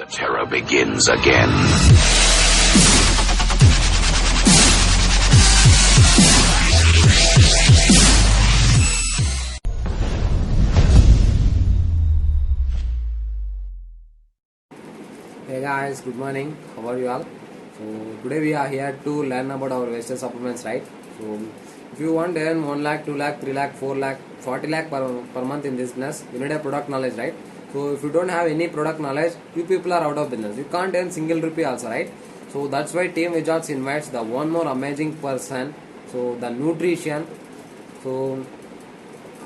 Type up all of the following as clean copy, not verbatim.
The terror begins again. Hey guys, good morning. How are you all? So today we are here to learn about our wasted supplements, right? So if you want to earn 1 lakh, 2 lakh, 3 lakh, 4 lakh, 40 lakh per month in this business, you need a product knowledge, right? So if you don't have any product knowledge, you people are out of business. You can't earn single rupee also, right? So that's why Team Wizards invites the one more amazing person. So the nutrition. So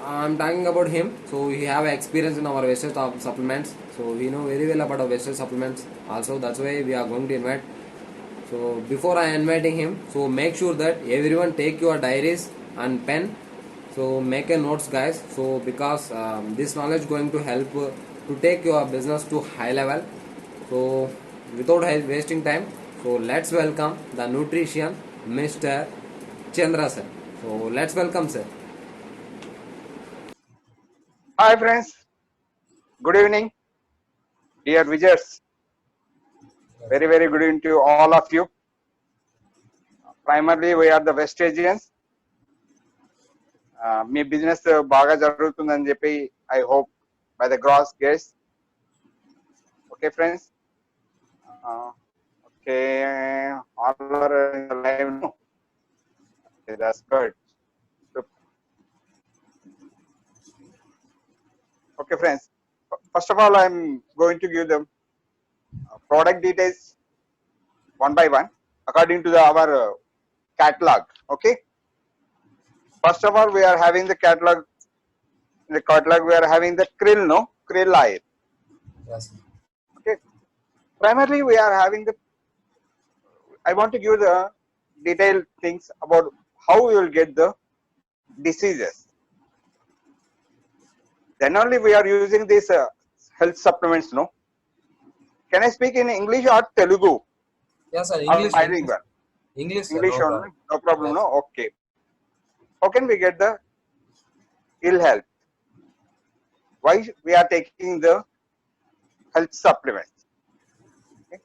I'm talking about him. So he have experience in our wasted supplements. So he know very well about our wasted supplements. Also, that's why we are going to invite. So before I inviting him, so make sure that everyone take your diaries and pen. So make a notes, guys. So because this knowledge going to help to take your business to high level. So without wasting time, so let's welcome the nutrition, Mr. Chandra sir. So let's welcome sir. Hi friends, good evening, dear visitors. Very good evening to all of you. Primarily we are the West Asians. మీ business బాగా జరుగుతుందని చెప్పి I hope by the grass gaze. Okay friends, okay all are live. That's good. Okay friends, first of all I'm going to give them product details one by one according to our catalog. Okay, first of all we are having the catalog. In the catalog we are having the krill oil. Yes. Okay, primarily we are having the, I want to give the detailed things about how we will get the diseases. Then only we are using these health supplements. No, can I speak in English or Telugu? Yes, sir. Or English. bilingual? English, sir. English No only, problem. no problem. Yes. No, okay. How can we get the ill health? Why we are taking the health supplements? Okay?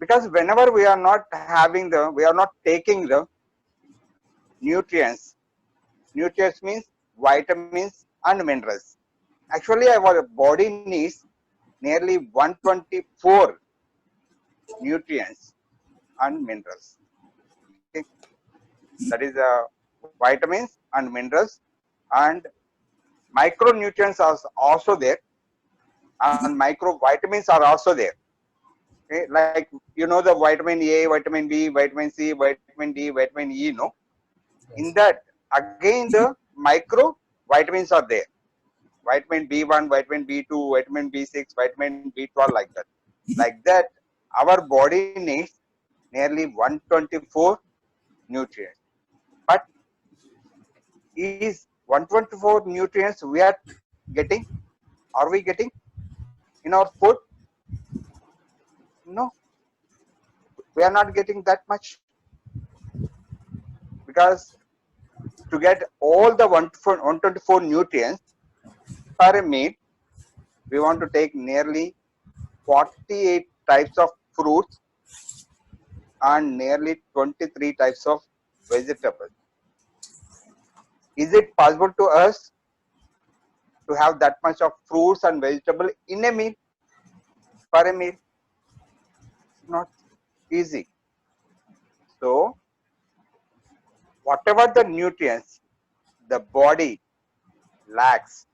Because whenever we are not having the, we are not taking the nutrients. Nutrients means vitamins and minerals. Actually, our body needs nearly 124 nutrients and minerals. Okay? That is vitamins and minerals, and micronutrients are also there, and microvitamins are also there. Okay? Like you know the vitamin A, vitamin B, vitamin C, vitamin D, vitamin E. No, in that again the micro vitamins are there. Vitamin B1, vitamin B2, vitamin B6, vitamin B12, like that. Like that, our body needs nearly 124 nutrients. But is 124 nutrients we are getting? Are we getting in our food? No, we are not getting that much, because to get all the 124 nutrients per meal, we want to take nearly 48 types of fruits and nearly 23 types of vegetables. Is it possible to us to have that much of fruits and vegetable in a meal, per a meal? Not easy. So whatever the nutrients the body lacks,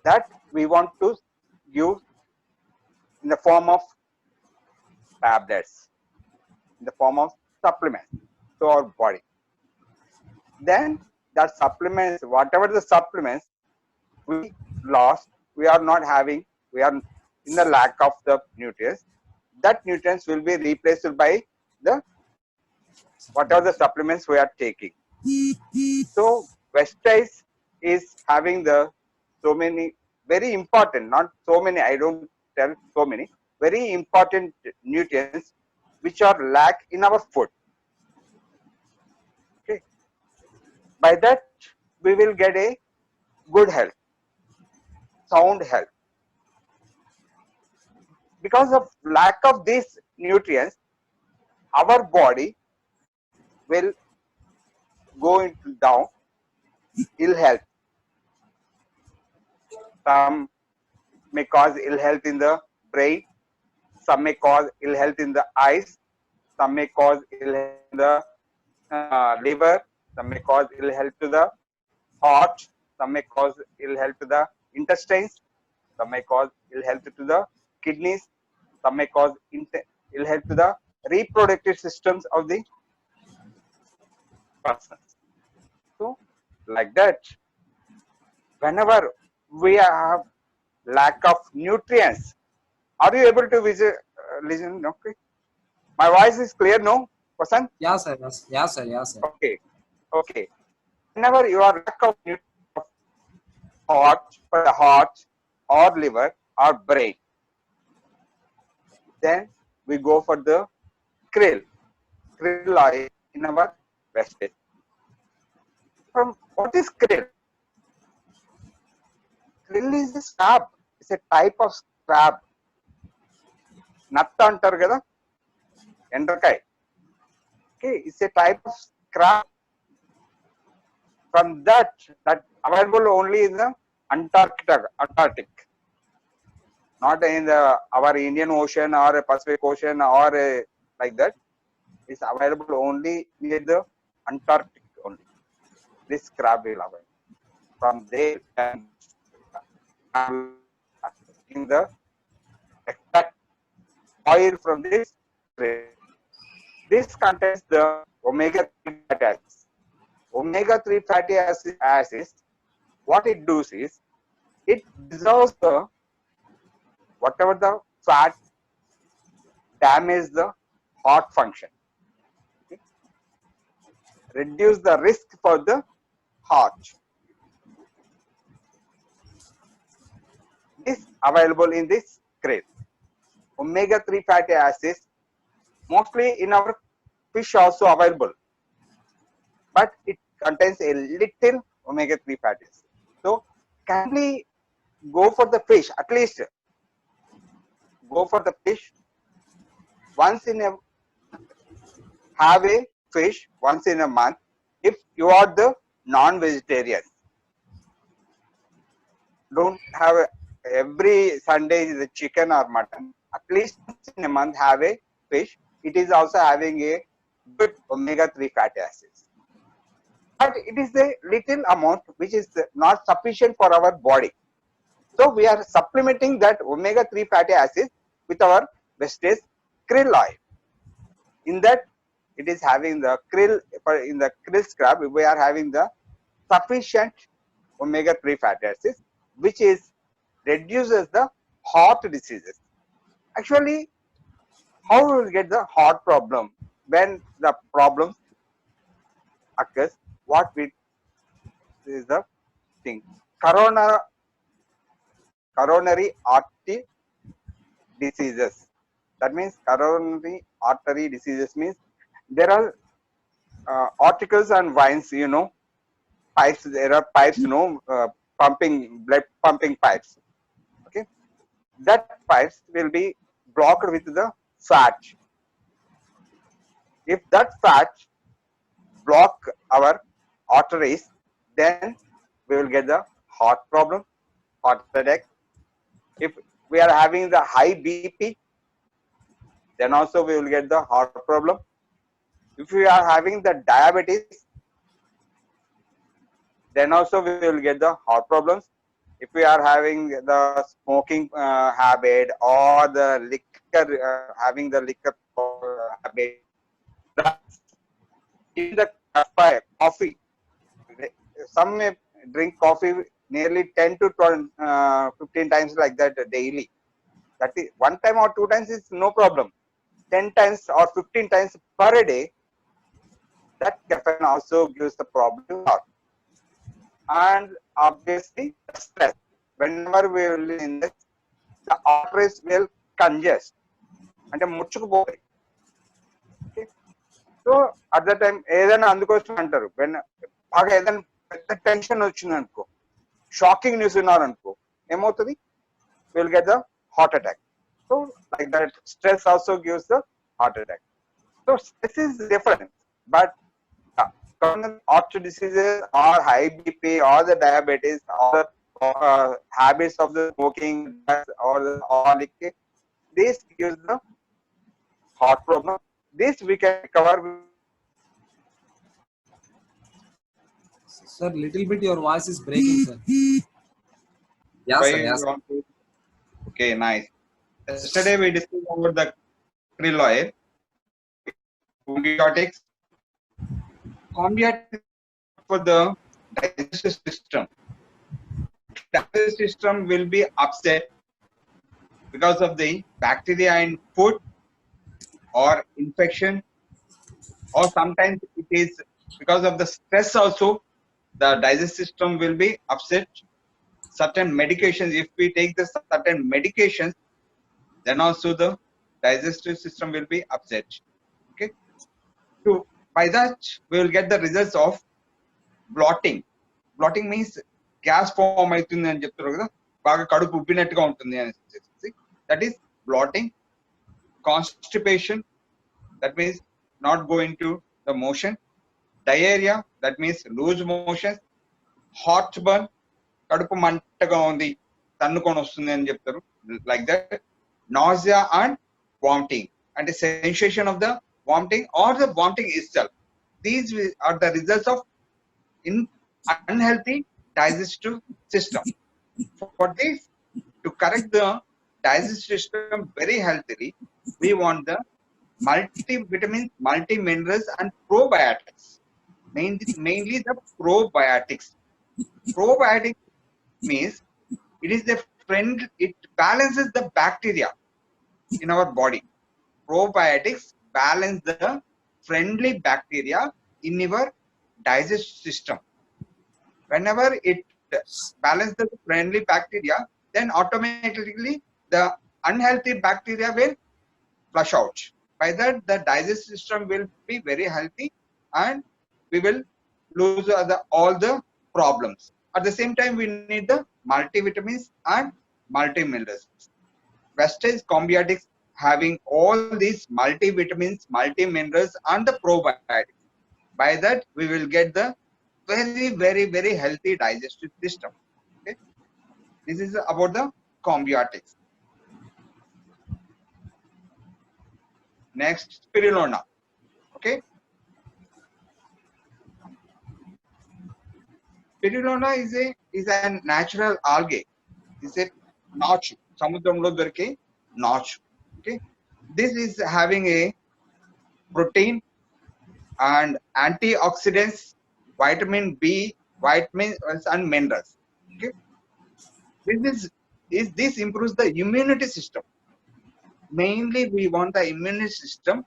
that we want to give in the form of tablets, in the form of supplements to our body. Then that supplements, whatever the supplements we lost, we are not having, we are in the lack of the nutrients, that nutrients will be replaced by the whatever the supplements we are taking. So Westies is having the so many very important, not so many, I don't tell so many, very important nutrients which are lack in our food. Okay, by that we will get a good health, sound health. because of lack of these nutrients, our body will go into down, ill health. Some may cause ill health in the brain, some may cause ill health in the eyes, some may cause ill health in the liver, some may cause ill health to the heart, some may cause ill health to the intestines, some may cause ill health to the kidneys, some may cause ill health to the reproductive systems of the person. So, like that, whenever we have lack of nutrients, are you able to listen? Okay, my voice is clear, no, Vasan? Yeah, sir. Yes. Yeah, sir. Yeah, sir. Okay, okay. Whenever you are lack of nutrients, heart for the heart or liver or brain, then we go for the krill oil in our vestige. From what is krill? Krill is a crab. It's a type of crab. నత్త అంటారు కదా, ఎండ్రకాయ. Okay, it's a type of crab. From that available only in the Antarctic, not in the our Indian Ocean or Pacific Ocean or like that. It's available only near the Antarctic only. This crab will available. From there, in the extract oil from this krill. This contains the omega-3 fatty acids. Omega-3 fatty acids, what it does is, it dissolves the whatever the fat damage the heart function. Okay? Reduce the risk for the heart. This available in this krill. Omega-3 fatty acids mostly in our fish also available, but it contains a little omega-3 fatty acids. So can we go for the fish, at least go for the fish once in a have a fish once in a month if you are the non-vegetarian. Don't have every Sunday the chicken or mutton. At least once in a month have a fish. It is also having a good omega-3 fatty acids. But it is a little amount which is not sufficient for our body. So we are supplementing that omega-3 fatty acids with our vestige krill oil. In that, it is having the krill, in the krill scrub, we are having the sufficient omega-3 fatty acids, which is reduces the heart diseases. Actually, how we will get the heart problem? When the problem occurs, what we is the thing? Coronary artery diseases. That means coronary artery diseases means there are articles and veins, pipes. There are pipes, pumping blood pumping pipes. Okay, that pipes will be blocked with the fat. If that fat block our arteries, then we will get the heart problem, heart attack. If we are having the high BP, then also we will get the heart problem. If we are having the diabetes, then also we will get the heart problems. If we are having the smoking habit or the liquor, having the liquor habit, in the coffee, some may drink coffee nearly 10 to 15 times like that daily. That is one time or two times is no problem. 10 times or 15 times per day, that caffeine also gives the problem. And obviously stress. Whenever we will in this, the arteries will congest అంటే ముచ్చుకుపోతాయి. So at the time ఏదైనా అందుకోసం అంటారు, బాగా ఏదైనా పెద్ద tension వచ్చింది అనుకో, shocking news విన్నారు అనుకో, ఏమవుతుంది? Will get the heart attack. So like that. Stress also gives the heart attack. So stress is different, but common heart diseases or high BP or the diabetes or the habits of the smoking, drugs, or the alcoholic, this gives the heart problem. This we can recover Sir, little bit your voice is breaking, sir. Yeah, by sir. Yes. okay, nice. Yesterday we discussed about the krill oil, combiotics. Combiotics for the digestive system. Digestive system will be upset because of the bacteria in food or infection, or sometimes it is because of the stress also. The digestive system will be upset. Certain medications, if we take the certain medications, then also the digestive system will be upset. Okay, so by that we will get the results of blotting. Blotting means gas form అవుతుంది అని చెప్తారు కదా, బాగా కడుపు ఉబ్బినట్టుగా ఉంటుంది అని. That is blotting. Constipation, that means not going to the motion. Diarrhea, that means loose motions. Heartburn, కడుపు మంటగా ఉంది, తన్నుకొని వస్తుంది అని చెప్తారు, like that. Nausea and vomiting, and the sensation of the vomiting or the vomiting itself. These are the results of unhealthy digestive system. For this, to correct the digestive system very healthily, we want the multivitamins, multi-minerals and probiotics. Mainly the probiotics. Probiotics means it is the friend, it balances the bacteria in our body. Probiotics balance the friendly bacteria in your digestive system. Whenever it balances the friendly bacteria, then automatically the unhealthy bacteria will flush out. By that, the digestive system will be very healthy and we will lose all the problems. At the same time, we need the multivitamins and multiminerals. Vestige Combiotics having all these multivitamins, multiminerals and the probiotics. By that, we will get the very healthy digestive system. Okay, this is about the Combiotics. Next, spirulina. Okay, spirulina is a natural algae. Is a notch. Samudramlo dorike notch. Okay, this is having a protein and antioxidants, vitamin B, vitamins and minerals. Okay, this improves the immunity system. Mainly, we want the immunity system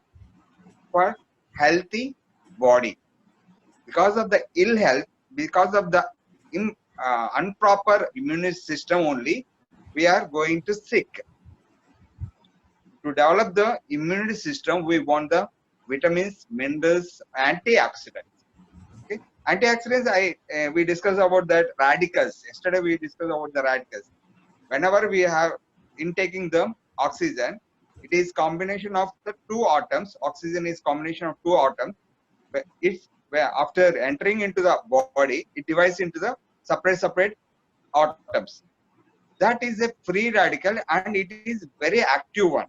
for healthy body. Because of the ill health, because of the improper immune system only, we are going to sick. To develop the immunity system, we want the vitamins, minerals, antioxidants. Okay, antioxidants. We discussed about that radicals. Yesterday we discussed about the radicals. Whenever we have intaking the oxygen, it is combination of the two atoms. Oxygen is combination of two atoms. If after entering into the body, it divides into the separate atoms. That is a free radical and it is very active one.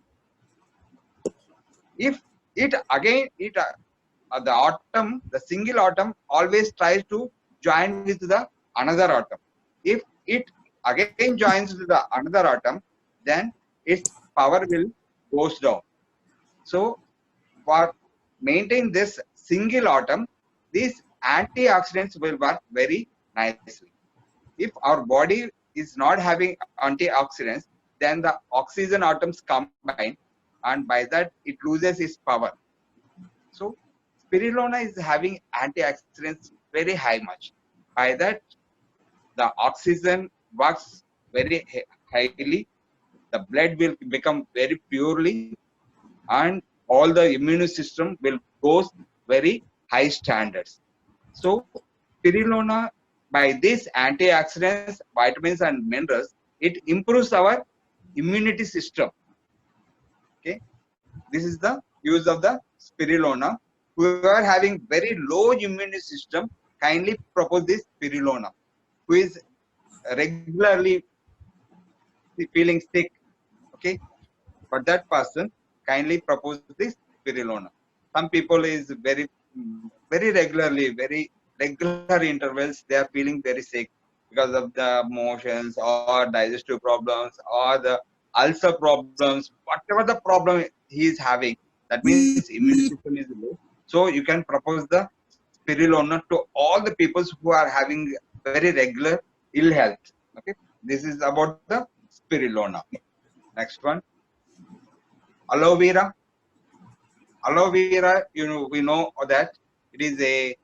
If it again the atom, the single atom always tries to join with the another atom. If it again joins with the another atom, then its power will goes down. So for maintain this single atom, these antioxidants will work very nicely. If our body is not having antioxidants, then the oxygen atoms combine and by that it loses its power. So spirulina is having antioxidants very high much. By that, the oxygen works very highly, the blood will become very purely, and all the immune system will goes very high standards. So spirulina, by these antioxidants, vitamins and minerals, it improves our immunity system. Okay, this is the use of the spirulina. Who are having very low immune system, kindly propose this spirulina. Who is regularly feeling sick, okay, for that person, kindly propose this spirulina. Some people is very regularly, very regular intervals, they are feeling very sick because of the motions or digestive problems or the ulcer problems, whatever the problem he is having. That means immune system is low. So you can propose the spirulina to all the people who are having very regular ill health. Okay, this is about the spirulina. Next one, aloe vera. Aloe vera, you know, we know that it is a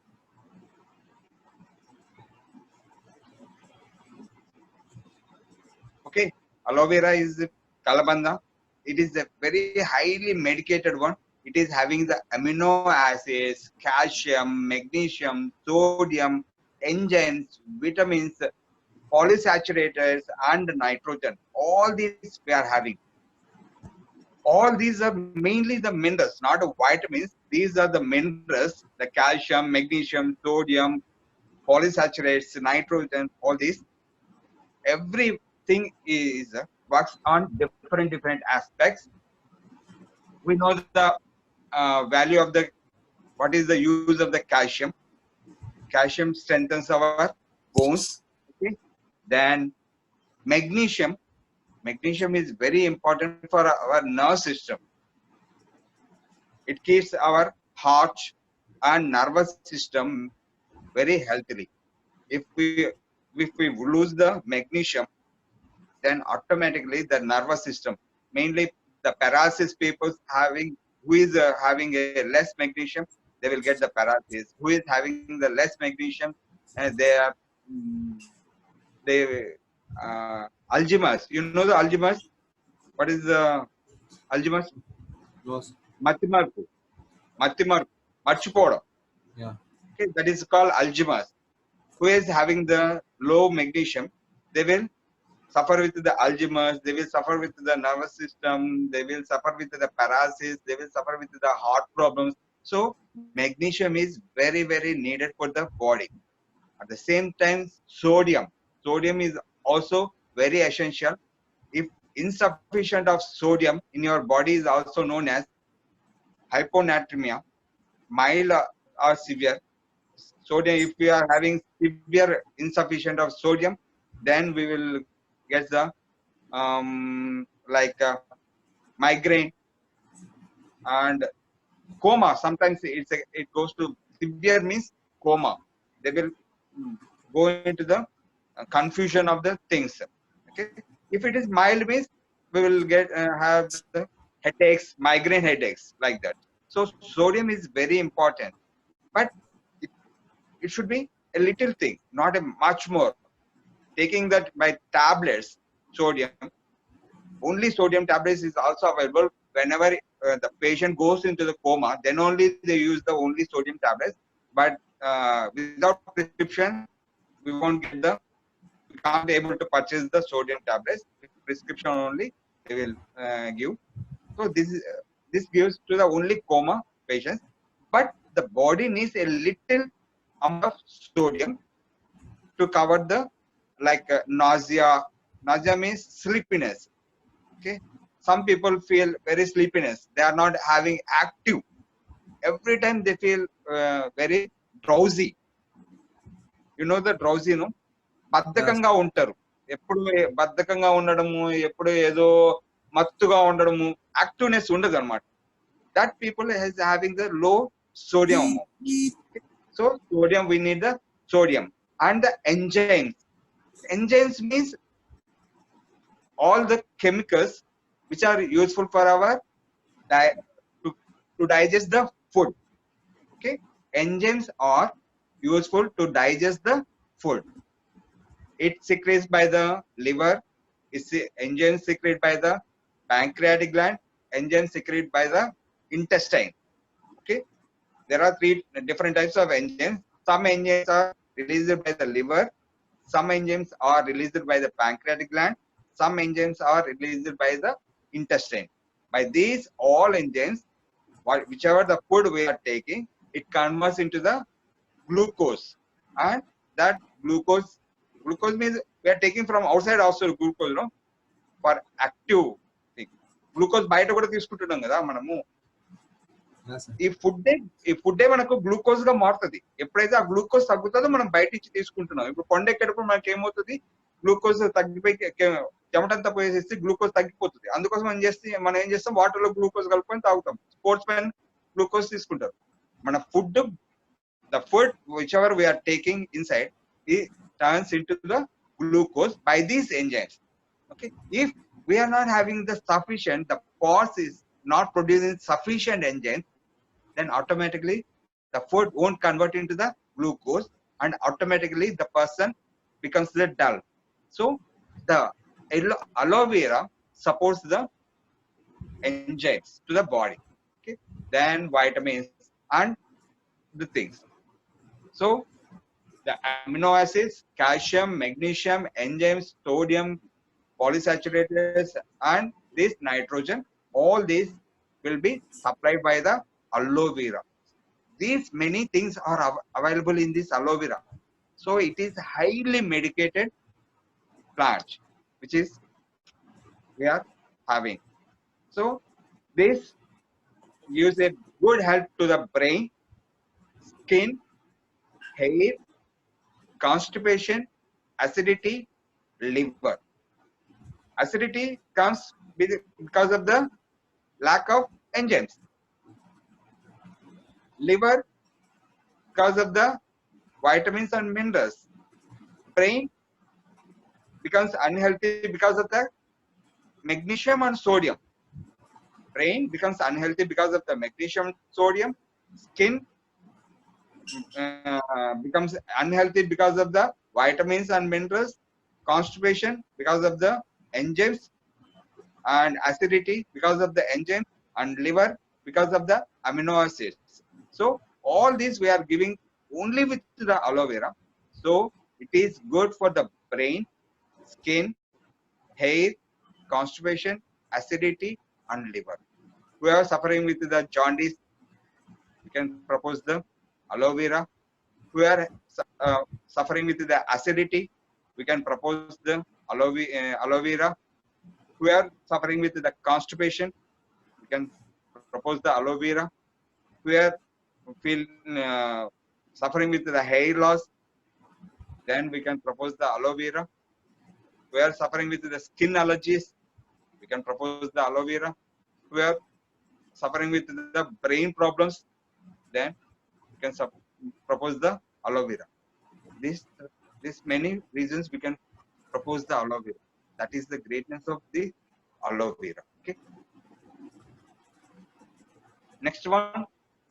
okay. Aloe vera is kalabanda. It is a very highly medicated one. It is having the amino acids, calcium, magnesium, sodium, enzymes, vitamins, polysaturators, and nitrogen. All these we are having. All these are mainly the minerals, not vitamins. These are the minerals, the calcium, magnesium, sodium, polysaturates, nitrogen, all these. Everything is works on different aspects. We know the value of the what is the use of the calcium. Calcium strengthens our bones. Okay. Then magnesium. Magnesium is very important for our nerve system. It keeps our heart and nervous system very healthily. If we lose the magnesium, then automatically the nervous system, mainly the paralysis people having, who is having a less magnesium, they will get the paralysis. Who is having the less magnesium, they are they Alzheimer's. You know the Alzheimer's. What is the Alzheimer's? Loss. Matimarpu. Matimarpu. Marchipoda. Yeah. Okay, that is called Alzheimer's. Who is having the low magnesium, they will suffer with the Alzheimer's, they will suffer with the nervous system, they will suffer with the paralysis, they will suffer with the heart problems. So magnesium is very needed for the body. At the same time, sodium. Sodium is also very essential. If insufficient of sodium in your body is also known as hyponatremia, mild or severe. Sodium, if we are having severe insufficient of sodium, then we will get the like migraine and coma. Sometimes it goes to severe means coma. They will go into the confusion of the things. Okay, if it is mild means we will get have the headaches, migraine headaches like that. So sodium is very important, but it, it should be a little thing, not a much more. Taking that by tablets, sodium, only sodium tablets is also available whenever the patient goes into the coma. Then only they use the only sodium tablets. But without prescription, we won't get the. We can't be able to purchase the sodium tablets. With prescription only, they will give. So this gives to the only coma patients. But the body needs a little amount of sodium to cover the like nausea. Nausea means sleepiness. Okay, some people feel very sleepiness, they are not having active, every time they feel very drowsy. You know the drowsy, no, Yes. బద్ధకంగా ఉంటారు. ఎప్పుడు బద్ధకంగా ఉండడము, ఎప్పుడు ఏదో మత్తుగా ఉండడము, activeness ఉండదు అనమాట. That people is having the low sodium amount. Okay? So sodium, we need the sodium and the enzymes. Enzymes means all the chemicals which are useful for our di- to, to digest the food. Okay, enzymes are useful to digest the food. It secretes by the liver, it's enzymes secreted by the pancreatic gland, enzymes secreted by the intestine. Okay, there are three different types of enzymes. Some enzymes are released by the liver, some enzymes are released by the pancreatic gland, some enzymes are released by the intestine. By these all enzymes, whichever the food we are taking, it converts into the glucose, and that glucose means we are taking from outside also glucose, no, for active thing. Glucose బయట కూడా తీసుకుంటున్నాం కదా మనము. ఈ food మనకు glucose గా మారుతుంది. ఎప్పుడైతే ఆ గ్లూకోజ్ తగ్గుతుందో మనం బయట ఇచ్చి తీసుకుంటున్నాం. ఇప్పుడు కొండెక్కేటప్పుడు మనకి ఏమవుతుంది, గ్లూకోజ్ తగ్గిపోయి చెమటంతా పోయేసి గ్లూకోజ్ తగ్గిపోతుంది. అందుకోసం మనం ఏం చేస్తాం, వాటర్ లో గ్లూకోజ్ కలుపుకొని తాగుతాం. స్పోర్ట్స్ మెన్ గ్లూకోజ్ తీసుకుంటారు. మన food, the food whichever we are taking inside, it turns into the glucose by these enzymes. Okay, if we are not having the sufficient, the pores is not producing sufficient enzymes, then automatically the food won't convert into the glucose, and automatically the person becomes the dull. So the aloe vera supports the enzymes to the body. Okay, then vitamins and the things. So the amino acids, calcium, magnesium, enzymes, sodium, polysaturates, and this nitrogen, all these will be supplied by the aloe vera. These many things are available in this aloe vera. So it is highly medicated plant, which is we are having. So this gives a good help to the brain, skin, hair, constipation, acidity, liver. Acidity comes because of the lack of enzymes. Liver because of the vitamins and minerals. Brain becomes unhealthy because of the magnesium and sodium. Brain becomes unhealthy because of the magnesium, sodium. Skin becomes unhealthy because of the vitamins and minerals. Constipation because of the enzymes, and acidity because of the enzymes, and liver because of the amino acids. So all these we are giving only with the aloe vera. So it is good for the brain, skin, hair, constipation, acidity, and liver. Who are suffering with the jaundice, you can propose the aloe vera. Who are suffering with the acidity, we can propose the aloe vera. Who are suffering with the constipation, we can propose the aloe vera. Who are suffering with the hair loss, then we can propose the aloe vera. Who are suffering with the skin allergies, we can propose the aloe vera. Who are suffering with the brain problems, then we can propose the aloe vera. This many reasons we can propose the aloe vera. That is the greatness of the aloe vera. Okay. Next one,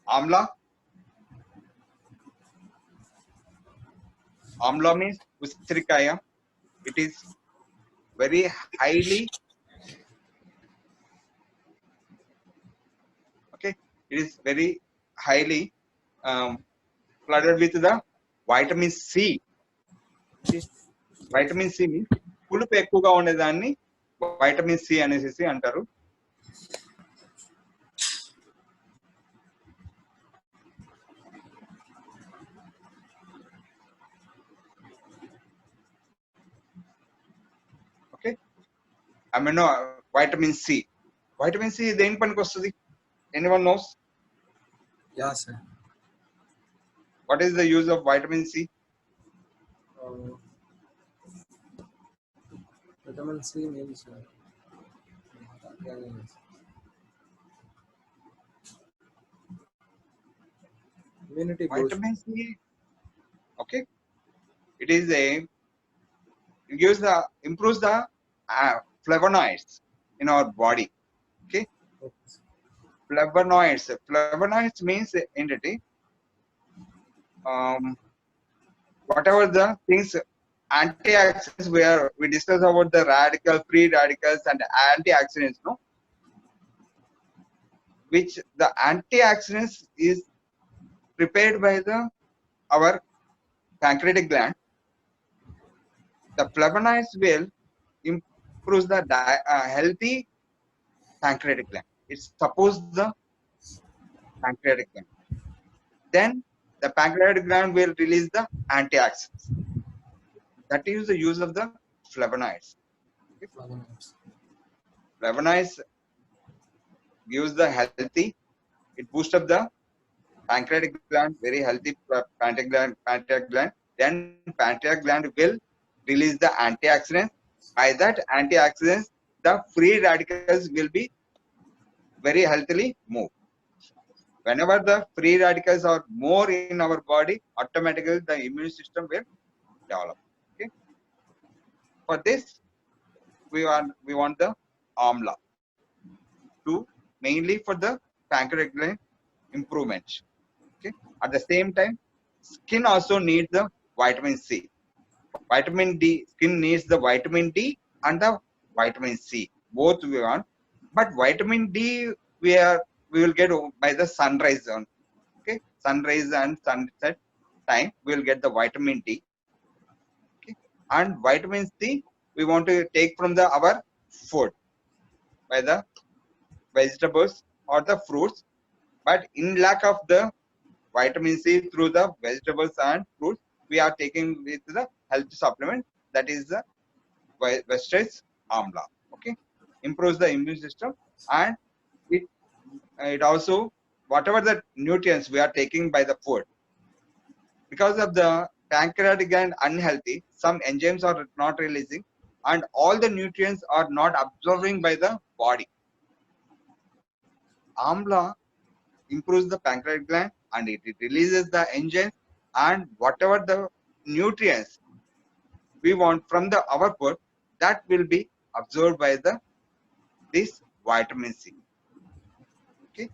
amla. Amla means usirikaya. It is very highly, okay, it is very highly flooded with the vitamin C. Okay. Vitamin C means పులుపు ఎక్కువగా ఉండేదాన్ని vitamin C అనేసి అంటారు. Okay, amino vitamin C. Vitamin C దేని పనికి వస్తుంది? Anyone knows? Yeah, sir. What is the use of vitamin C? Vitamin C means immunity boost. Vitamin C, okay, it is it gives the improves the flavonoids in our body. Okay, flavonoids means entity, whatever the things, antioxidants, we discuss about the free radicals and antioxidants, no, which the antioxidants is prepared by our pancreatic gland. The flavonoids will improve the healthy pancreatic gland. It supports the pancreatic gland. Then the pancreatic gland will release the antioxidants. That is the use of the flavonoids. Okay. Flavonoids. Flavonoids gives the healthy. It boosts up the pancreatic gland, very healthy pancreatic gland. Then pancreatic gland will release the antioxidants. By that antioxidants, the free radicals will be very healthily moved. Whenever the free radicals are more in our body, automatically the immune system will develop. Okay. For this, we want the amla to mainly for the pancreatic gland improvement. Okay. At the same time, skin also needs the vitamin C. Vitamin D, skin needs the vitamin D and the vitamin C. Both we want, but vitamin D we will get by the sunrise on. Okay, sunrise and sunset time we will get the vitamin D. Okay, and vitamin C we want to take from the our food by the vegetables or the fruits. But in lack of the vitamin C through the vegetables and fruits, we are taking with the health supplement, that is the Vestige Amla. Okay, improves the immune system, and it it also whatever the nutrients we are taking by the food, because of the pancreatic gland unhealthy, some enzymes are not releasing, and all the nutrients are not absorbing by the body. Amla improves the pancreatic gland and it releases the enzymes, and whatever the nutrients we want from the our food, that will be absorbed by the this vitamin C. Okay,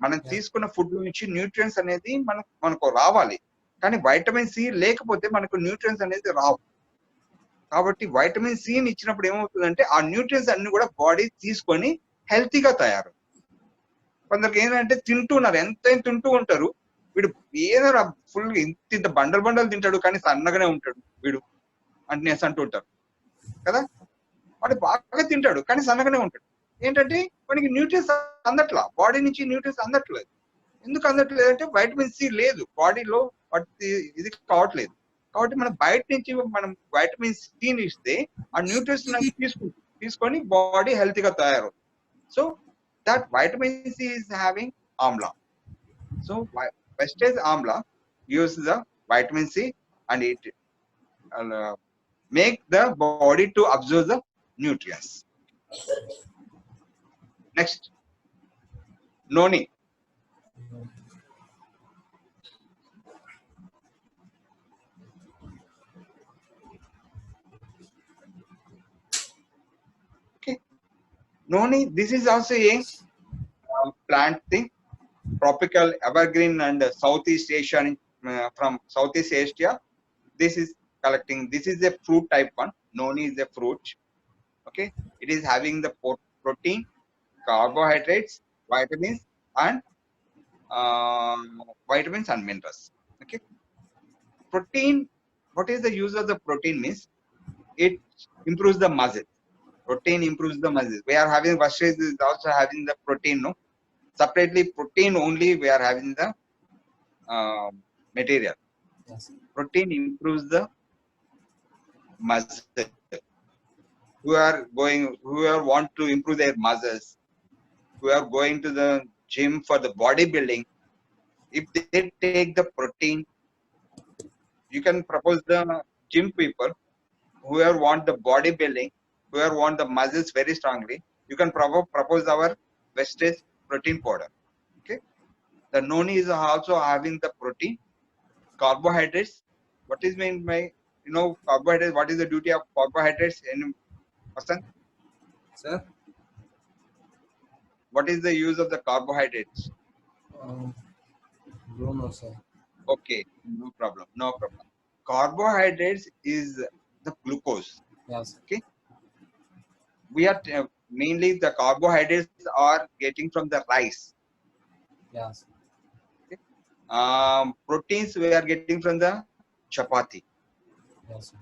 మనం Yeah. తీసుకున్న food నుంచి nutrients అనేది మనకు రావాలి, కానీ vitamin C లేకపోతే మనకు nutrients అనేది రావు. కాబట్టి వైటమిన్ సిని ఇచ్చినప్పుడు ఏమవుతుందంటే ఆ న్యూట్రియన్స్ అన్ని కూడా బాడీ తీసుకొని హెల్తీగా తయారు. కొందరికి ఏంటంటే తింటున్నారు, ఎంతైనా తింటూ ఉంటారు, వీడు ఏదో ఫుల్ ఇంత బండలు బండలు తింటాడు కానీ సన్నగానే ఉంటాడు వీడు అంటే అంటూ ఉంటారు కదా. వాడు బాగా తింటాడు కానీ సన్నగానే ఉంటాడు. ఏంటంటే వాడికి న్యూట్రియన్స్ అందట్లా, బాడీ నుంచి న్యూట్రియన్స్ అందట్లేదు. ఎందుకు అందట్లేదు అంటే వైటమిన్ సి లేదు బాడీలో, వాటి ఇది కావట్లేదు. కాబట్టి మనం బయట నుంచి మనం వైటమిన్ సిని ఇస్తే ఆ న్యూట్రియన్స్ తీసుకొని బాడీ హెల్తీగా తయారవుతుంది. So that vitamin C is having amla. So Vestige Amla uses the vitamin C and it make the body to absorb the nutrients. Next, noni. Okay, noni. This is also a plant thing, tropical evergreen and Southeast Asia, from Southeast Asia. This is collecting. This is a fruit type one. Noni is a fruit. Okay, it is having the protein, carbohydrates, vitamins, and minerals. Okay, protein. What is the use of the protein means? It improves the muscle. Protein improves the muscle. We are having Vestige is also having the protein. No, separately protein only we are having the material. Yes. Protein improves the muscle. Who are want to improve their muscles, who are going to the gym for the bodybuilding, if they take the protein, you can propose the gym people who are want the bodybuilding, who are want the muscles very strongly, you can propose our Vestige protein powder. Okay, the noni is also having the protein, carbohydrates. What is meant by carbohydrates? What is the duty of carbohydrates in person? Sir? What is the use of the carbohydrates? Don't know, sir. Okay, no problem. Carbohydrates is the glucose. Yes. Okay, we are mainly the carbohydrates are getting from the rice. Yes. Okay, proteins we are getting from the chapati. Yes, sir.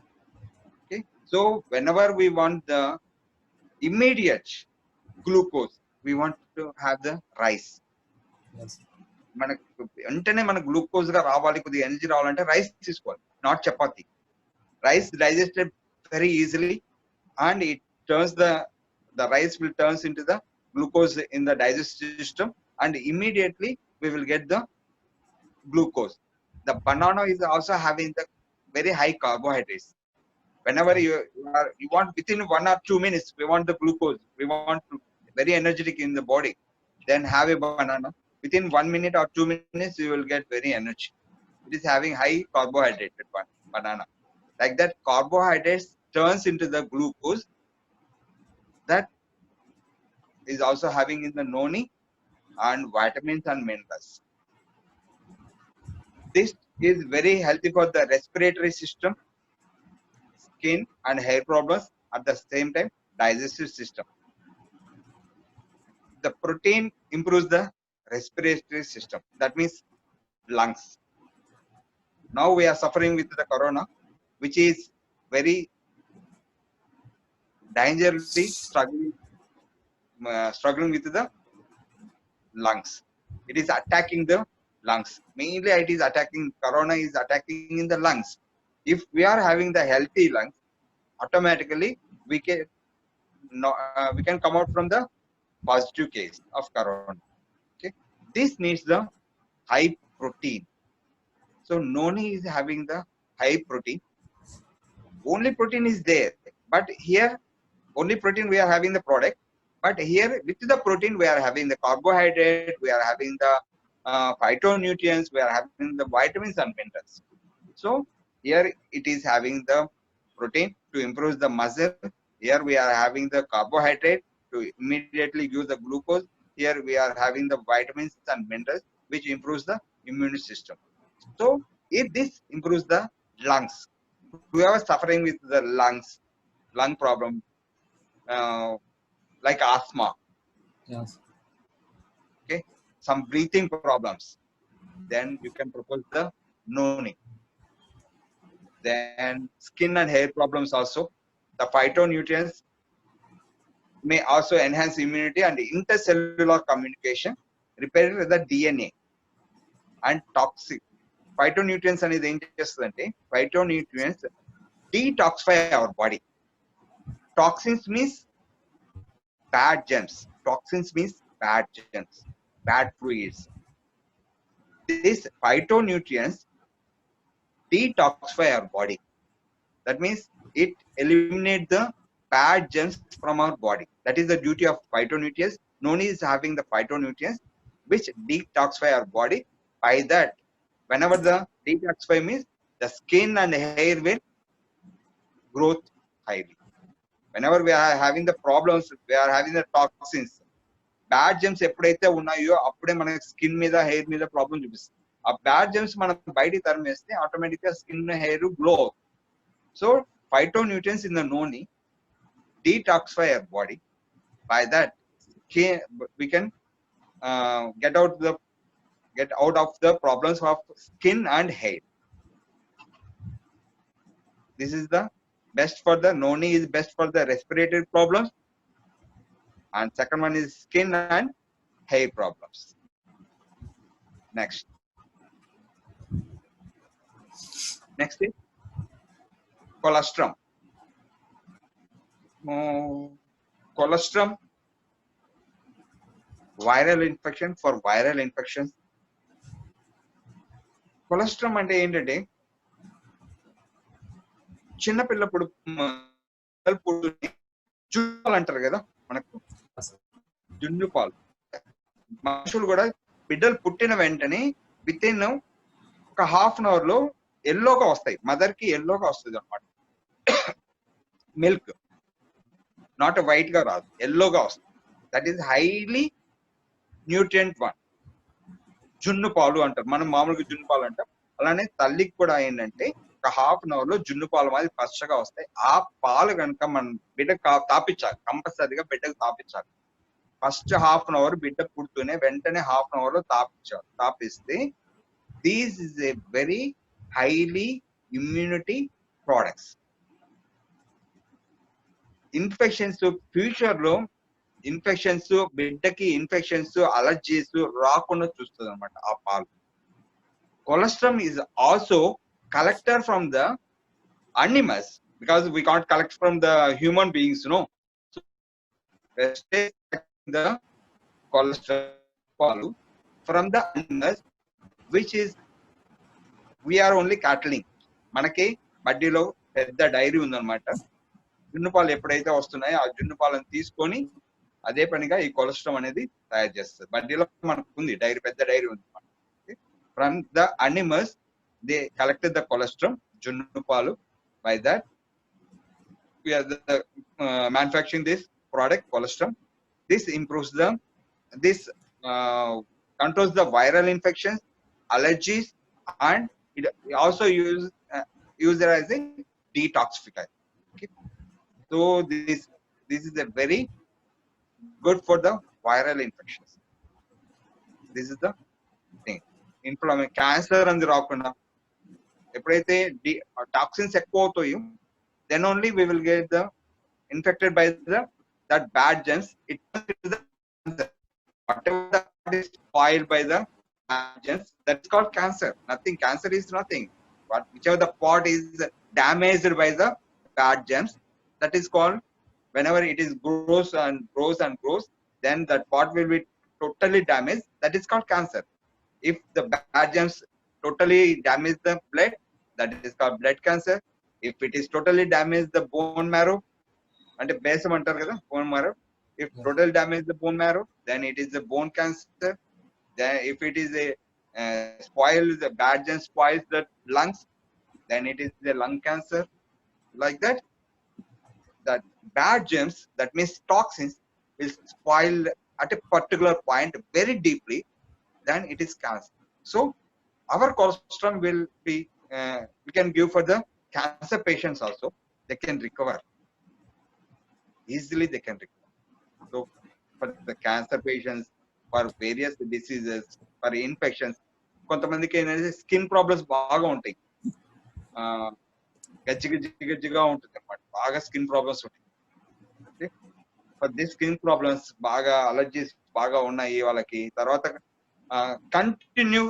Okay, so whenever we want the immediate glucose. We want to have the rice. Yes. మనకు వెంటనే మన glucose గా రావాలి, కొద్దిగా energy రావాలంటే rice తీసుకోవాలి, not chapati. Rice digested very easily, and it turns the rice will turns into the glucose in the digestive system, and immediately we will get the glucose. The banana is also having the very high carbohydrates. Whenever you want within 1 or 2 minutes, we want the glucose, we want to very energetic in the body, then have a banana. Within 1 minute or 2 minutes, you will get very energy. It is having high carbohydrated one banana. Like that, carbohydrates turns into the glucose that is also having in the noni, and vitamins and minerals. This is very healthy for the respiratory system, skin and hair problems, at the same time digestive system. The protein improves the respiratory system, that means lungs. Now we are suffering with the corona, which is very dangerously struggling with the lungs. It is attacking the lungs. Mainly it is attacking, corona is attacking in the lungs. If we are having the healthy lungs, automatically we can we can come out from the positive case of corona. Okay, this needs the high protein. So noni is having the high protein. Only protein is there, but here only protein we are having the product, but here with the protein we are having the carbohydrate, we are having the phytonutrients, we are having the vitamins and minerals. So here it is having the protein to improve the muscle. Here we are having the carbohydrate to immediately give the glucose. Here we are having the vitamins and minerals, which improves the immune system. So if this improves the lungs, whoever suffering with the lung problem, like asthma, Yes. okay, some breathing problems, then you can propose the noni. Then skin and hair problems also, the phytonutrients may also enhance immunity and intercellular communication, repair the DNA and toxic. Phytonutrients అనేది ఏం చేస్తుందంటే, phytonutrients detoxify our body. Toxins means bad germs. Toxins means bad germs, bad fluids. These phytonutrients detoxify our body. That means it eliminates the bad germs from our body. That is the duty of phytonutrients. Noni is having the phytonutrients which detoxify our body. By that, whenever the detoxify means, the skin and hair will grow highly. Whenever we are having the problems, we are having the toxins, bad germs ఎప్పుడైతే ఉన్నాయో అప్పుడే మన skin మీద hair మీద problem చూపిస్తుంది. ఆ bad Gems మనం బయటికి తరిమేస్తే ఆటోమేటిక్ గా స్కిన్ హెయిర్ గ్లో అవుతుంది. So phytonutrients in the noni detoxify our body. By that, we can get out of the problems of skin and hair. This is the best for the noni, is best for the respiratory problems, and second one is skin and hair problems. Next is colostrum. Colostrum, viral infection, for viral infections. Colostrum అంటే ఏంటంటే, చిన్నపిల్లప్పుడు జున్ను అంటారు కదా మనకు, జున్ను పాలు. మనుషులు కూడా బిడ్డలు పుట్టిన వెంటనే విత్ ఇన్ ఒక హాఫ్ అన్ అవర్ లో ఎల్లోగా వస్తాయి, మదర్ కి ఎల్లోగా వస్తుంది అనమాట మిల్క్. నాట్ వైట్ గా రాదు, ఎల్లోగా వస్తుంది. That is highly nutrient one. జున్ను పాలు అంటారు, మనం మామూలుగా జున్ను పాలు అంటాం. అలానే తల్లికి కూడా ఏంటంటే ఒక హాఫ్ అన్ అవర్ లో జున్ను పాలు మాది పచ్చగా వస్తాయి. ఆ పాలు కనుక మనం బిడ్డకు తాపించాలి, కంపల్సరీగా బిడ్డకు తాపించాలి. ఫస్ట్ హాఫ్ అన్ అవర్ బిడ్డ పుడుతూనే వెంటనే హాఫ్ అన్ అవర్ లో తాపిస్తే these is a very highly immunity products. Infections future లో ఇన్ఫెక్షన్స్ బిడ్డకి ఇన్ఫెక్షన్స్ అలర్జీస్ రాకుండా చూస్తుంది అనమాట ఆ పాలు. Colostrum is also collector from the animals because we can't collect from the human beings, no. So the colostrum palu from the animals, which is we are only cattling. మనకి బడ్డీలో పెద్ద dairy ఉందన్నమాట. జున్ను పాలు ఎప్పుడైతే వస్తున్నాయో ఆ జున్ను పాలను తీసుకొని అదే పనిగా ఈ కొలెస్ట్రాల్ అనేది తయారు చేస్తుంది. బడ్డీలో మనకు ఉంది డైరీ, పెద్ద డైరీ ఉంది. From the animals they collected the colostrum, junnu palu. By that we are manufacturing this product colostrum. This improves this controls the viral infections, allergies, and it also user as a detoxifier. Okay. So this is a very good for the viral infections. This is the thing. Inflammation, cancer అనేది రాకుండా ఎప్పుడైతే toxins ఎక్కువ అవుతాయో then only we will get the infected by that bad germs. It is the cancer. Whatever that is spoiled by the bad germs, that is called cancer. Nothing. Cancer is nothing. But whichever the pot is damaged by the bad germs, that is called. Whenever it is grows and grows and grows, then that pot will be totally damaged. That is called cancer. If the bad germs totally damage the blood, that is called blood cancer. If it is totally damage the bone marrow, అంటే బేసం అంటారు కదా, bone marrow. If totally damage the bone marrow, then it is a bone cancer. Then if it is a spoil, the bad germ spoils the lungs, then it is a lung cancer. Like that, that bad germs, that means toxins, will spoil at a particular point very deeply, then it is cancer. So our colostrum will be we can give for the cancer patients also. They can recover easily, they can recover. So for the cancer patients, for various diseases, for infections, కొంతమందికి ఏంటంటే skin problems బాగా ఉంటాయి, గజ్జిగా ఉంటుంది అనమాట, బాగా skin problems ఉంటాయి. For this skin problems బాగా allergies బాగా ఉన్నాయి వాళ్ళకి. తర్వాత కంటిన్యూ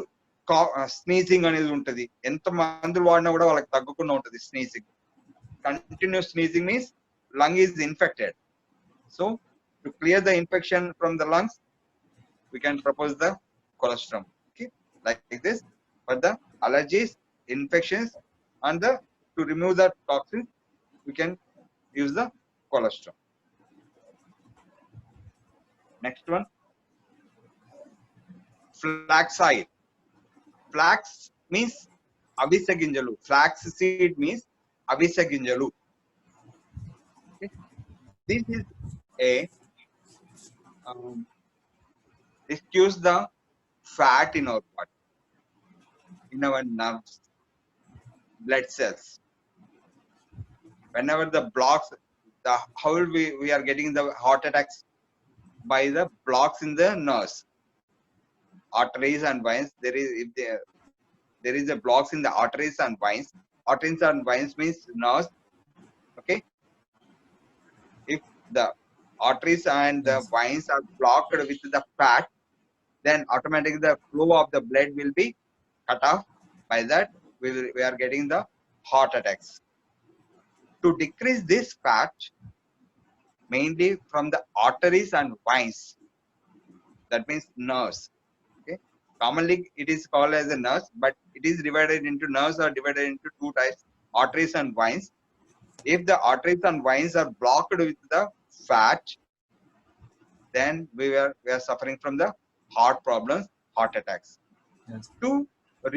స్నీజింగ్ అనేది ఉంటుంది, ఎంత మందులు వాడినా కూడా వాళ్ళకి తగ్గకుండా ఉంటుంది sneezing. Continuous sneezing means lung is infected. So to clear the infection from the lungs, we can propose the colostrum. Okay, like this. For the allergies, infections, and to remove the toxins, we can use the colostrum. Next one, flax oil. Flax means avisa ginjalu. Flax seed means avisa ginjalu. Okay. This is a reduce the fat in our body, in our nerves, blood cells. Whenever the blocks, the how we are getting the heart attacks by the blocks in the nerves, arteries and veins. There is if there is a blocks in the arteries and veins. Arteries and veins means nerves. Okay, if the arteries and the veins are blocked with the fat, then automatically the flow of the blood will be cut off. By that we are getting the heart attacks. To decrease this fat, mainly from the arteries and veins, that means nerves. Okay, commonly it is called as a nerves, but it is divided into nerves are divided into two types, arteries and veins. If the arteries and veins are blocked with the fat, then we are suffering from the heart problems, heart attacks. Yes. To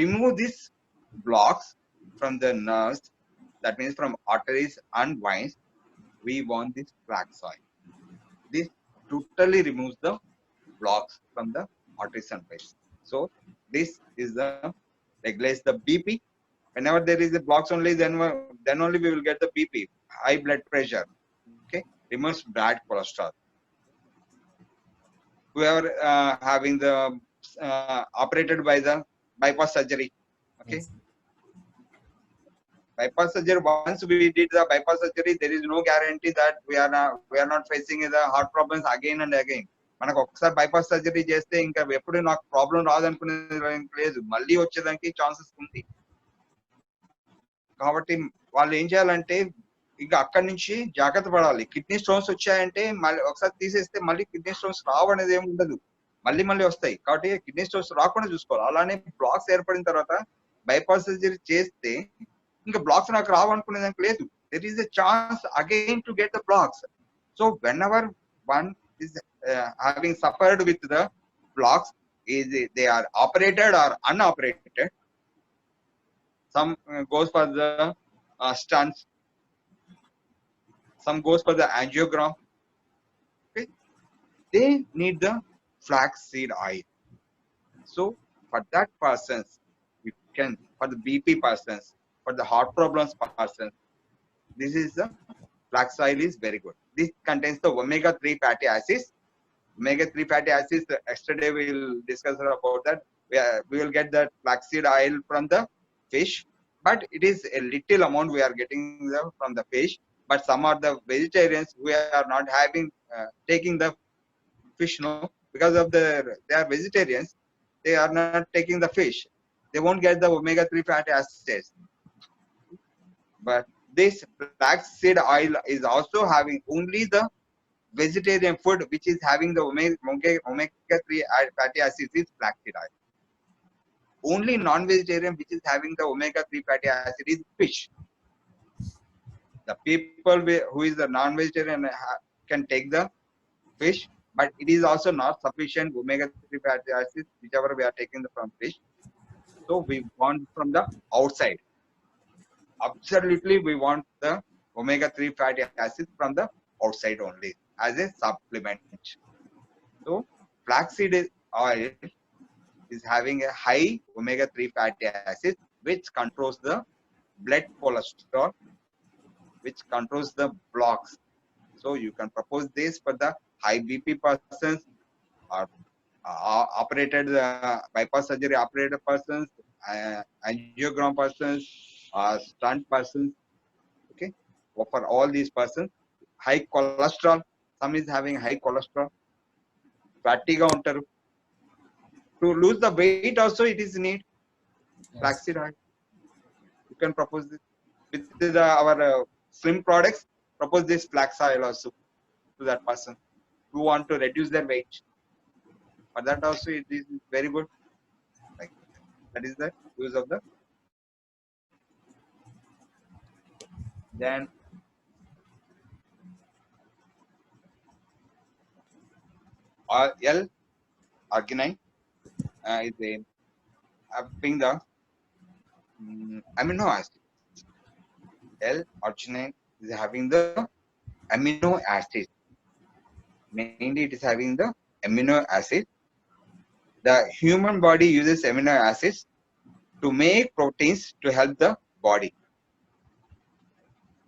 remove these blocks from the nerves, that means from arteries and veins, we want this flax oil. This totally removes the blocks from the arteries and veins. So this is the regulates the BP. Whenever there is a blocks only, then only we will get the BP, high blood pressure. Okay, removes bad cholesterol. Whoever having the operated by the bypass surgery. Okay, Yes. bypass surgery, once we did the bypass surgery, there is no guarantee that we are not facing the heart problems again and again. మనకు ఒకసారి bypass surgery చేస్తే ఇంకా ఎప్పుడు నాకు problem రాదనుకునేది లేదు, మళ్ళీ వచ్చేదానికి chances ఉంది. కాబట్టి వాళ్ళు ఏం చేయాలంటే ఇక అక్కడి నుంచి జాగ్రత్త పడాలి. కిడ్నీ స్టోన్స్ వచ్చాయంటే మళ్ళీ ఒకసారి తీసేస్తే మళ్ళీ కిడ్నీ స్టోన్స్ రావు అనేది ఏమి ఉండదు, మళ్ళీ మళ్ళీ వస్తాయి. కాబట్టి కిడ్నీ స్టోన్స్ రాకుండా చూసుకోవాలి. అలానే బ్లాక్స్ ఏర్పడిన తర్వాత బైపాస్ సర్జరీ చేస్తే ఇంకా బ్లాక్స్ నాకు రావు అనుకునేదానికి లేదు. There is a chance again to get the blocks. So when ever one is having suffered with the blocks, is they are operated or unoperated, some goes for the stents, some goes for the angiogram. Okay, they need the flaxseed oil. So for that persons, you can, for the BP persons, for the heart problems persons, this is the flax oil is very good. This contains the omega-3 fatty acids. Omega-3 fatty acids, yesterday we will discuss about that. We will get that flaxseed oil from the fish, but it is a little amount we are getting from the fish. But some are the vegetarians who are not having taking the fish, no, because of they are vegetarians, they are not taking the fish. They won't get the omega-3 fatty acids. But this flaxseed oil is also having only the vegetarian food which is having the omega-3 fatty acids is flaxseed oil. Only non-vegetarian which is having the omega-3 fatty acid is fish. The people who is the non-vegetarian can take the fish, but it is also not sufficient omega-3 fatty acids whichever we are taking from fish. So we want from the outside. Absolutely, we want the omega-3 fatty acids from the outside only as a supplement. So flaxseed oil is having a high omega-3 fatty acids which controls the blood cholesterol, which controls the blocks. So you can propose this for the high BP persons, or operated bypass surgery operated persons, angiogram persons, stunt persons. Okay, for all these persons, high cholesterol, some is having high cholesterol, fatigue ఉంటారు, to lose the weight also it is need flaxseed oil. You can propose this with our slim products. Propose this flax oil also to that person who want to reduce their weight. For that also it is very good. Like that is the use of the. Then L-arginine is having the amino acid. L-arginine is having the amino acid. Mainly it is having the amino acid. The human body uses amino acids to make proteins to help the body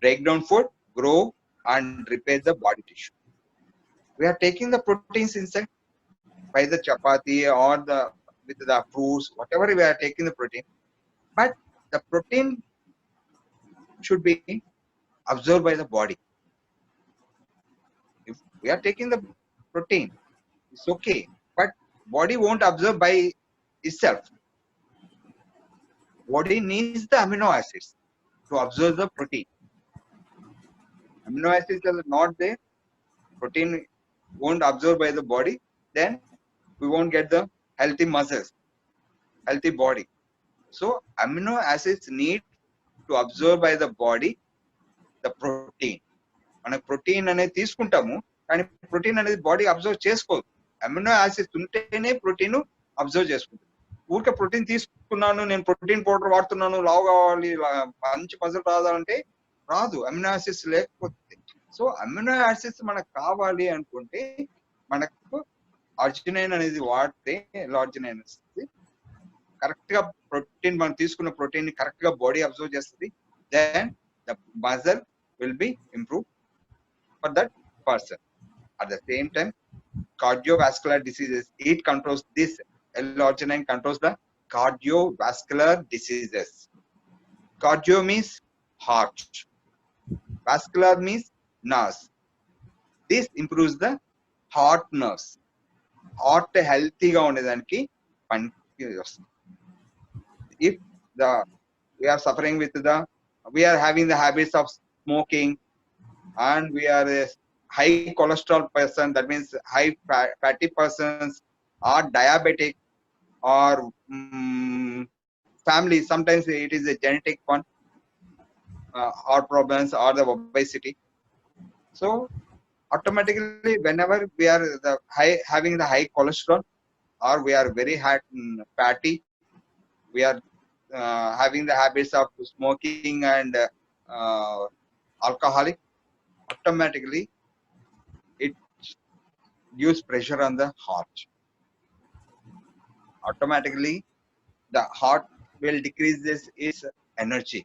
break down food, grow and repair the body tissue. We are taking the proteins inside by the chapati or the with the fruits, whatever we are taking the protein, but the protein should be absorbed by the body. If we are taking the protein, it's okay, but body won't absorb by itself. Body needs the amino acids to absorb the protein. Amino acids are not there, protein won't absorb by the body, then we won't get the healthy muscles, healthy body. So amino acids need to absorb by the body the protein. మన protein అనేది తీసుకుంటాము, కానీ protein అనేది body observe చేసుకోదు. Amino acids ఉంటేనే protein observe చేసుకుంటుంది. ఊరికే protein తీసుకున్నాను, నేను ప్రోటీన్ పౌడర్ వాడుతున్నాను, లావు కావాలి, మంచి మజిల్ రాదంటే రాదు, అమినో యాసిడ్స్ లేకపోతే. సో అమినో యాసిడ్స్ మనకు కావాలి అనుకుంటే మనకు అర్జినైన్ అనేది వాడితే, అర్జినైన్ కరెక్ట్ గా ప్రోటీన్ మనం తీసుకున్న ప్రోటీన్ కరెక్ట్ గా బాడీ అబ్జర్వ్ చేస్తుంది. Then the muscle will be improved for that person. At the same time, cardiovascular diseases, it controls this. L-arginine controls the cardiovascular diseases. Cardio means heart. Vascular means nerves. This improves the heart nerves. Heart healthy-గా ఉండేదానికి పనికి వస్తుంది. If the we are suffering with we are having the habits of smoking, and we are a high cholesterol person, that means high fatty persons, or diabetic, or family, sometimes it is a genetic one, heart problems or the obesity. So automatically whenever we are having the high cholesterol, or we are very fatty, we are having the habits of smoking and alcoholic, automatically it gives pressure on the heart. Automatically the heart will decrease its energy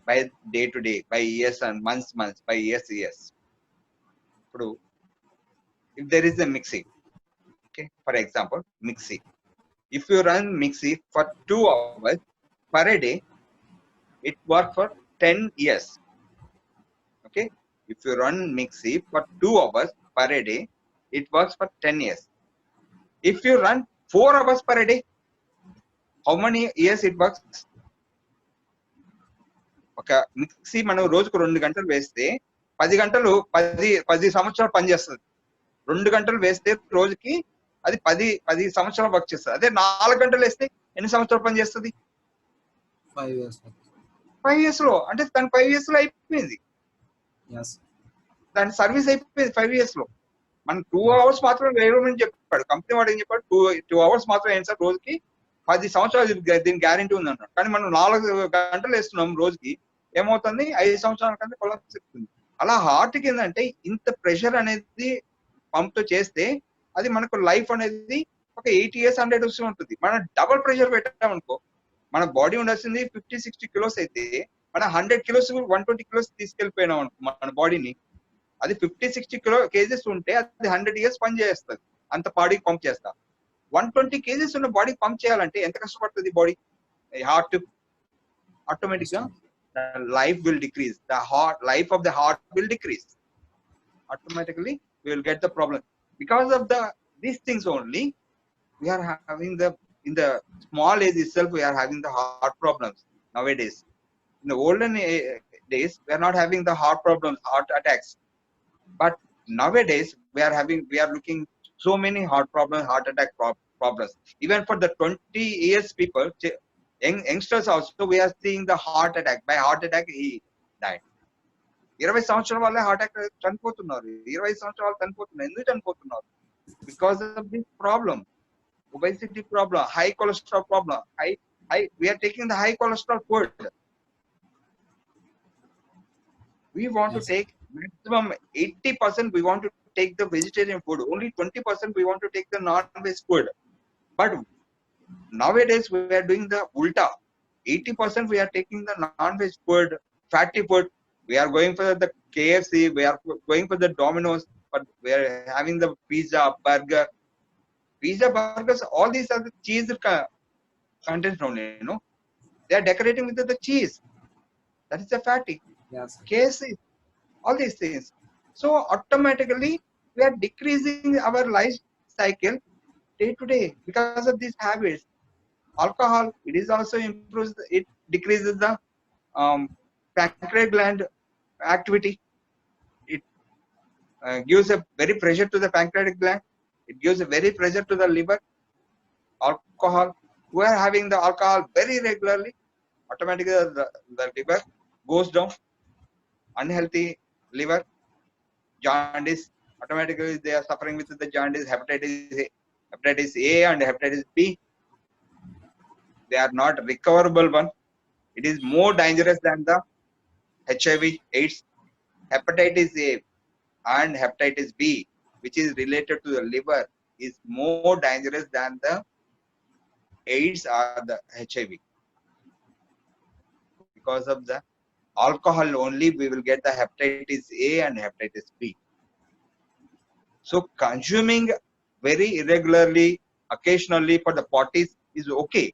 by day to day, by years and months, by years. If there is a mixie, okay, for example, mixie, if you run mixie for 2 hours per day, it works for 10 years. Okay, if you run mixie for 2 hours per day, it works for 10 years. If you run 4 hours per day, how many years it works? ఒక mixie మనం రోజుకు 2 గంటలు వేస్తే 10 గంటలు 10 సంవత్సరాలు పనిచేస్తుంది. 2 గంటలు వేస్తే రోజుకి అది 10 సంవత్సరాలు వర్క్ చేస్తుంది. అదే 4 గంటలు వేస్తే ఎన్ని సంవత్సరాలు పనిచేస్తుంది? 5 years. 5 years లో. అంటే దాని 5 years లో అయిపోయింది. Yes. దాని సర్వీస్ అయిపోయింది 5 years లో. మనం 2 hours మాత్రం వేయమని చెప్పాడు కంపెనీ వాడు. ఏం చెప్పాడు? 2 hours మాత్రం ఏంటి సార్, రోజుకి 10 సంవత్సరాలు దీని గ్యారంటీ ఉంది అన్నాడు. కానీ మనం 4 గంటలు వేస్తున్నాం రోజుకి, ఏమవుతుంది? 5 సంవత్సరాల కంటే కొలాప్స్ అవుతుంది. అలా హార్ట్ కి ఏంటంటే ఇంత ప్రెషర్ అనేది పంప్ తో చేస్తే అది మనకు లైఫ్ అనేది ఒక 80 years 100 years ఉంటుంది. మనం డబుల్ ప్రెషర్ పెట్టామనుకో, మన బాడీ ఉండాల్సింది 50-60 kilos అయితే మనం 100 kilos 120 kilos తీసుకెళ్లిపోయినాం అనుకో మన బాడీని, అది 50-60 kgs ఉంటే అది 100 years పని చేస్తుంది. అంత బాడీకి పంప్ చేస్తా. 120 kgs ఉన్న బాడీకి పంప్ చేయాలంటే ఎంత కష్టపడుతుంది బాడీ? హార్ట్ ఆటోమేటిక్ గా life will decrease, life of the heart will decrease. Automatically we will get the problem. Because of these things only, we are having in the small age itself we are having the heart problems nowadays. In the olden days we are not having the heart problems, heart attacks, but nowadays we are looking so many heart problems, heart attack problems. Even for the 20 years people, youngsters also, we are seeing the heart attack. By heart attack he died. 20 సంవత్సరాల వాళ్ళే heart attack చనిపోతున్నారు. 20 సంవత్సరాల వాళ్ళు చనిపోతున్నారు. ఎందుకు చనిపోతున్నారు? Because of this problem, obesity problem, high cholesterol problem, we are taking the high cholesterol food. We want to take maximum 80% we want to take the vegetarian food, only 20% we want to take the non-veg food. But nowadays we are doing the ulta. 80% we are taking the non-veg food, fatty food. We are going for the KFC, we are going for the Domino's, but we are having the pizza, burgers, all these are the cheese content only, you know. They are decorating with the cheese. That is the fatty. Yes. KFC, all these things. So automatically we are decreasing our life cycle day to day because of these habits. Alcohol, it is also improves, it decreases the pancreatic gland activity. It gives a very pressure to the pancreatic gland. It gives a very pressure to the liver. Alcohol, we are having the alcohol very regularly, automatically the liver goes down. Unhealthy liver, jaundice, automatically they are suffering with the jaundice, hepatitis A and hepatitis B. They are not recoverable one. It is more dangerous than the HIV, AIDS. Hepatitis A and hepatitis B, which is related to the liver, is more dangerous than the AIDS or the HIV. Because of the alcohol only we will get the hepatitis A and hepatitis B. So consuming very irregularly, occasionally for the parties is okay,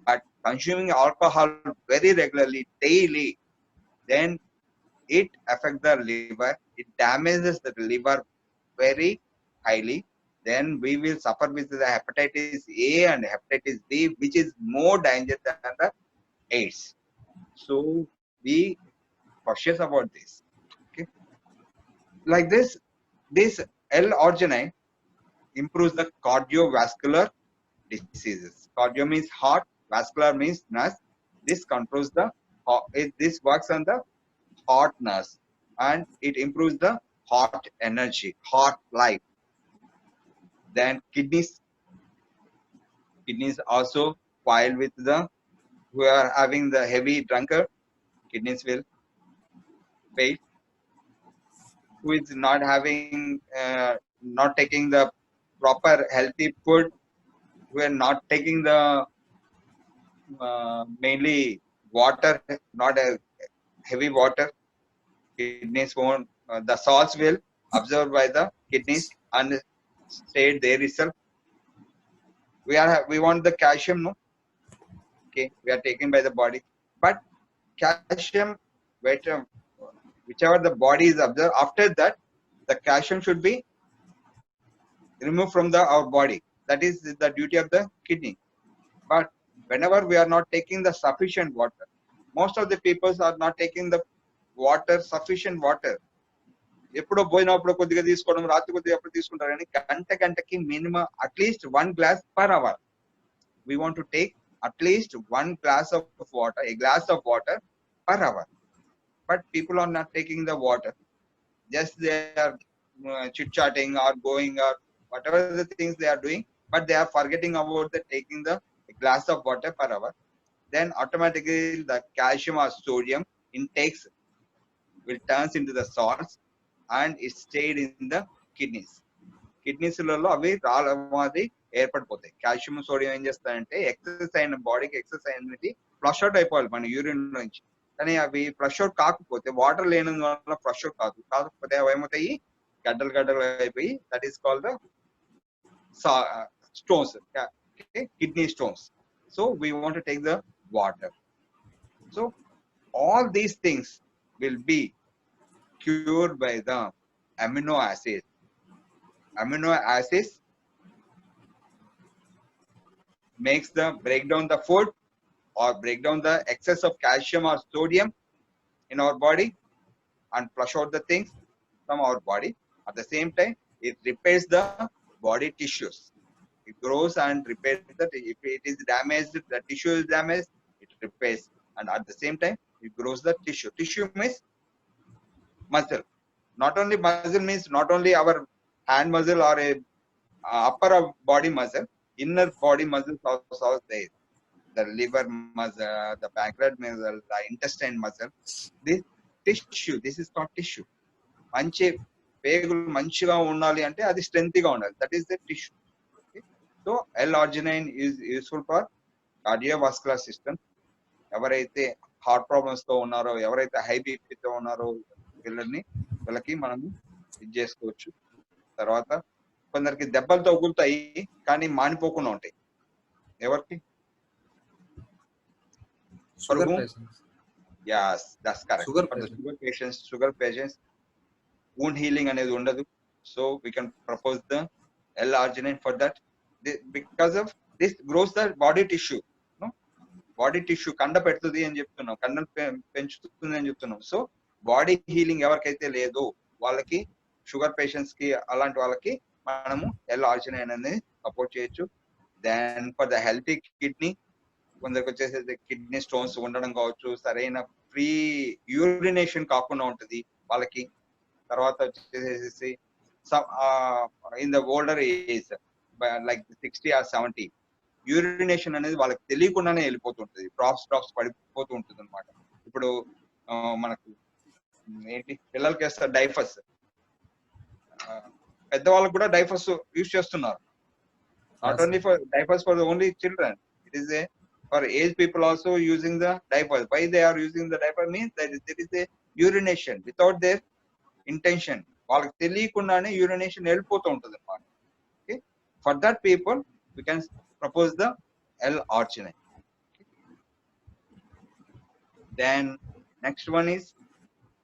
but consuming alcohol very regularly, daily, then it affects the liver. It damages the liver very highly. Then we will suffer with the hepatitis A and hepatitis B, which is more dangerous than the AIDS. So be cautious about this. Okay, like this L-arginine improves the cardiovascular diseases. Cardio means heart, vascular means nerves. This controls the this works on the heart nerves and it improves the heart energy, heart life. Then kidneys also while with the who are having the heavy drunkard, kidneys will fail. Who is not having not taking the proper healthy food, who are not taking the mainly water, not a heavy water, kidneys won't the salts will absorbed by the kidneys and stayed there itself. We want the calcium, no? Okay, we are taken by the body, but calcium, whichever the body is observed, after that the calcium should be removed from the our body. That is the duty of the kidney. But whenever we are not taking the sufficient water, most of the people are not taking the water, sufficient water. ఎప్పుడో పోయినప్పుడు కొద్దిగా తీసుకోవడం, రాత్రి కొద్దిగా ఎప్పుడు తీసుకుంటారు కానీ గంటకి minimum at least 1 glass per hour. We want to take at least 1 glass of water, a glass of water per hour. But people are not taking the water. Just they are chit-chatting or going or whatever the things they are doing, but they are forgetting about the taking the glass of water per hour. Then automatically the calcium or sodium intakes will turns into the salts and it stayed in the kidneys. కిడ్నీస్లలో అవి రాళ్ళది ఏర్పడిపోతాయి. Calcium sodium ఏం చేస్తాయంటే excess అయిన బాడీకి excess అయినది flush out అయిపోవాలి మన urine నుంచి. కానీ అవి ఫ్లష్ అవుట్ కాకపోతే వాటర్ లేనందు వల్ల ఫ్లష్ అవుట్ కాకపోతే అవి ఏమవుతాయి, గడ్డలు అయిపోయి that is called the stones, kidney stones. So we want to take the water. So all these things will be cured by the amino acids. Amino acids makes the break down the food or break down the excess of calcium or sodium in our body and flush out the things from our body. At the same time, it repairs the body tissues. It grows and repairs that. If it is damaged, the tissue is damaged, it repairs. And at the same time, it grows the tissue. Tissue means muscle. Not only muscle means not only our hand muscle or a upper body muscle, inner body muscles also there. The liver muscle, the pancreas muscle, the intestine muscle. This tissue, this is called tissue. మంచి పేగులు మంచిగా ఉండాలి అంటే అది strength గా ఉండాలి. That is the tissue. So L-arginine is useful for cardiovascular system. ఎవరైతే heart problems తో ఉన్నారో, ఎవరైతే హై బీపీతో ఉన్నారో వీళ్ళకి మనము ఇది చేసుకోవచ్చు. తర్వాత కొందరికి దెబ్బలు తగులుతాయి కానీ మానిపోకుండా ఉంటాయి. ఎవరికి? yes, that's correct. Sugar patients wound healing అనేది ఉండదు. So we can propose the L-arginine for that. Because of this grows the body tissue, no? Body tissue కండ పెడుతుంది అని చెప్తున్నాం, కండను పెంచుతుంది అని చెప్తున్నాం. సో బాడీ హీలింగ్ ఎవరికైతే లేదో వాళ్ళకి, షుగర్ పేషెంట్స్ కి, అలాంటి వాళ్ళకి మనము L-arginine అనేది సపోర్ట్ చేయొచ్చు. Then for the healthy kidney, కొందరికి వచ్చేసి కిడ్నీ స్టోన్స్ ఉండడం కావచ్చు, సరైన ఫ్రీ యూరినేషన్ కాకుండా ఉంటుంది వాళ్ళకి. తర్వాత వచ్చేసేసి in the older age like 60 or 70 urination అనేది వాళ్ళకి తెలియకుండానే వెళ్ళిపోతుంటది, డ్రాప్స్ పడిపోతూ ఉంటుంది అనమాట. ఇప్పుడు మనకు ఏంటి పిల్లలకి వేస్తారు డైఫర్స్, పెద్దవాళ్ళకి కూడా డైఫర్స్ యూజ్ చేస్తున్నారు. Not only for diapers for only children, it is a for aged people also using the diapers. Why they are using the diaper means that there is a urination without their intention. వాళ్ళకి తెలియకుండానే urination వెళ్ళిపోతూ ఉంటుంది అన్నమాట. Okay, for that people we can propose the L-arginine. Then next one is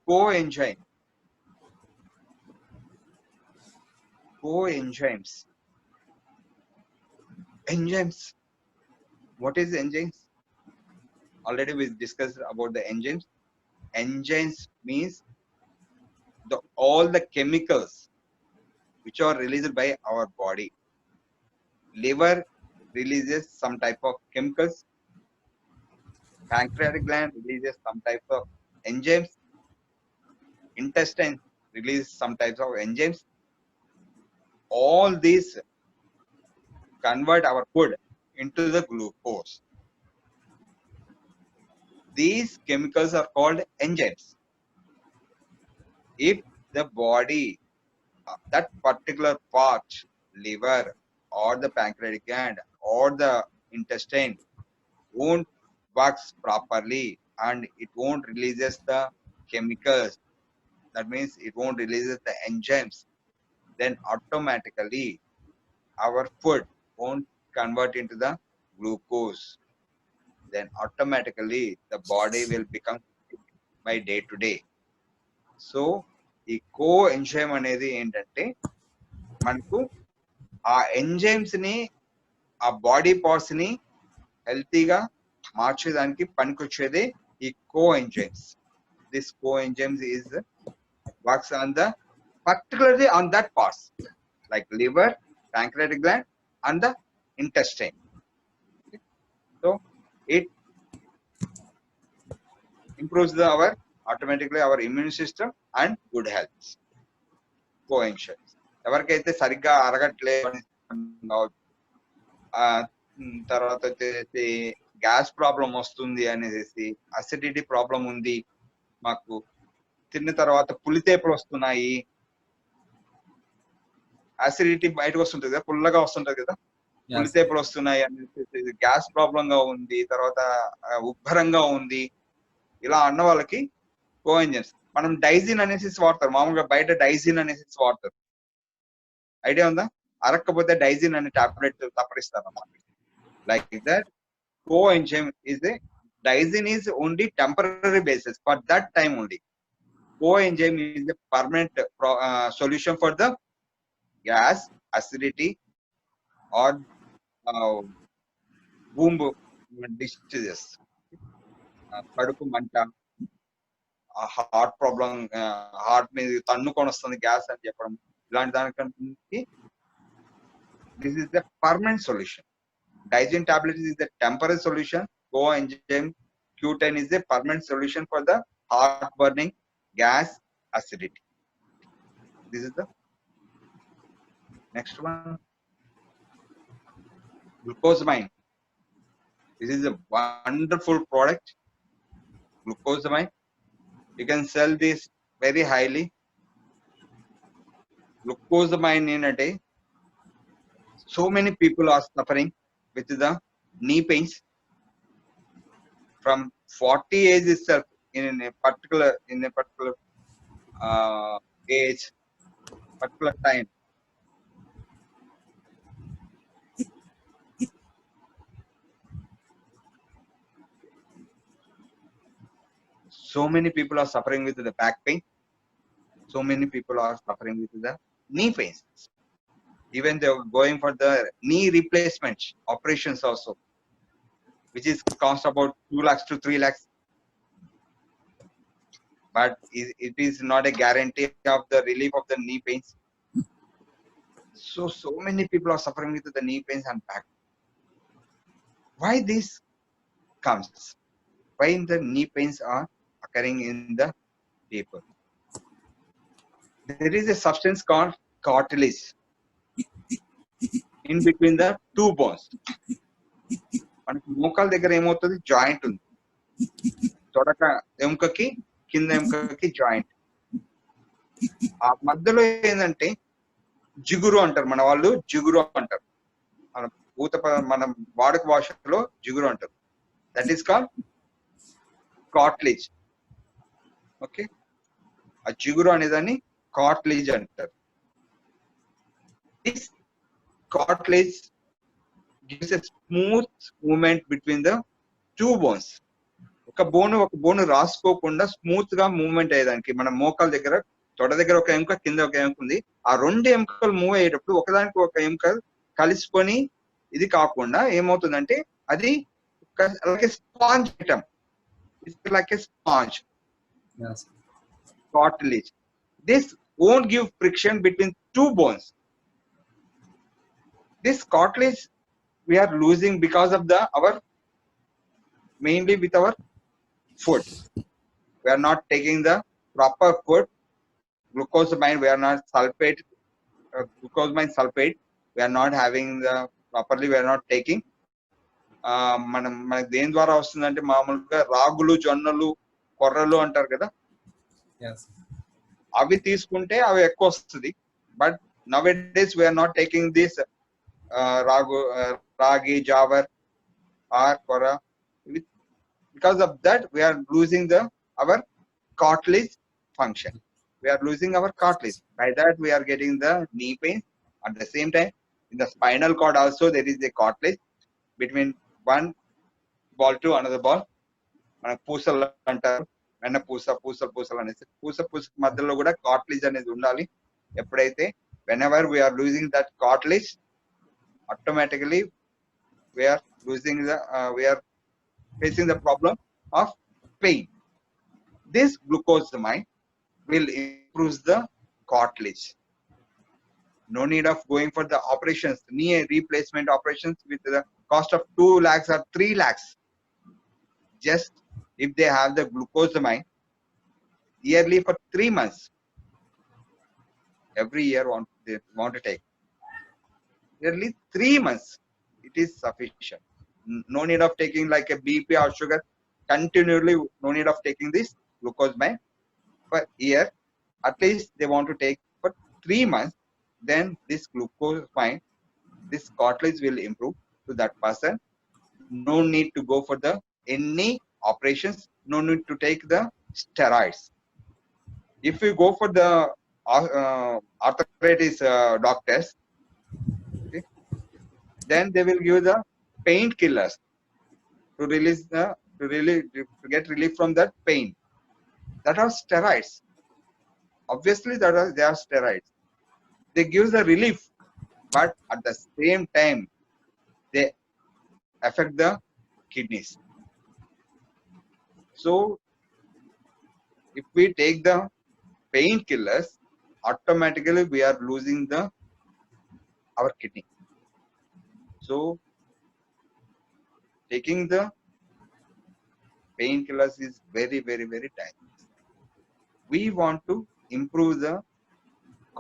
coenzyme. Coenzymes. Enzymes. What is enzymes? Already we discussed about the enzymes. Enzymes means all the chemicals which are released by our body. Liver releases some type of chemicals. Pancreatic gland releases some type of enzymes. Intestine releases some types of enzymes. All these convert our food into the glucose. These chemicals are called enzymes. If the body, that particular part, liver or the pancreatic gland or the intestine won't works properly and it won't releases the chemicals, that means it won't releases the enzymes, then automatically our food won't convert into the glucose. Then automatically the body will become sick by day to day. So ఈ కో enzyme అనేది ఏంటంటే మనకు ఆ enzymes ని ఆ body parts ని హెల్తీగా మార్చేదానికి పనికొచ్చేదే ఈ coenzymes. This coenzymes is works on the particularly on that parts like liver, pancreatic gland and the intestine. So it improves our automatically our immune system and good health. Coenzymes. ఎవరికైతే సరిగ్గా అరగట్లేదు తర్వాత వచ్చేసి gas problem వస్తుంది అనేసి, acidity problem ఉంది, మాకు తిన్న తర్వాత పులితేపులు వస్తున్నాయి, అసిడిటీ బయటకు వస్తుంటది కదా, పుల్లగా వస్తుంటది కదా, పులితేపులు వస్తున్నాయి అనేసి, గ్యాస్ ప్రాబ్లం గా ఉంది, తర్వాత ఉబ్బరంగా ఉంది, ఇలా అన్న వాళ్ళకి కోఎంజైమ్స్. మనం డైజిన్ అనేసి వాడతారు, మామూలుగా బయట డైజిన్ అనేసి వాడతారు, ఐడియా ఉందా? అరక్కపోతే డైజిన్ అనే టాబ్లెట్ తప్పరిస్తారు అన్నమాట. Like that coenzyme is a dysine is only temporary basis for that time only. Coenzyme is a permanent solution for the gas, acidity or womb diseases, కడుపు మంట, హార్ట్ ప్రాబ్లం, హార్ట్ మీద తన్నుకొని వస్తుంది gas అని చెప్పడం, ఇలాంటి దానికి this is the permanent solution. Dysine tablet is the temporary solution. Coenzyme Q10 is the permanent solution for the heart burning, gas, acidity. This is the next one. Glucosamine. This is a wonderful product. Glucosamine. You can sell this very highly. Glucosamine in a day. So many people are suffering with the knee pains from 40 age itself, in a particular age, particular time. So many people are suffering with the back pain. So many people are suffering with the knee pains. Even they are going for the knee replacement operations also, which is cost about 2 lakhs to 3 lakhs. But it is not a guarantee of the relief of the knee pains. So many people are suffering with the knee pains and back. Why this comes? Why the knee pains are occurring in the people? There is a substance called cartilage in between the two bones. మనకి మోకాల దగ్గర ఏమవుతుంది, joint ఉంది, తొడక ఎముకకి కింద ఎముకకి joint, ఆ మధ్యలో ఏంటంటే జిగురు అంటారు, మన వాళ్ళు జిగురు అంటారు, మన వాడుక భాషలో జిగురు అంటారు. That is called cartilage. Okay, ఆ జిగురు అనేదాన్ని కార్టిలేజ్ అంటారు. This cartilage gives a smooth movement between the two bones. ఒక బోను రాసుకోకుండా స్మూత్ గా మూవ్మెంట్ అయ్యేదానికి మన మోకాల దగ్గర తొడ దగ్గర ఒక ఎముక కింద ఒక ఎముక ఉంది. ఆ రెండు ఎముకలు మూవ్ అయ్యేటప్పుడు ఒకదానికి ఒక ఎముక కలుసుకొని ఇది కాకుండా ఏమవుతుందంటే అది like sponge item. It's like a sponge Yes. cartilage. This won't give friction between two bones. This cartilage we are losing because of our mainly with our food. We are not taking the proper food. Glucosamine we are not sulfate. Glucosamine sulfate we are not having the properly. We are not taking. మనకి దేని ద్వారా వస్తుందంటే మామూలుగా రాగులు, జొన్నలు, కొర్రలు అంటారు కదా, Yes. అవి తీసుకుంటే అవి ఎక్కువ వస్తుంది. But nowadays we are not taking this ragi, jawar or kora. Because of that we are losing our cartilage function. We are losing our cartilage. By that we are getting the knee pain. At the same time, in the spinal cord also there is a cartilage between one ball to another ball. మనకు పూసలు అంటారు, వెన్న పూసలు అనేసి పూస మధ్యలో కూడా cartilage అనేది ఉండాలి. ఎప్పుడైతే whenever we are losing that cartilage, automatically we are losing we are facing the problem of pain. This glucosamine will improve the cartilage. No need of going for the operations, knee replacement operations with the cost of 2 lakhs or 3 lakhs. Just if they have the glucosamine yearly for 3 months, every year they want to take yearly 3 months, it is sufficient. No need of taking like a BP or sugar continually. No need of taking this glucosamine per year. At least they want to take for 3 months. Then this glucosamine, this cartilage will improve to that person. No need to go for the any operations. No need to take the steroids. If you go for the arthritis doctors, okay, then they will give the painkillers to release to get relief from that pain. That are steroids. Obviously, they are steroids. They give the relief, but at the same time, they affect the kidneys. So, if we take the painkillers, automatically we are losing our kidney. So, taking the painkillers is very, very, very dangerous. We want to improve the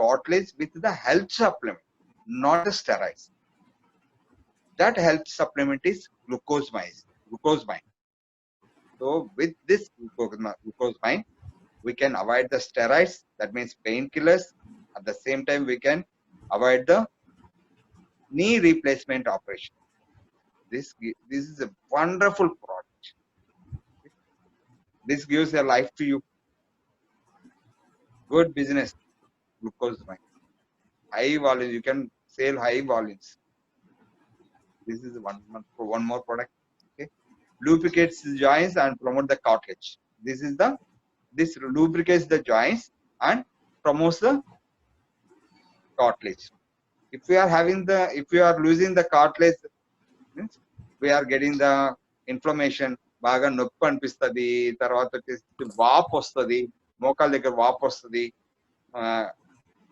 cartilage with the health supplement, not the steroids. That health supplement is glucosamine. So with this glucosamine, we can avoid the steroids, that means painkillers. At the same time, we can avoid the knee replacement operation. This is a wonderful product. This gives a life to you. Good business, glucosamine. High volume, you can sell high volumes. This is one more product. Okay, lubricates the joints and promote the cartilage. This lubricates the joints and promotes the cartilage. If we are losing the cartilage, means we are getting the inflammation. బాగా నొప్పి అనిపిస్తుంది, తర్వాత వచ్చేసి వాపు వస్తుంది, మోకాల దగ్గర వాపు వస్తుంది,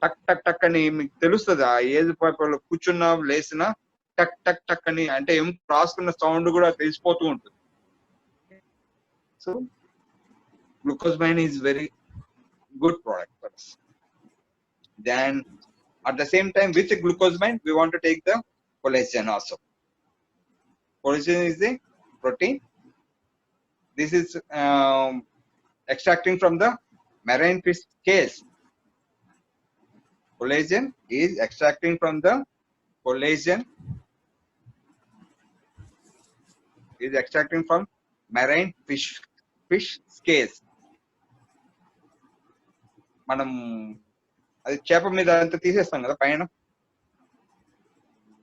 టక్ టక్ టక్ అని మీకు తెలుస్తుంది. ఆ ఏజ్ పైపులో కూర్చున్నా లేసినా టక్ టక్ టక్ అని అంటే ఏం రాసుకున్న సౌండ్ కూడా తెలిసిపోతూ ఉంటుంది. So glucosamine is very good product for us. Then at the same time, with the glucosamine, we want to take the collagen also. Collagen is a protein. This is extracting from the marine fish scales. Collagen is extracting from the marine fish scales. మనం అది చేప మీద అంతా తీసేస్తాం కదా పైన,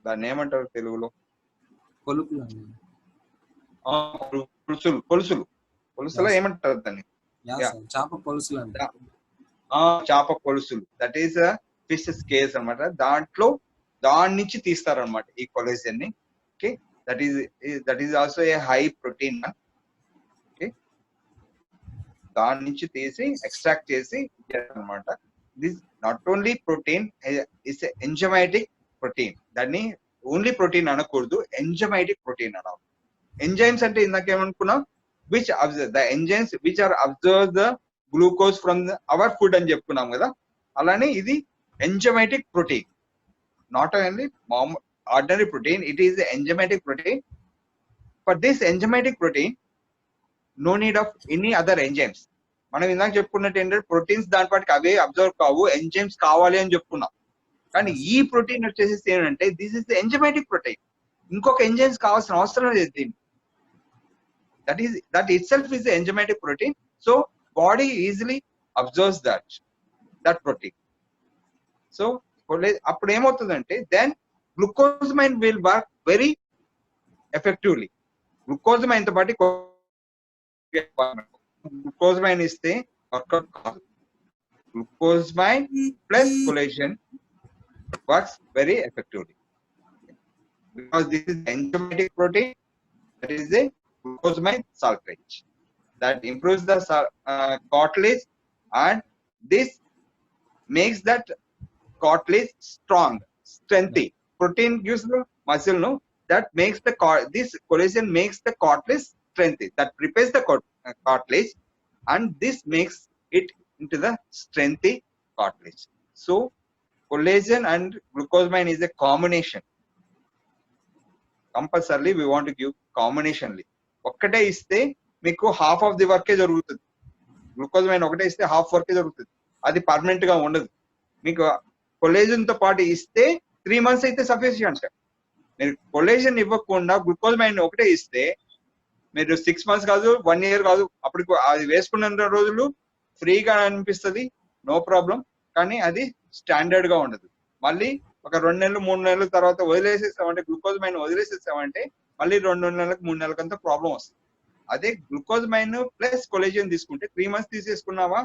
దాన్ని ఏమంటారు తెలుగులో? కొలుపులు. పులుసులో Yes. ఏమంటారు దాన్ని? Yeah, Yeah. sir. చేప పులుసులు అండి. చేప కొలుసులు, దట్ ఈస్ ఫిష్ స్కేల్స్ అన్నమాట. దాని నుంచి తీస్తారనమాట ఈ కొలేజన్ ని. Okay, that is also a high protein. Okay, దాని నుంచి తీసి ఎక్స్ట్రాక్ట్ చేసి అనమాట. This not only protein, it's enzymatic protein. దాన్ని ఓన్లీ ప్రోటీన్ అనకూడదు, ఎంజైమాటిక్ ప్రోటీన్ అనాలి. ఎంజైమ్స్ అంటే ఇందాక ఏమనుకున్నాం, which absorb the enzymes which are absorb the glucose from our food అని చెప్పుకున్నాం కదా. అలానే ఇది enzymatic protein, not only ordinary protein, it is enzymatic protein. For this enzymatic protein no need of any other enzymes. మనం ఇందాక చెప్పుకున్నట్టు ఏంటంటే proteins దాని పాటికి అవే అబ్జర్వ్ కావు, ఎంజైమ్స్ కావాలి అని చెప్పుకున్నాం. కానీ ఈ ప్రోటీన్ వచ్చేసి ఏంటంటే దిస్ ఇస్ ఎంజైమాటిక్ ప్రోటీన్, ఇంకొక ఎంజైమ్స్ కావాల్సిన అవసరం లేదు దీన్ని. that itself is the enzymatic protein, so body easily absorbs that protein. So appudu em avutundante, then glucosamine will work very effectively. Glucosamine tho paati glucosamine iste workout kaadu. Glucosamine plus collagen works very effectively because this is enzymatic protein, that is a glucosamine sulfate that improves the cartilage, and this makes that cartilage strong, strengthy. Protein gives the muscle, no, that makes the this collagen makes the cartilage strengthy, that prepares the cartilage, and this makes it into the strengthy cartilage. So collagen and glucosamine is a combination. Compulsorily we want to give combinationally. ఒక్కటే ఇస్తే మీకు half of the వర్కే జరుగుతుంది. Glucosamine ఒకటే ఇస్తే half వర్కే జరుగుతుంది, అది పర్మనెంట్ గా ఉండదు. మీకు కొలేజన్ తో పాటు ఇస్తే 3 months అయితే సఫిషియంట్. మీరు కొలేజన్ ఇవ్వకుండా గ్లూకోజమైన్ ఒకటే ఇస్తే మీరు 6 months కాదు, 1 year కాదు, అప్పుడు అది వేసుకున్న రోజులు ఫ్రీగా అనిపిస్తుంది, నో ప్రాబ్లం. కానీ అది స్టాండర్డ్ గా ఉండదు. మళ్ళీ ఒక 2 నెలలు 3 నెలల తర్వాత వదిలేసేసామంటే, గ్లూకోజమైన్ వదిలేసేసామంటే మళ్ళీ 2 నెలలకు 3 నెలలకంతా ప్రాబ్లం వస్తుంది. అదే గ్లూకోజమైన్ ప్లస్ కొలేజన్ తీసుకుంటే 3 months తీసేసుకున్నావా,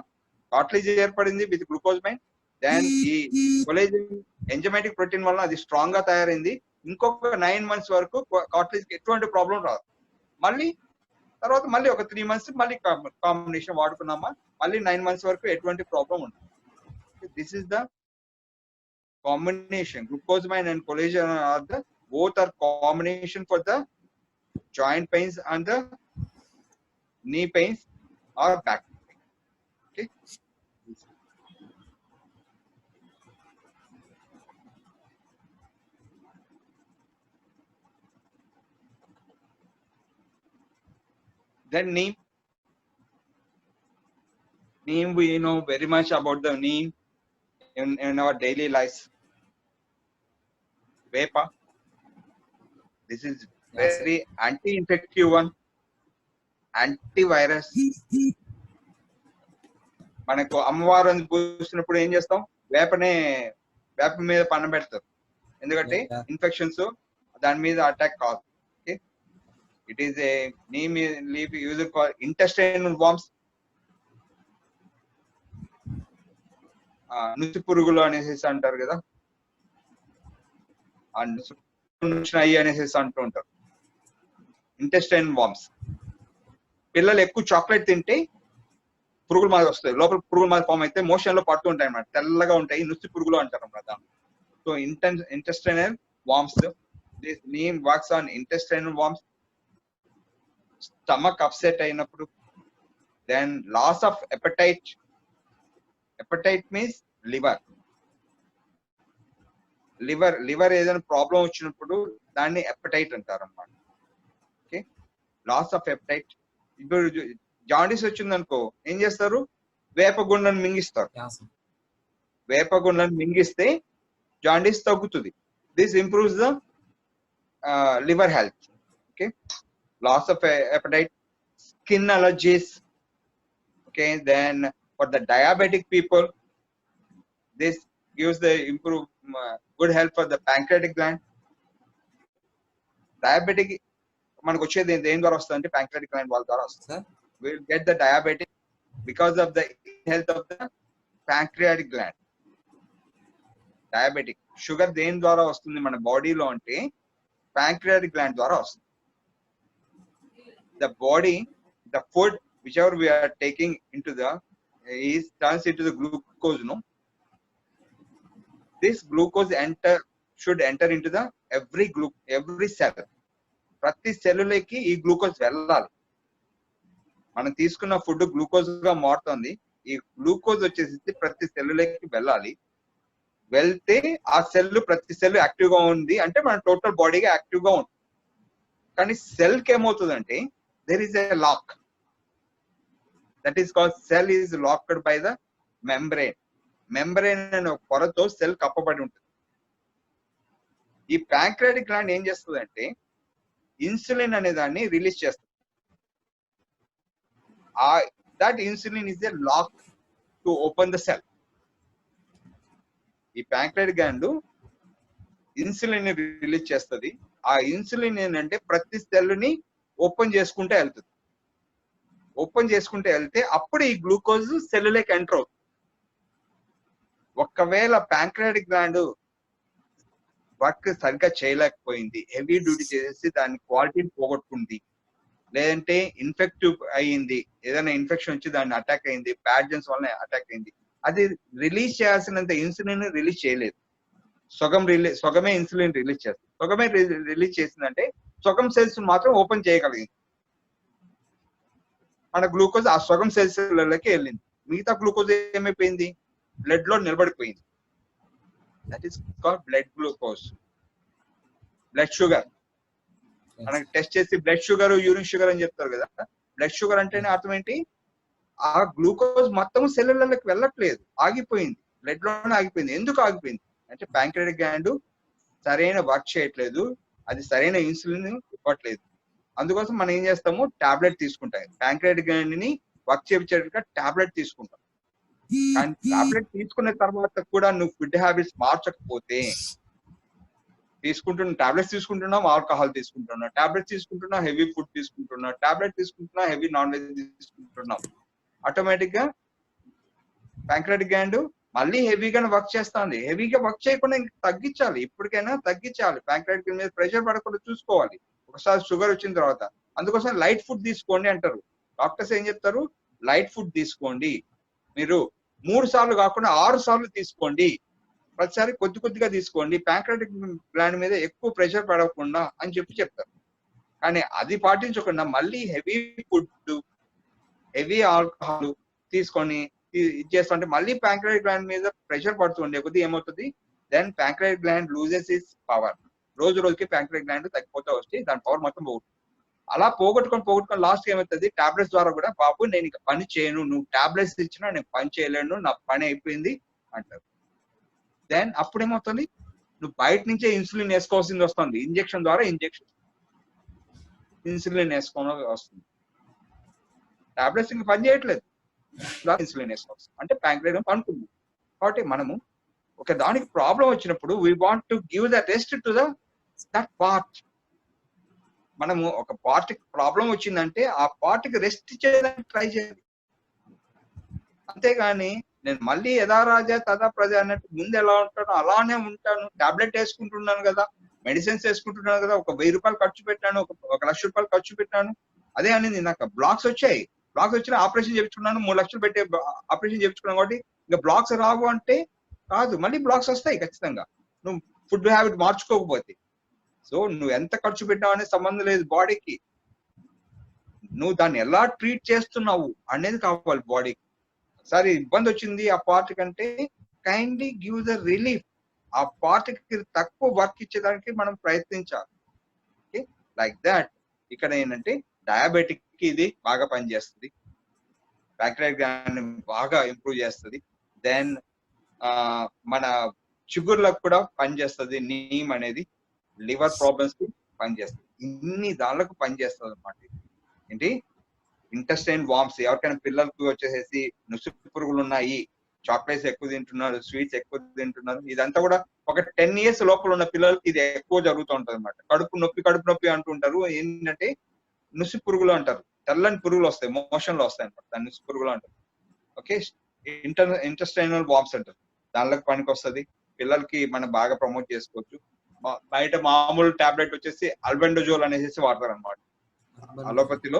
కార్టిలేజ్ ఏర్పడింది విత్ గ్లూకోజమైన్, దెన్ ఈ కొలేజన్ ఎంజైమాటిక్ ప్రోటీన్ వల్ల అది స్ట్రాంగ్ గా తయారైంది. ఇంకొక 9 months వరకు కార్టిలేజ్ ఎటువంటి ప్రాబ్లం రాదు. మళ్ళీ తర్వాత మళ్ళీ ఒక 3 months మళ్ళీ కాంబినేషన్ వాడుకున్నామా, మళ్ళీ 9 months వరకు ఎటువంటి ప్రాబ్లం ఉండదు. This is the combination. Glucosamine and collagen are both are combination for the joint pains and the knee pains or back pain. Okay, then neem we know very much about the neem in our daily lives. Vepa, this is very anti-infective one, antivirus. మనకు అమ్మవారిని పూసినప్పుడు ఏం చేస్తాం, వేప మీద పన్నం పెడతారు, ఎందుకంటే infections దాని మీద అటాక్ కాదు. Okay, it is a neem leaf used for intestinal worms. నుసి పురుగులు అనేసి అంటారు కదా, అయ్యి అనేసి అంటూ ఉంటారు. ఇంటెస్టైన్ వార్మ్స్, పిల్లలు ఎక్కువ చాక్లెట్ తింటే పురుగులు మాది వస్తాయి, లోపల పురుగులు మాది ఫామ్ అయితే మోషన్ లో పడుతూ ఉంటాయి అన్నమాట, తెల్లగా ఉంటాయి, నుసి పురుగులు అంటారు అన్నమాట. So intestinal worms, this neem works on intestinal worms. Stomach upset అయినప్పుడు, then loss of appetite. Appetite means liver ఏదైనా ప్రాబ్లం వచ్చినప్పుడు దాన్ని ఎపటైట్ అంటారు అన్నమాట. Okay, loss of appetite. ఇప్పుడు జాండీస్ వచ్చిందనుకో ఏం చేస్తారు, వేపగుండను మింగిస్తారు. వేపగుండను మింగిస్తే జాండీస్ తగ్గుతుంది. This improves the liver health. Okay, loss of appetite, skin allergies. Okay, then for the diabetic people, this gives the good help for the pancreatic gland. Diabetic మనకు వచ్చేది దేని ద్వారా వస్తుంది అంటే pancreatic gland వాళ్ళ ద్వారా వస్తుంది. will get the diabetic because of the health of the pancreatic gland. Diabetic sugar దేని ద్వారా వస్తుంది మన బాడీలో అంటే pancreatic gland ద్వారా వస్తుంది. The body, the food whichever we are taking into the is turns into the glucose, no. This glucose should enter into the every cell. ప్రతి సెల్లులకి ఈ గ్లూకోజ్ వెళ్ళాలి. మనం తీసుకున్న ఫుడ్ గ్లూకోజ్ గా మారుతుంది. ఈ గ్లూకోజ్ వచ్చేసి ప్రతి సెల్లులకి వెళ్ళాలి. వెళ్తే ఆ సెల్ ప్రతి సెల్ యాక్టివ్ గా ఉంది అంటే మన టోటల్ బాడీగా యాక్టివ్ గా ఉంటుంది. కానీ సెల్ కి ఏమవుతుందంటే there is a lock. That is called cell is locked by the membrane. Membrane అనే ఒక పొరతో సెల్ కప్పబడి ఉంటుంది. ఈ ప్యాంక్రియాటిక్ గ్లాండ్ ఏం చేస్తుందంటే ఇన్సులిన్ అనే దాన్ని రిలీజ్ చేస్తుంది. That insulin is a lock to open the cell. ఈ ప్యాంక్రియాటిక్ గ్లాండ్ ఇన్సులిన్ రిలీజ్ చేస్తుంది. ఆ ఇన్సులిన్ ఏంటంటే ప్రతి సెల్ని ఓపెన్ చేసుకుంటే వెళ్తుంది. ఓపెన్ చేసుకుంటే వెళ్తే అప్పుడు ఈ గ్లూకోజ్ సెల్లులోకి ఎంటర్ అవుతుంది. ఒకవేళ ప్యాంక్రియాటిక్ గ్లాండ్ వర్క్ సరిగ్గా చేయలేకపోయింది, హెవీ డ్యూటీ చేసి దాని క్వాలిటీని పోగొట్టుకుంది, లేదంటే ఇన్ఫెక్టివ్ అయ్యింది, ఏదైనా ఇన్ఫెక్షన్ వచ్చి దాన్ని అటాక్ అయింది, ప్యాడ్జన్స్ వల్ల అటాక్ అయింది, అది రిలీజ్ చేయాల్సినంత ఇన్సులిన్ రిలీజ్ చేయలేదు. సగమే ఇన్సులిన్ రిలీజ్ చేస్తుంది. సగమే రిలీజ్ చేసిందంటే సగం సెల్స్ మాత్రం ఓపెన్ చేయగలిగింది. మన గ్లూకోజ్ ఆ సగం సెల్స్లకి వెళ్ళింది. మిగతా గ్లూకోజ్ ఏమైపోయింది? బ్లడ్ లో నిలబడిపోయింది. That is called blood glucose, blood sugar. మనకి టెస్ట్ చేసి బ్లడ్ షుగర్, యూరిన్ షుగర్ అని చెప్తారు కదా. బ్లడ్ షుగర్ అంటేనే అర్థం ఏంటి? ఆ గ్లూకోజ్ మొత్తం సెల్లులకి వెళ్ళట్లేదు, ఆగిపోయింది, బ్లడ్ లోనే ఆగిపోయింది. ఎందుకు ఆగిపోయింది అంటే ప్యాంక్రియాటిక్ గ్లాండ్ సరైన వర్క్ చేయట్లేదు, అది సరైన ఇన్సులిన్ ఇవ్వట్లేదు. అందుకోసం మనం ఏం చేస్తాము? టాబ్లెట్ తీసుకుంటాం. ప్యాంక్రియాటిక్ గ్లాండ్ ని వర్క్ చేయించేట్టుగా టాబ్లెట్ తీసుకుంటాం. కానీ టాబ్లెట్ తీసుకున్న తర్వాత కూడా నువ్వు ఫుడ్ హ్యాబిట్స్ మార్చకపోతే, టాబ్లెట్స్ తీసుకుంటున్నాం, ఆల్కహాల్ తీసుకుంటున్నాం, టాబ్లెట్స్ తీసుకుంటున్నాం, హెవీ ఫుడ్ తీసుకుంటున్నాం, టాబ్లెట్ తీసుకుంటున్నాం, హెవీ నాన్ వెజ్ తీసుకుంటున్నాం, ఆటోమేటిక్ గా ప్యాంక్రియాటిక్ గ్లాండ్ మళ్ళీ హెవీగానే వర్క్ చేస్తుంది. హెవీగా వర్క్ చేయకుండా ఇంకా తగ్గించాలి, ఇప్పటికైనా తగ్గించాలి. ప్యాంక్రియాటిక్ మీద ప్రెషర్ పడకుండా చూసుకోవాలి ఒకసారి షుగర్ వచ్చిన తర్వాత. అందుకోసం లైట్ ఫుడ్ తీసుకోండి అంటారు డాక్టర్స్. ఏం చెప్తారు? లైట్ ఫుడ్ తీసుకోండి, మీరు 3 సార్లు కాకుండా 6 సార్లు తీసుకోండి, ప్రతిసారి కొద్ది కొద్దిగా తీసుకోండి, ప్యాంక్రియాటిక్ గ్లాండ్ మీద ఎక్కువ ప్రెషర్ పడకుండా అని చెప్తారు. కానీ అది పాటించకుండా మళ్ళీ హెవీ ఫుడ్, హెవీ ఆల్కహాల్ తీసుకొని ఇచ్చేస్తుంటే మళ్ళీ ప్యాంక్రియాటిక్ గ్లాండ్ మీద ప్రెషర్ పడుతుండే కొద్ది ఏమవుతుంది? Then pancreatic gland loses is power. రోజు రోజుకి ప్యాంక్రియాటిక్ గ్లాండ్ తగ్గిపోతూ వస్తే దాని పవర్ మొత్తం పోగొట్టు. అలా పోగొట్టుకొని లాస్ట్ ఏమవుతుంది? టాబ్లెట్స్ ద్వారా కూడా బాబు నేను ఇక పని చేయను, నువ్వు టాబ్లెట్స్ ఇచ్చినా నేను పని చేయలేను, నా పని అయిపోయింది అంటారు. దెన్ అప్పుడు ఏమవుతుంది? నువ్వు బయట నుంచే ఇన్సులిన్ వేసుకోవాల్సింది వస్తుంది. ఇంజెక్షన్ ద్వారా ఇన్సులిన్ వేసుకోవాల్సి వస్తుంది. టాబ్లెట్స్ ఇంకా పని చేయట్లేదు, ఇన్సులిన్ వేసుకోవచ్చు అంటే ప్యాంక్రియాటిక్ అనుకుంది. కాబట్టి మనము ఒక దానికి ప్రాబ్లం వచ్చినప్పుడు we want to give the rest to that part. మనము ఒక పార్ట్ ప్రాబ్లం వచ్చిందంటే ఆ పార్ట్ కి రెస్ట్ చేయడానికి ట్రై చేయాలి. అంతేగాని నేను మళ్ళీ యథా రాజా తదా ప్రజ అన్నట్టు ముందు ఎలా ఉంటానో అలానే ఉంటాను, టాబ్లెట్ వేసుకుంటున్నాను కదా, మెడిసిన్స్ వేసుకుంటున్నాను కదా, ఒక 1000 రూపాయలు ఖర్చు పెట్టాను, ఒక 1,00,000 రూపాయలు ఖర్చు పెట్టాను, అదే అనేది నాకు బ్లాక్స్ వచ్చాయి, బ్లాక్స్ వచ్చిన ఆపరేషన్ చేయించుకున్నాను, 3 లక్షలు పెట్టి ఆపరేషన్ చేయించుకున్నాను కాబట్టి ఇంకా బ్లాక్స్ రావు అంటే కాదు, మళ్ళీ బ్లాక్స్ వస్తాయి ఖచ్చితంగా నువ్వు ఫుడ్ హ్యాబిట్ మార్చుకోకపోతే. సో నువ్వు ఎంత ఖర్చు పెట్టావు అనే సంబంధం లేదు బాడీకి, నువ్వు దాన్ని ఎలా ట్రీట్ చేస్తున్నావు అనేది కావాలి బాడీకి. సరే ఇబ్బంది వచ్చింది ఆ పార్ట్ కంటే కైండ్లీ గివ్ ద రిలీఫ్, ఆ పార్ట్ కి తక్కువ వర్క్ ఇచ్చేదానికి మనం ప్రయత్నించాలి. Okay, like that. ఇక్కడ ఏంటంటే డయాబెటిక్ కి ఇది బాగా పనిచేస్తుంది, ప్యాంక్రియాటిక్ గ్లాండ్ బాగా ఇంప్రూవ్ చేస్తుంది. దెన్ మన షుగర్లకు కూడా పనిచేస్తుంది. నీమ్ అనేది లివర్ ప్రాబ్లమ్స్ కి పనిచేస్తుంది, ఇన్ని దానికి పనిచేస్తుంది అనమాట. ఏంటి ఇంటెస్టైన్ వామ్స్, ఎవరికైనా పిల్లలకు వచ్చేసేసి నుసు పురుగులు ఉన్నాయి, చాక్లెట్స్ ఎక్కువ తింటున్నారు, స్వీట్స్ ఎక్కువ తింటున్నారు, ఇదంతా కూడా ఒక 10 years లోపల ఉన్న పిల్లలకి ఇది ఎక్కువ జరుగుతూ ఉంటది అనమాట. కడుపు నొప్పి అంటుంటారు, ఏంటంటే నుసు పురుగులు అంటారు. తెల్లని పురుగులు వస్తాయి, మోషన్ లో వస్తాయి అనమాట, దాన్ని పురుగులు అంటారు. ఓకే, ఇంటెస్టైనల్ వామ్స్ అంటారు, దానిలోకి పనికి వస్తుంది. పిల్లలకి మనం బాగా ప్రమోట్ చేసుకోవచ్చు. బయట మామూలు టాబ్లెట్ వచ్చేసి అల్బెండజోల్ అనేసి వాడతారు అనమాట. అలోపతిలో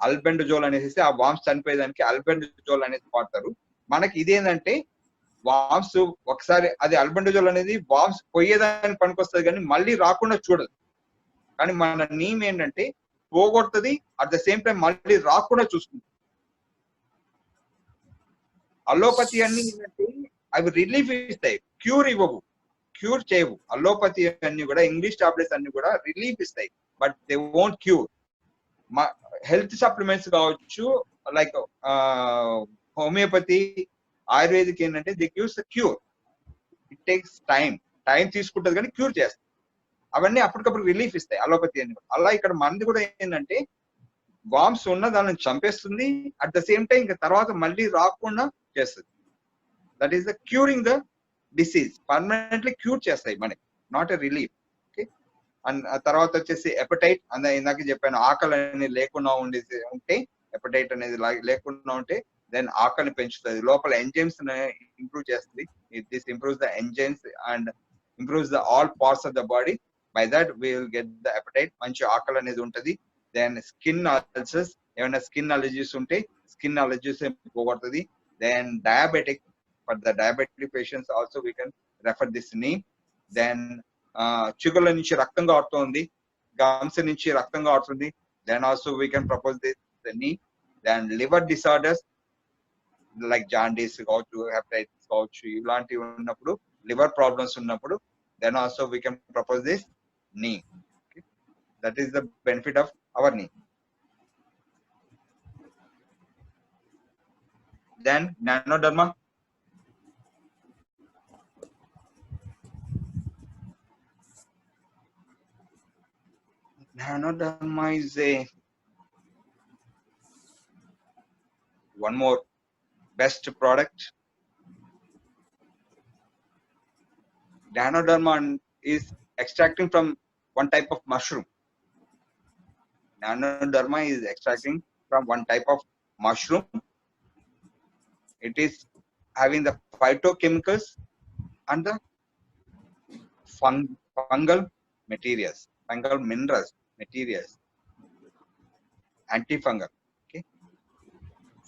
అల్బెండజోల్ అనేసి ఆ వామ్స్ చనిపోయేదానికి అల్బెండజోల్ అనేది వాడతారు. మనకి ఇదేంటంటే వామ్స్ ఒకసారి అది అల్బెండజోల్ అనేది వామ్స్ పోయేదానికి పనికొస్తుంది కానీ మళ్ళీ రాకుండా చూడదు. కానీ మన నీమ్ ఏంటంటే పోగొడుతుంది, అట్ ద సేమ్ టైం మళ్ళీ రాకుండా చూసుకుంటుంది. అలోపతి అన్ని ఏంటంటే అవి రిలీఫ్ ఇస్తాయి, క్యూర్ ఇవ్వవు, క్యూర్ చేయవు. అలోపతి అన్ని కూడా, ఇంగ్లీష్ టాబ్లెట్స్ అన్ని కూడా రిలీఫ్ ఇస్తాయి, but they won't cure. Health supplements కావచ్చు, లైక్ హోమియోపతి, ఆయుర్వేదిక్ ఏంటంటే the gives the cure. It takes time తీసుకుంటుంది కానీ క్యూర్ చేస్తుంది. అవన్నీ అప్పటికప్పుడు రిలీఫ్ ఇస్తాయి అలోపతి అని. అలా ఇక్కడ మనది కూడా ఏంటంటే వామ్స్ ఉన్న దాన్ని చంపేస్తుంది, అట్ ద సేమ్ టైం ఇంకా తర్వాత మళ్ళీ రాకుండా చేస్తుంది. That is the curing the disease, permanently cure చేస్తాయి మనకి, not a relief. Okay, and తర్వాత వచ్చేసి ఎపటైట్, ఇందాక చెప్పాను, ఆకలి అనేది లేకుండా ఉంటే, ఎపటైట్ అనేది లేకుండా ఉంటే దెన్ ఆకలిని పెంచుతుంది, లోపల ఎంజైమ్స్ ఇంప్రూవ్ చేస్తుంది. This improves the enzymes and improves the all parts of the body. By that we will get the appetite, మంచి ఆకలి అనేది ఉంటుంది. దెన్ స్కిన్ అలర్జీస్, ఏమైనా స్కిన్ అలర్జీస్ ఉంటే స్కిన్ అలర్జీస్ పోగొడుతుంది. Then diabetic, for the diabetic patients also we can refer this neem. Then చిగుళ్ళ నుంచి రక్తం కారుతుంది, గమ్స్ నుంచి రక్తం కారుతుంది, then also we can propose this neem. Then liver disorders like jaundice కావచ్చు, హెపటైటిస్ కావచ్చు, ఇలాంటివి ఉన్నప్పుడు, లివర్ ప్రాబ్లమ్స్ ఉన్నప్పుడు, then also we can propose this neem. That is the benefit of our knee. Then Nanoderma. Nanoderma is one more best product. Nanoderma is extracting from one type of mushroom. Nanoderma is extracting from one type of mushroom. It is having the phytochemicals and the fungal materials, fungal minerals, materials, antifungal. Okay,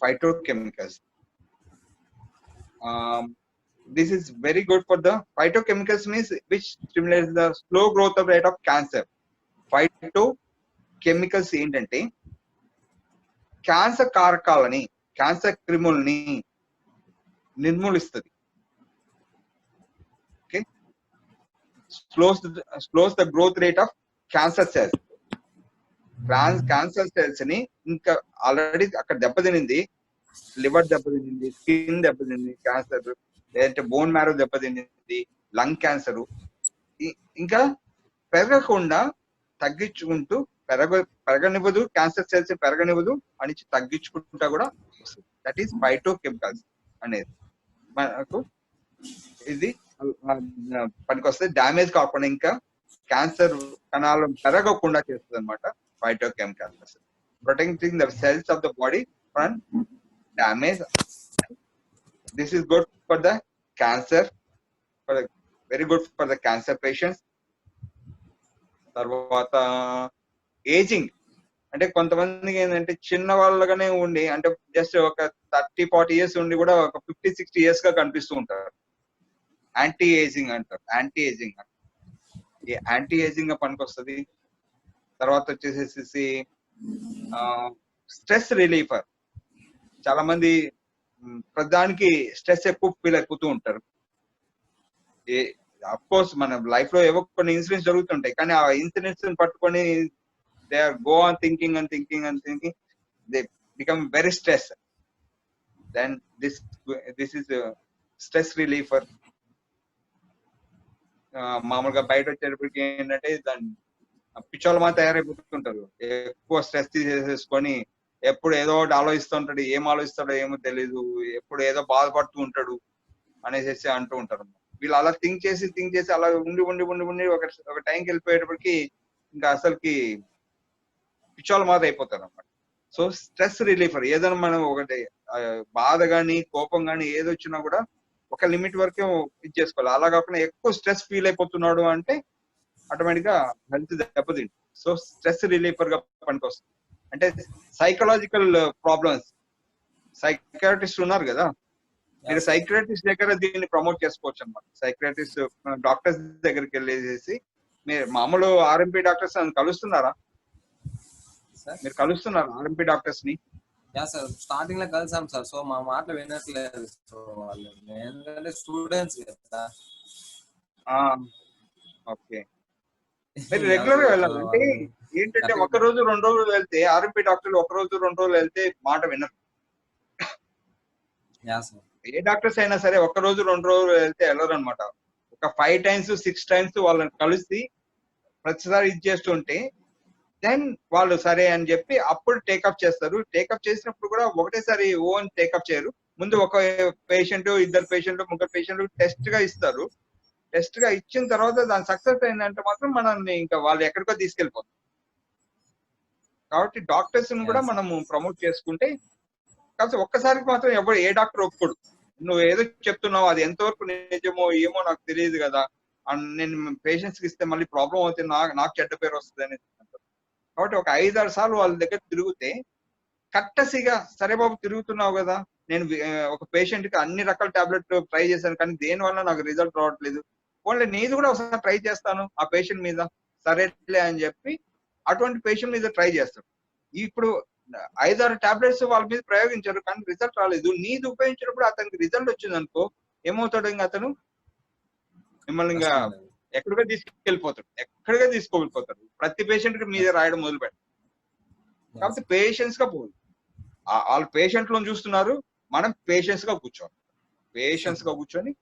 phytochemicals. This is very good for the phytochemicals, means which stimulates the slow growth of rate of cancer. Phytochemicals ఏంటంటే cancer కారకాలని, cancer క్రిముల్ని నిర్మూలిస్తుంది. Okay, slows the growth rate of cancer cells. Cancer cells ని ఇంకా already అక్కడ దెబ్బతినింది, liver దెబ్బతినింది, skin దెబ్బతినింది, క్యాన్సర్, లేదంటే బోన్ మ్యారో దెబ్బతినింది, లంగ్ క్యాన్సర్, ఇంకా పెరగకుండా తగ్గించుకుంటూ, పెరగనివ్వదు, క్యాన్సర్ సెల్స్ పెరగనివ్వదు అని తగ్గించుకుంటా కూడా వస్తుంది. దట్ ఈస్ ఫైటోకెమికల్స్ అనేది మనకు ఇది పనికొస్తుంది. డ్యామేజ్ కాకుండా ఇంకా క్యాన్సర్ కణాలు పెరగకుండా చేస్తుంది అనమాట phytochemicals. Protecting the cells of the body from damage. This is good for the cancer, very good for the cancer patients. తర్వాత ఏజింగ్, అంటే కొంతమందికి ఏంటంటే చిన్న వాళ్ళగానే ఉండి, అంటే జస్ట్ ఒక 30-40 years ఉండి కూడా ఒక 50-60 years గా కనిపిస్తూ ఉంటారు. యాంటీ ఏజింగ్ అంటారు. ఈ యాంటీ ఏజింగ్ గా పనికొస్తుంది. తర్వాత వచ్చేసేసి స్ట్రెస్ రిలీఫర్. చాలా మంది ప్రధానికి స్ట్రెస్ ఎక్కువ ఫీల్ అయిపోతూ ఉంటారు. అఫ్ కోర్స్ మన లైఫ్ లో ఏవో కొన్ని ఇన్సిడెంట్స్ జరుగుతుంటాయి, కానీ ఆ ఇన్సిడెంట్స్ పట్టుకొని they are go on thinking, they become very stressed. Then this is a stress reliever. మామూలుగా బయట వచ్చేటప్పటికి ఏంటంటే దాన్ని పిచ్చోళ్ళమా తయారైపోతుంటారు, ఎక్కువ స్ట్రెస్ తీసేసుకొని ఎప్పుడు ఏదో ఒకటి ఆలోచిస్తూ ఉంటాడు, ఏం ఆలోచిస్తాడో ఏమో తెలీదు, ఎప్పుడు ఏదో బాధపడుతూ ఉంటాడు అనేసి అంటూ ఉంటారు. వీళ్ళు అలా థింక్ చేసి అలా ఉండి ఒక టైంకి వెళ్ళిపోయేటప్పటికి ఇంకా అసలుకి పిచ్చోళ్ళ మాదిరి అయిపోతారు అనమాట. సో స్ట్రెస్ రిలీఫర్ ఏదైనా మనం ఒకటి బాధ గాని కోపం గాని ఏది వచ్చినా కూడా ఒక లిమిట్ వరకే ఇది చేసుకోవాలి. అలా కాకుండా ఎక్కువ స్ట్రెస్ ఫీల్ అయిపోతున్నాడు అంటే ఆటోమేటిక్ గా హెల్త్ దెబ్బతింటుంది. సో స్ట్రెస్ రిలీఫర్ గా పనికొస్తుంది. అంటే సైకలాజికల్ ప్రాబ్లమ్స్ సైకియాట్రిస్ట్ ఉన్నారు కదా, మీరు Yes. సైకియాట్రిస్ట్ దగ్గర దీన్ని ప్రమోట్ చేసుకోవచ్చు అనమాట. సైకియాట్రిస్ట్ డాక్టర్స్ దగ్గరికి వెళ్ళేసి మీరు మామూలు ఆర్ఎంపీ డాక్టర్స్ కలుస్తున్నారా? Sir. మీరు కలుస్తున్నారు ఆర్ఎంపీ డాక్టర్స్ ని? యా సార్, స్టార్టింగ్ లో కలిసాం సార్. సో మా మాటలు వినట్లేదు. సో వాళ్ళు ఎందుకంటే స్టూడెంట్స్ కదా. ఓకే, మీరు రెగ్యులర్ గా వెళ్ళాలి. అంటే ఏంటంటే ఒక రోజు 2 రోజులు వెళ్తే ఆర్ఎంపీ డాక్టర్లు ఒక రోజు 2 రోజులు వెళ్తే మాట వినరు. Yeah sir. ఏ డాక్టర్స్ అయినా సరే ఒక రోజు 2 రోజులు వెళ్తే వెళ్ళరు అనమాట. ఒక 5 times 6 times వాళ్ళని కలిసి ప్రతిసారి ఇది చేస్తుంటే దెన్ వాళ్ళు సరే అని చెప్పి అప్పుడు టేకప్ చేస్తారు. టేకప్ చేసినప్పుడు కూడా ఒకటేసారి ఓన్ టేకప్ చేయరు. ముందు ఒక పేషెంట్, 2 పేషెంట్లు, 3 పేషెంట్లు టెస్ట్ గా ఇస్తారు. టెస్ట్ గా ఇచ్చిన తర్వాత దాని సక్సెస్ అయిందంటే మాత్రం మనల్ని ఇంకా వాళ్ళు ఎక్కడికో తీసుకెళ్ళిపోతారు. కాబట్టి డాక్టర్స్ ని కూడా Yes. మనము ప్రమోట్ చేసుకుంటే, కాకపోతే ఒక్కసారికి మాత్రం ఎవరు ఏ డాక్టర్ ఒప్పుకోడు. నువ్వు ఏదో చెప్తున్నావు అది ఎంతవరకు నిజమో ఏమో నాకు తెలియదు కదా, నేను పేషెంట్స్ కి ఇస్తే మళ్ళీ ప్రాబ్లం అవుతుంది, నాకు చెడ్డ పేరు వస్తుంది అని అంటారు. కాబట్టి ఒక 5-6 సార్లు వాళ్ళ దగ్గర తిరిగితే కట్టసిగా సరే బాబు తిరుగుతున్నావు కదా, నేను ఒక పేషెంట్ కి అన్ని రకాల టాబ్లెట్లు ట్రై చేశాను కానీ దేని వల్ల నాకు రిజల్ట్ రావట్లేదు, ఓన్లీ నీది కూడా ఒకసారి ట్రై చేస్తాను ఆ పేషెంట్ మీద, సరేలే అని చెప్పి అటువంటి పేషెంట్ మీద ట్రై చేస్తాడు. ఇప్పుడు 5-6 టాబ్లెట్స్ వాళ్ళ మీద ప్రయోగించారు కానీ రిజల్ట్ రాలేదు, నీది ఉపయోగించినప్పుడు అతనికి రిజల్ట్ వచ్చింది అనుకో, ఏమవుతాడు ఇంకా అతను మిమ్మల్ని ఇంకా ఎక్కడికో తీసుకెళ్ళిపోతాడు. ప్రతి పేషెంట్ కి మీద రాయడం మొదలు పెడతాడు. కాబట్టి పేషెన్స్ గా పోదు, వాళ్ళు పేషెంట్లను చూస్తున్నారు, మనం పేషెన్స్ గా కూర్చొని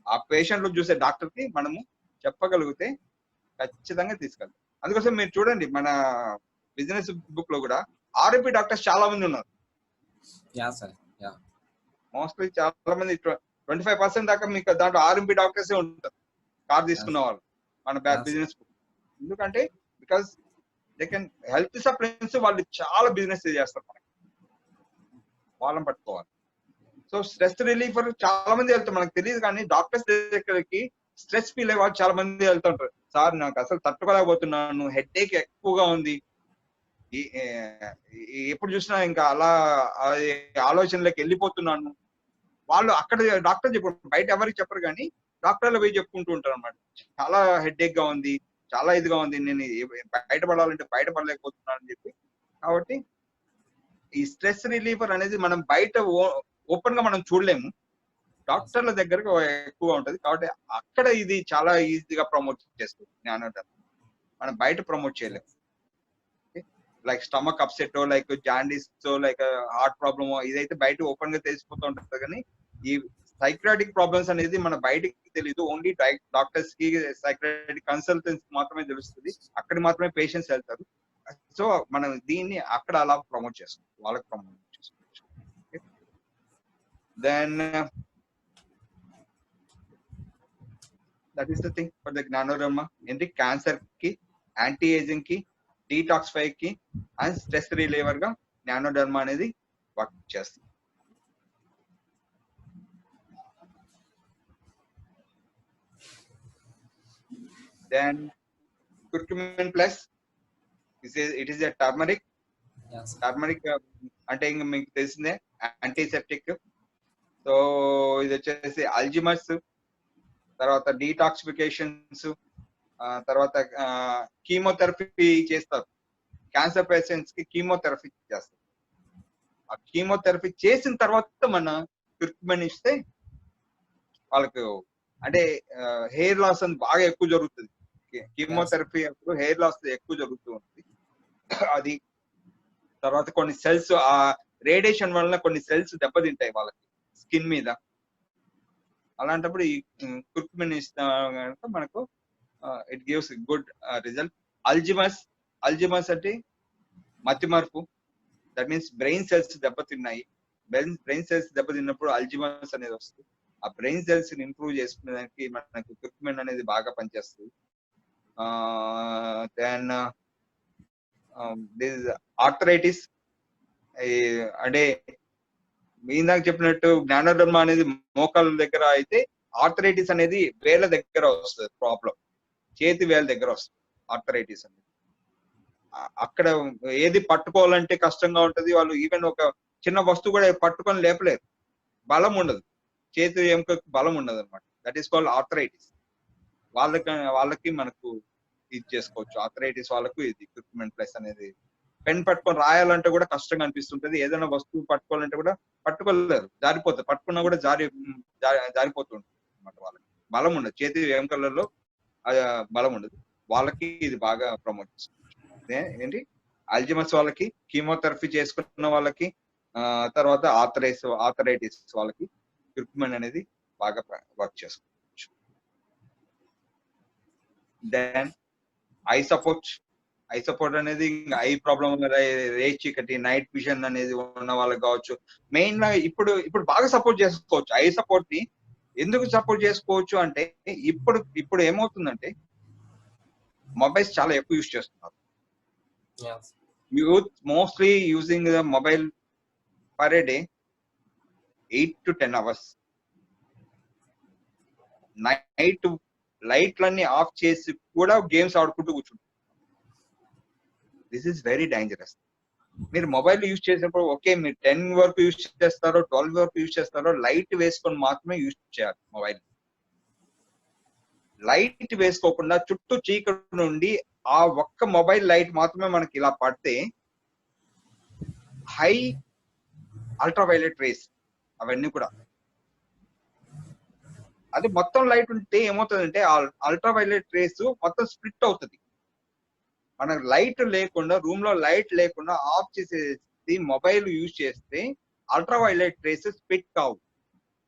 ఆ పేషెంట్లు చూసే డాక్టర్ కి మనము చెప్పగలిగితే ఖచ్చితంగా తీసుకెళ్తాం. అందుకోసం మీరు చూడండి మన బిజినెస్ బుక్ లో కూడా ఆర్ఎంపీ డాక్టర్స్ చాలా మంది ఉన్నారు. మోస్ట్లీ చాలా మంది 25% దాకా మీకు దాంట్లో ఆర్ఎంపీ డాక్టర్స్ ఉంటారు కార్ తీసుకున్న వాళ్ళు మన బిజినెస్ బుక్. ఎందుకంటే because they can health supplements వాళ్ళు చాలా బిజినెస్ చేస్తారు, మనకి వాళ్ళని పట్టుకోవాలి. సో స్ట్రెస్ రిలీఫర్ చాలా మంది వెళ్తారు, మనకు తెలియదు కానీ డాక్టర్స్ దగ్గరికి స్ట్రెస్ ఫీల్ అయ్యే వాళ్ళు చాలా మంది వెళ్తుంటారు. సార్ నాకు అసలు తట్టుకోలేకపోతున్నాను, హెడ్ ఏక్ ఎక్కువగా ఉంది, ఎప్పుడు చూసినా ఇంకా అలా ఆలోచనలోకి వెళ్ళిపోతున్నాను. వాళ్ళు అక్కడ డాక్టర్ చెప్పారు, బయట ఎవరికి చెప్పరు కానీ డాక్టర్లు పోయి చెప్పుకుంటూ ఉంటారు అనమాట. చాలా హెడ్ ఏక్ గా ఉంది, చాలా ఇదిగా ఉంది, నేను బయటపడాలంటే బయటపడలేకపోతున్నాను అని చెప్పి. కాబట్టి ఈ స్ట్రెస్ రిలీఫర్ అనేది మనం బయట ఓపెన్ గా మనం చూడలేము, డాక్టర్ల దగ్గరకు ఎక్కువగా ఉంటది. కాబట్టి అక్కడ ఇది చాలా ఈజీగా ప్రమోట్ చేసుకోవచ్చు. మనం బయట ప్రమోట్ చేయలేము. Like stomach upset, like jaundice, like heart problem, ఇదైతే బయట ఓపెన్ గా తెలిసిపోతూ ఉంటుంది. కానీ ఈ సైక్రాటిక్ ప్రాబ్లమ్స్ అనేది మన బయటకి తెలియదు, ఓన్లీ డాక్టర్స్ కి సైక్రాటిక్ కన్సల్టెంట్స్ మాత్రమే తెలుస్తుంది, అక్కడ మాత్రమే పేషెంట్స్ వెళ్తారు. సో మనం దీన్ని అక్కడ అలా ప్రమోట్ చేసుకోవచ్చు, వాళ్ళకి ప్రమోట్ చేసుకోవచ్చు. Then that is the thing for the ganoderma. ఏంటి క్యాన్సర్ కి, యాంటీ ఏజింగ్ కి, డీటాక్సిఫై కి అండ్ స్ట్రెస్ రిలీవర్ గా జ్ఞానోడర్మా అనేది వర్క్ చేస్తుంది. Then curcumin plus it is a turmeric. Turmeric అంటే ఇంకా మీకు తెలిసిందే యాంటీసెప్టిక్. సో ఇది వచ్చేసి అల్జిమర్స్, తర్వాత డీటాక్సిఫికేషన్స్, తర్వాత కీమోథెరపీ చేస్తారు. క్యాన్సర్ పేషెంట్స్ కి కీమోథెరపీ చేస్తారు. ఆ కీమోథెరపీ చేసిన తర్వాత మన కుర్కుమిన్ ఇస్తే వాళ్ళకు అంటే హెయిర్ లాస్ అని బాగా ఎక్కువ జరుగుతుంది. కీమోథెరపీ అప్పుడు హెయిర్ లాస్ ఎక్కువ జరుగుతూ ఉంటుంది. అది తర్వాత కొన్ని సెల్స్ ఆ రేడియేషన్ వలన కొన్ని సెల్స్ దెబ్బతింటాయి వాళ్ళకి స్కిన్ మీద. అలాంటప్పుడు ఈ కుర్కుమిన్ ఇస్తా మనకు it gives good result. Alzheimer's అంటే మతిమరుపు, దట్ మీన్స్ బ్రెయిన్ సెల్స్ దెబ్బతిన్నాయి. బ్రెయిన్ సెల్స్ దెబ్బతిన్నప్పుడు అల్జిమర్స్ అనేది వస్తుంది. ఆ బ్రెయిన్ సెల్స్ ని ఇంప్రూవ్ చేసుకునేదానికి మనకు కుర్కుమిన్ అనేది బాగా పనిచేస్తుంది. దెన్ దిస్ ఆర్థరైటిస్, అంటే ఇందాక చెప్పినట్టు జ్ఞానోధర్మ అనేది మోకాళ్ళ దగ్గర అయితే, ఆర్థరైటిస్ అనేది వేళ్ళ దగ్గర వస్తుంది ప్రాబ్లం, చేతి వేళ్ళ దగ్గర వస్తుంది ఆర్థరైటిస్ అనేది. అక్కడ ఏది పట్టుకోవాలంటే కష్టంగా ఉంటది, వాళ్ళు ఈవెన్ ఒక చిన్న వస్తువు కూడా పట్టుకొని లేపలేరు, బలం ఉండదు, చేతి ఎముకకు బలం ఉండదు అనమాట. That is called arthritis. వాళ్ళకి మనకు ఇది చేసుకోవచ్చు, ఆర్థరైటిస్ వాళ్ళకు ఇది క్విక్మెంట్ ప్లస్ అనేది. పెన్ పట్టుకొని రాయాలంటే కూడా కష్టంగా అనిపిస్తుంటది, ఏదైనా వస్తువు పట్టుకోవాలంటే కూడా పట్టుకోలేరు, జారిపోతుంది, పట్టుకున్నా కూడా జారిపోతుంటుంది అనమాట. వాళ్ళకి బలం ఉండదు, చేతి ఎముకలలో బలం ఉండదు, వాళ్ళకి ఇది బాగా ప్రమోట్ చేస్తుంది. ఏంటి అల్జిమస్ వాళ్ళకి, కీమోథెరపీ చేసుకున్న వాళ్ళకి, తర్వాత ఆర్థరైటిస్ వాళ్ళకి క్విక్మెంట్ అనేది బాగా వర్క్ చేసుకోవచ్చు. దెన్ ఐ సపోర్ట్ అనేది ఐ ప్రాబ్లం, రే చీకటి, నైట్ విజన్ అనేది ఉన్న వాళ్ళకి కావచ్చు. మెయిన్ గా ఇప్పుడు బాగా సపోర్ట్ చేసుకోవచ్చు. ఐ సపోర్ట్ ని ఎందుకు సపోర్ట్ చేసుకోవచ్చు అంటే, ఇప్పుడు ఏమవుతుందంటే మొబైల్స్ చాలా ఎక్కువ యూజ్ చేస్తున్నారు. Youth mostly using the mobile per a day 8 to 10 hours. Night లైట్లన్నీ ఆఫ్ చేసి కూడా గేమ్స్ ఆడుకుంటూ కూర్చుంటారు. This is very dangerous. మీరు మొబైల్ యూజ్ చేసినప్పుడు ఓకే, మీరు 10 వరకు యూజ్ చేస్తారో 12 వరకు యూజ్ చేస్తారో, లైట్ వేసుకొని మాత్రమే యూజ్ చేయాలి మొబైల్. లైట్ వేసుకోకుండా చుట్టూ చీకటి నుండి ఆ ఒక్క మొబైల్ లైట్ మాత్రమే మనకి ఇలా పడితే, హై అల్ట్రావైలెట్ రేస్ అవన్నీ కూడా, అది మొత్తం లైట్ ఉంటే ఏమవుతుందంటే అల్ట్రావైలెట్ రేస్ మొత్తం స్ప్లిట్ అవుతుంది. మనకు లైట్ లేకుండా, రూమ్ లో లైట్ లేకుండా ఆఫ్ చేసేసి మొబైల్ యూజ్ చేస్తే అల్ట్రావైలెట్ రేస్ స్ప్లిట్ కావు,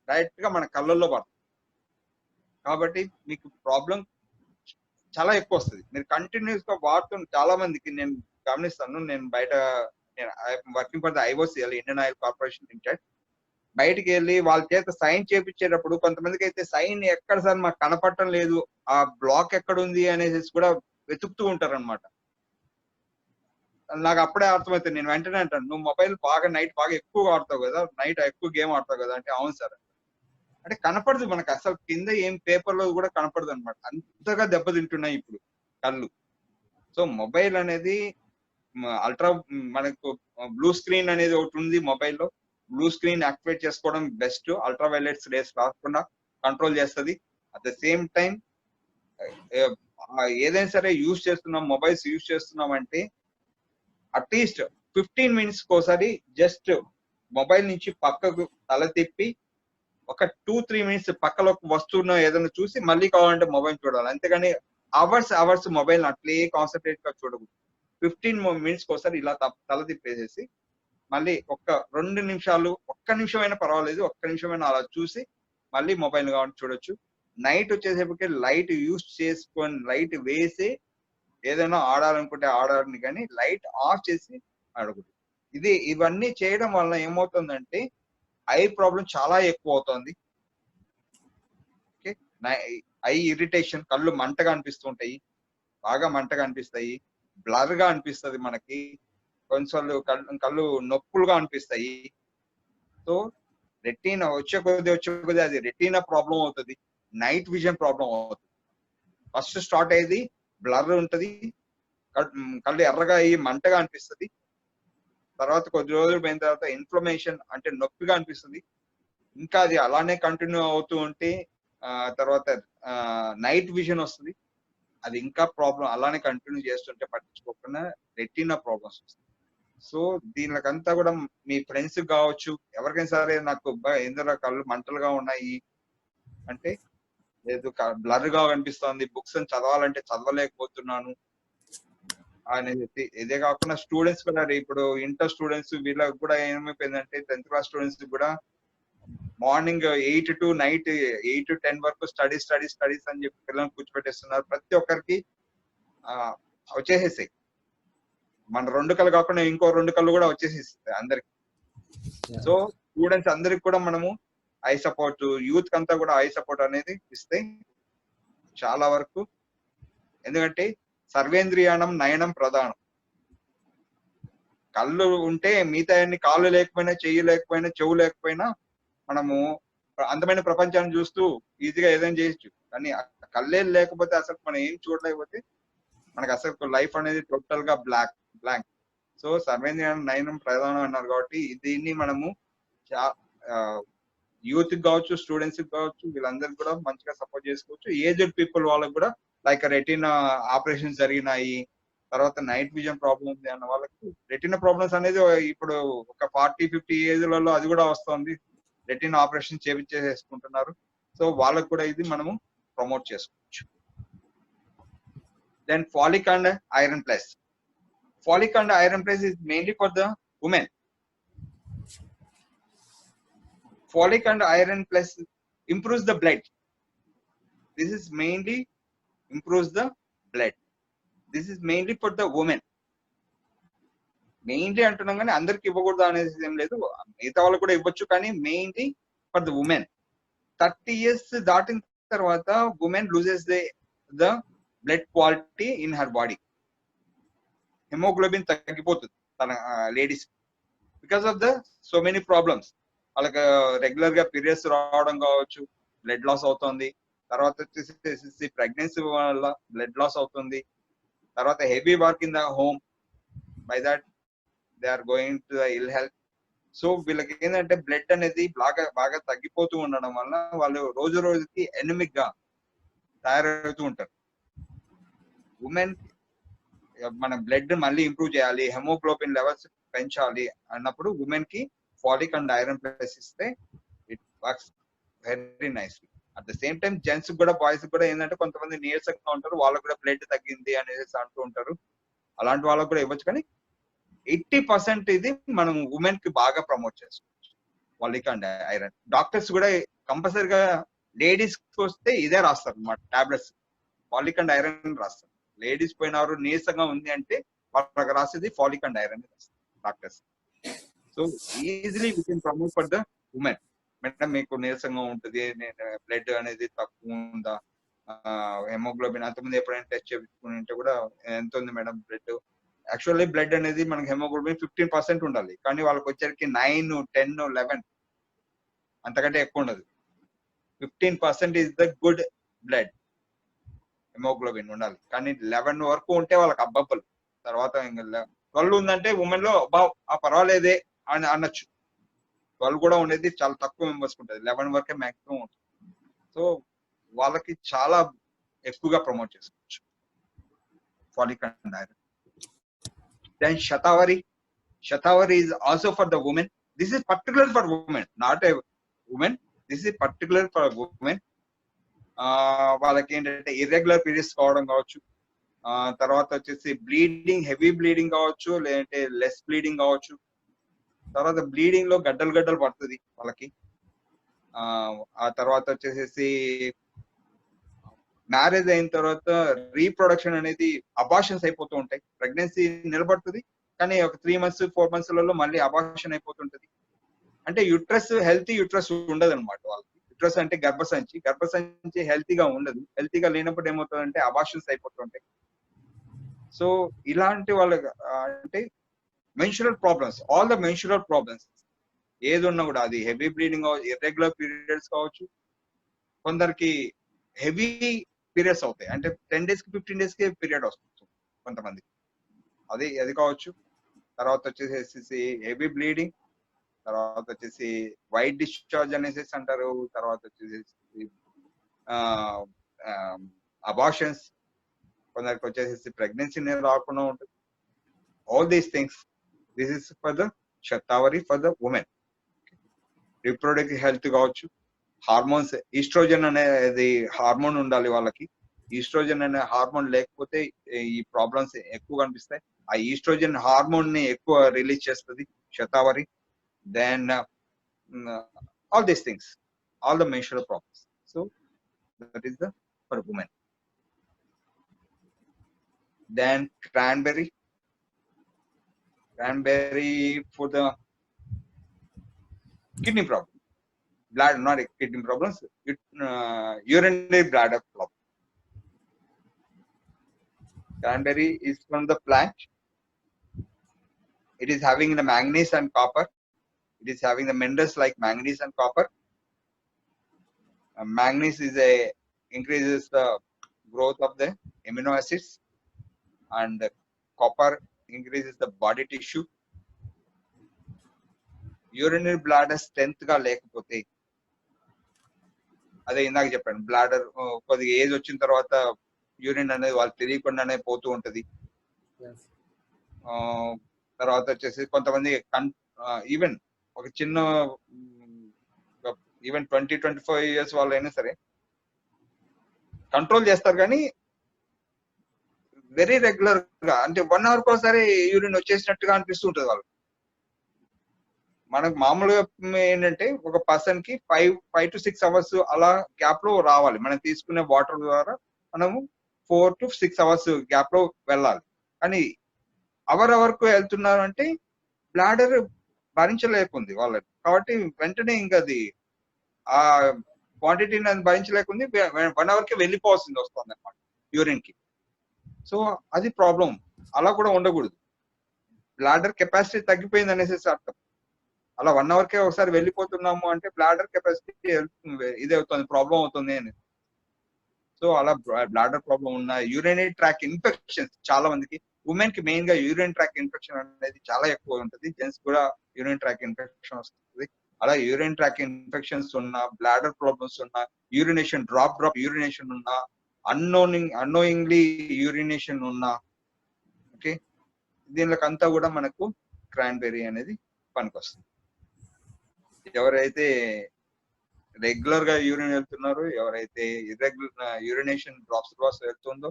డైరెక్ట్ గా మన కళ్ళల్లో పడుతుంది. కాబట్టి మీకు ప్రాబ్లం చాలా ఎక్కువ వస్తుంది. మీరు కంటిన్యూస్ గా వాడుతున్న చాలా మందికి నేను గమనిస్తాను, నేను బయట working for the IOCL, Indian oil corporation limited, బయటికి వెళ్ళి వాళ్ళ చేత సైన్ చేపించేటప్పుడు కొంతమందికి అయితే సైన్ ఎక్కడ సార్ మాకు కనపడటం లేదు, ఆ బ్లాక్ ఎక్కడ ఉంది అనేసి కూడా వెతుకుతూ ఉంటారు అనమాట. నాకు అప్పుడే అర్థమవుతుంది, నేను వెంటనే అంటాను, నువ్వు మొబైల్ నైట్ బాగా ఎక్కువ ఆడతావు కదా, నైట్ ఎక్కువ గేమ్ ఆడతావు కదా అంటే, అవును సార్ అంటే కనపడదు మనకు, అసలు కింద ఏం పేపర్ లో కూడా కనపడదు అనమాట, అంతగా దెబ్బతింటున్నాయి ఇప్పుడు కళ్ళు. సో మొబైల్ అనేది అల్ట్రా, మనకు బ్లూ స్క్రీన్ అనేది ఒకటి ఉంది మొబైల్లో, బ్లూ స్క్రీన్ యాక్టివేట్ చేసుకోవడం బెస్ట్, అల్ట్రావైలెట్స్ రేస్ రాకుండా కంట్రోల్ చేస్తుంది. అట్ ద సేమ్ టైం ఏదైనా సరే మొబైల్స్ యూజ్ చేస్తున్నాం అంటే అట్లీస్ట్ 15 minutes ఒకసారి జస్ట్ మొబైల్ నుంచి పక్కకు తల తిప్పి ఒక 2-3 minutes పక్కలో వస్తువును ఏదైనా చూసి మళ్ళీ కావాలంటే మొబైల్ చూడాలి, అంతేగాని అవర్స్ మొబైల్ అట్లే కాన్సన్ట్రేట్ గా చూడకూడదు. 15 minutes ఒకసారి ఇలా తల తిప్పేసేసి మళ్ళీ ఒక్క 2 నిమిషాలు, ఒక్క నిమిషమైనా పర్వాలేదు, ఒక్క నిమిషమైనా అలా చూసి మళ్ళీ మొబైల్ కావాలంటే చూడొచ్చు. నైట్ వచ్చేసేపటికి లైట్ యూజ్ చేసుకొని, లైట్ వేసి ఏదైనా ఆడాలనుకుంటే ఆడాలని, కానీ లైట్ ఆఫ్ చేసి ఆడకూడదు. ఇవన్నీ చేయడం వల్ల ఏమవుతుందంటే ఐ ప్రాబ్లం చాలా ఎక్కువ అవుతుంది. ఓకే, ఐ ఇరిటేషన్, కళ్ళు మంటగా అనిపిస్తుంటాయి, బాగా మంటగా అనిపిస్తాయి, బ్లర్ గా అనిపిస్తుంది మనకి, కొన్నిసార్లు కళ్ళు నొప్పులుగా అనిపిస్తాయి. సో రెటీనా వచ్చే కొద్ది అది రెటీనా ప్రాబ్లం అవుతుంది, నైట్ విజన్ ప్రాబ్లం అవుతుంది. ఫస్ట్ స్టార్ట్ అయ్యేది బ్లర్ ఉంటది, కళ్ళు ఎర్రగా అయ్యి మంటగా అనిపిస్తుంది, తర్వాత కొద్ది రోజులు పోయిన తర్వాత ఇన్ఫ్లమేషన్ అంటే నొప్పిగా అనిపిస్తుంది, ఇంకా అది అలానే కంటిన్యూ అవుతూ ఉంటే తర్వాత నైట్ విజన్ వస్తుంది, అది ఇంకా ప్రాబ్లం, అలానే కంటిన్యూ చేస్తుంటే పట్టించుకోకుండా రెటీనా ప్రాబ్లమ్స్ వస్తాయి. సో దీనికంతా కూడా మీ ఫ్రెండ్స్ కావచ్చు, ఎవరికైనా సరే నాకు ఎందులో కళ్ళు మంటలుగా ఉన్నాయి అంటే, లేదు బ్లర్ గా కనిపిస్తుంది, బుక్స్ చదవాలంటే చదవలేకపోతున్నాను అనేది. ఇదే కాకుండా స్టూడెంట్స్ కూడా, ఇప్పుడు ఇంటర్ స్టూడెంట్స్ వీళ్ళకి కూడా ఏమైపోయిందంటే, 10th class స్టూడెంట్స్ కూడా మార్నింగ్ 8 to night 8 to 10 వరకు స్టడీస్ అని చెప్పి పిల్లల్ని కూర్చోబెట్టేస్తున్నారు. ప్రతి ఒక్కరికి వచ్చేసేసాయి, మన 2 కళ్ళు కాకుండా ఇంకో 2 కళ్ళు కూడా వచ్చేసేస్తాయి అందరికి. సో స్టూడెంట్స్ అందరికి కూడా మనము ఐ సపోర్ట్, యూత్ అంతా కూడా ఐ సపోర్ట్ అనేది ఇస్తే చాలా వరకు, ఎందుకంటే సర్వేంద్రియాణం నయనం ప్రధానం. కళ్ళు ఉంటే మిగతా అన్ని కాళ్ళు లేకపోయినా, చెయ్యి లేకపోయినా, చెవు లేకపోయినా మనము అందమైన ప్రపంచాన్ని చూస్తూ ఈజీగా ఏదైనా చేయొచ్చు. కానీ ఆ కళ్ళే లేకపోతే అసలు మనం ఏం చూడలేకపోతే మనకు అసలు లైఫ్ అనేది టోటల్ గా బ్లాంక్. సో సర్వేంద్రియ నయనం ప్రధానం అన్నారు కాబట్టి దీన్ని మనము యూత్ కావచ్చు, స్టూడెంట్స్ కావచ్చు, వీళ్ళందరికీ కూడా మంచిగా సపోర్ట్ చేసుకోవచ్చు. ఏజ్డ్ పీపుల్ వాళ్ళకి కూడా లైక్ రెటీనా ఆపరేషన్స్ జరిగినాయి, తర్వాత నైట్ విజన్ ప్రాబ్లమ్ ఉంది అన్న వాళ్ళకి రెటీనా ప్రాబ్లమ్స్ అనేది ఇప్పుడు ఒక 40-50 ఏజ్లలో అది కూడా వస్తుంది. Retina operation చేపించేసుకుంటున్నారు. సో వాళ్ళకు కూడా ఇది మనము ప్రమోట్ చేసుకోవచ్చు. Then folic and iron plus. Folic and iron plus is mainly for the women. Folic and iron plus improves the blood. This is mainly improves the blood. This is mainly for the women. Mainly అంటున్నాం కానీ అందరికి ఇవ్వకూడదు అనేది ఏం లేదు, మిగతా వాళ్ళు కూడా ఇవ్వచ్చు, కానీ mainly for the women. 30 years దాటిన తర్వాత women loses the blood quality in her body. Haemoglobin తగ్గిపోతుంది తన ladies because of the so many problems. వాళ్ళకి రెగ్యులర్ గా పీరియడ్స్ రావడం కావచ్చు, బ్లడ్ లాస్ అవుతుంది. తర్వాత వచ్చేసి ప్రెగ్నెన్సీ వల్ల బ్లడ్ లాస్ అవుతుంది. తర్వాత heavy work in the home, by that they are going to the ill health. So వీళ్ళకి ఏంటంటే బ్లడ్ అనేది బాగా తగ్గిపోతూ ఉండడం వల్ల వాళ్ళు రోజు రోజుకి ఎనిమిక్ గా తయారవుతూ ఉంటారు. ఉమెన్ మన బ్లడ్ మళ్ళీ ఇంప్రూవ్ చేయాలి, హెమోగ్లోబిన్ లెవెల్స్ పెంచాలి అన్నప్పుడు ఉమెన్ కి ఫాలిక్ అండ్ ఐరన్ ప్లస్ ఇస్తే it works very nicely. At the same time gents కూడా, బాయ్స్ కూడా ఏంటంటే కొంతమంది నీరసంగా ఉంటారు, వాళ్ళకు కూడా బ్లడ్ తగ్గింది అనేసి అంటూ ఉంటారు. అలాంటి వాళ్ళకు కూడా ఇవ్వచ్చు. కానీ 80% ఇది మనం ఉమెన్ కి బాగా ప్రమోట్ చేసుకోవచ్చు, ఫాలిక్ అండ్ ఐరన్. డాక్టర్స్ కూడా కంపల్సరీగా లేడీస్ కి వస్తే ఇదే రాస్తారు అన్నమాట, టాబ్లెట్స్ ఫాలిక్ అండ్ ఐరన్ రాస్తారు. లేడీస్ పోయినారు, నీరసంగా ఉంది అంటే వాళ్ళకి రాసేది phallic and iron doctors. So easily we can promote for the women. Madam మీకు నీరసంగా ఉంటుంది, బ్లడ్ అనేది తక్కువ ఉందా, హెమోగ్లోబిన్ అంతమంది ఎప్పుడైనా టెస్ట్ చేయించుకుంటే కూడా ఎంత ఉంది మేడం బ్లడ్. యాక్చువల్లీ బ్లడ్ అనేది మనకి హెమోగ్లోబిన్ 15% ఉండాలి, కానీ వాళ్ళకి వచ్చేసరికి 9, 10, 11 అంతకంటే ఎక్కువ ఉండదు. 15% is the good blood haemoglobin ఉండాలి. కానీ 11 వరకు ఉంటే వాళ్ళకి అబ్బబ్బలు. తర్వాత 12 ఉందంటే ఉమెన్ లో పర్వాలేదే అని అనొచ్చు. 12 కూడా ఉండేది చాలా తక్కువ మెంబర్స్ ఉంటుంది, 11 వరకే మాక్సిమం ఉంటుంది. సో వాళ్ళకి చాలా ఎక్కువగా ప్రమోట్ చేసుకోవచ్చు folic and iron. Then Shatavari is also for the women. This is particular for women, not a woman. This is particular for women. వాళ్ళకి ఏంటంటే ఇర్రెగ్యులర్ పీరియడ్స్ కావడం కావచ్చు, తర్వాత వచ్చేసి బ్లీడింగ్, హెవీ బ్లీడింగ్ కావచ్చు, లేదంటే లెస్ బ్లీడింగ్ కావచ్చు. తర్వాత బ్లీడింగ్ లో గడ్డలు పడుతుంది వాళ్ళకి. ఆ తర్వాత వచ్చేసి మ్యారేజ్ అయిన తర్వాత రీప్రొడక్షన్ అనేది అబార్షన్స్ అయిపోతూ ఉంటాయి. ప్రెగ్నెన్సీ నిలబడుతుంది, కానీ ఒక 3 months 4 months మళ్ళీ అబార్షన్ అయిపోతుంటది. అంటే యుట్రస్, హెల్తీ యుట్రస్ ఉండదు అనమాట వాళ్ళకి. యుట్రస్ అంటే గర్భసంచి హెల్తీగా ఉండదు. హెల్తీగా లేనప్పుడు ఏమవుతుందంటే అబార్షన్స్ అయిపోతుంటాయి. సో ఇలాంటి వాళ్ళకి అంటే menstrual problems, all the menstrual problems ఏది ఉన్నా కూడా, అది హెవీ బ్లీడింగ్ కావచ్చు, ఇర్రెగ్యులర్ పీరియడ్స్ కావచ్చు, కొందరికి హెవీ పీరియడ్స్ అవుతాయి, అంటే 10 days కి 15 days కి పీరియడ్ వస్తుంది కొంతమంది, అది కావచ్చు. తర్వాత వచ్చేసి హెవీ బ్లీడింగ్, తర్వాత వచ్చేసి వైట్ డిశ్చార్జ్ అనేసి అంటారు, తర్వాత వచ్చేసి అబార్షన్స్, కొందరికి వచ్చేసి ప్రెగ్నెన్సీ రాకుండా ఉంటుంది. All these things, this is for the Shatavari for the women. Reproductive health కావచ్చు, హార్మోన్స్, ఈస్ట్రోజన్ అనేది హార్మోన్ ఉండాలి వాళ్ళకి. ఈస్ట్రోజన్ అనే హార్మోన్ లేకపోతే ఈ ప్రాబ్లమ్స్ ఎక్కువ కనిపిస్తాయి. ఆ ఈస్ట్రోజన్ హార్మోన్ ని ఎక్కువ రిలీజ్ చేస్తుంది Shatavari. Then all these things, all the menstrual problems. So that is the for women. Then cranberry for the kidney problem, not kidney problems, urinary bladder problem. Cranberry is from the plant. It is having the manganese and copper. It is having the minerals like manganese and copper. Manganese increases the growth of the amino acids, and copper increases the body tissue. Urinary bladder strength గా లేకపోతే, అదే ఇందాక చెప్పాను, bladder కొద్దిగా age వచ్చిన తర్వాత urine అనేది వాళ్ళు తెలియకుండానే పోతూ ఉంటది. తర్వాత వచ్చేసి కొంతమంది ఈవెన్ ఒక చిన్న ఈవెన్ 20-25 years వాళ్ళు అయినా సరే కంట్రోల్ చేస్తారు, కానీ వెరీ రెగ్యులర్ గా అంటే 1 hour ఒకసారి యూరిన్ వచ్చేసినట్టుగా అనిపిస్తూ ఉంటుంది వాళ్ళు. మనకు మామూలుగా ఏంటంటే ఒక పర్సన్ కి 5 to 6 hours అలా గ్యాప్ లో రావాలి. మనం తీసుకునే వాటర్ ద్వారా మనము 4 to 6 hours గ్యాప్ లో వెళ్ళాలి. కానీ అవర్ కు వెళ్తున్నారు అంటే బ్లాడర్ భరించలేకుంది వాళ్ళకి. కాబట్టి వెంటనే ఇంకా అది ఆ క్వాంటిటీని అది భరించలేకుంది, 1 hour కి వెళ్ళిపోవాల్సింది వస్తుంది అనమాట యూరిన్ కి. సో అది ప్రాబ్లం. అలా కూడా ఉండకూడదు. బ్లాడర్ కెపాసిటీ తగ్గిపోయింది అనేసి అర్థం. అలా 1 hour కే ఒకసారి వెళ్ళిపోతున్నాము అంటే బ్లాడర్ కెపాసిటీ ఇది అవుతుంది, ప్రాబ్లం అవుతుంది అని. సో అలా బ్లాడర్ ప్రాబ్లం ఉన్న, యూరినరీ ట్రాక్ ఇన్ఫెక్షన్స్ చాలా మందికి, ఉమెన్ కి మెయిన్ గా యూరిన్ ట్రాక్ ఇన్ఫెక్షన్ అనేది చాలా ఎక్కువ ఉంటుంది. జెంట్స్ కూడా యూరిన్ ట్రాక్ ఇన్ఫెక్షన్ వస్తుంది. అలా యూరిన్ ట్రాక్ ఇన్ఫెక్షన్స్ ఉన్నా, బ్లాడర్ ప్రాబ్లమ్స్ ఉన్నా, యూరినేషన్ డ్రాప్ యూరినేషన్ ఉన్నా, అన్నోయింగ్లీ యూరినేషన్ ఉన్నా, ఓకే, దీనికంతా కూడా మనకు క్రాన్బెర్రీ అనేది పనికొస్తుంది. ఎవరైతే రెగ్యులర్ గా యూరిన్ వెళ్తున్నారో, ఎవరైతే ఇర్రెగ్యులర్ యూరినేషన్ డ్రాప్స్ వెళ్తుందో,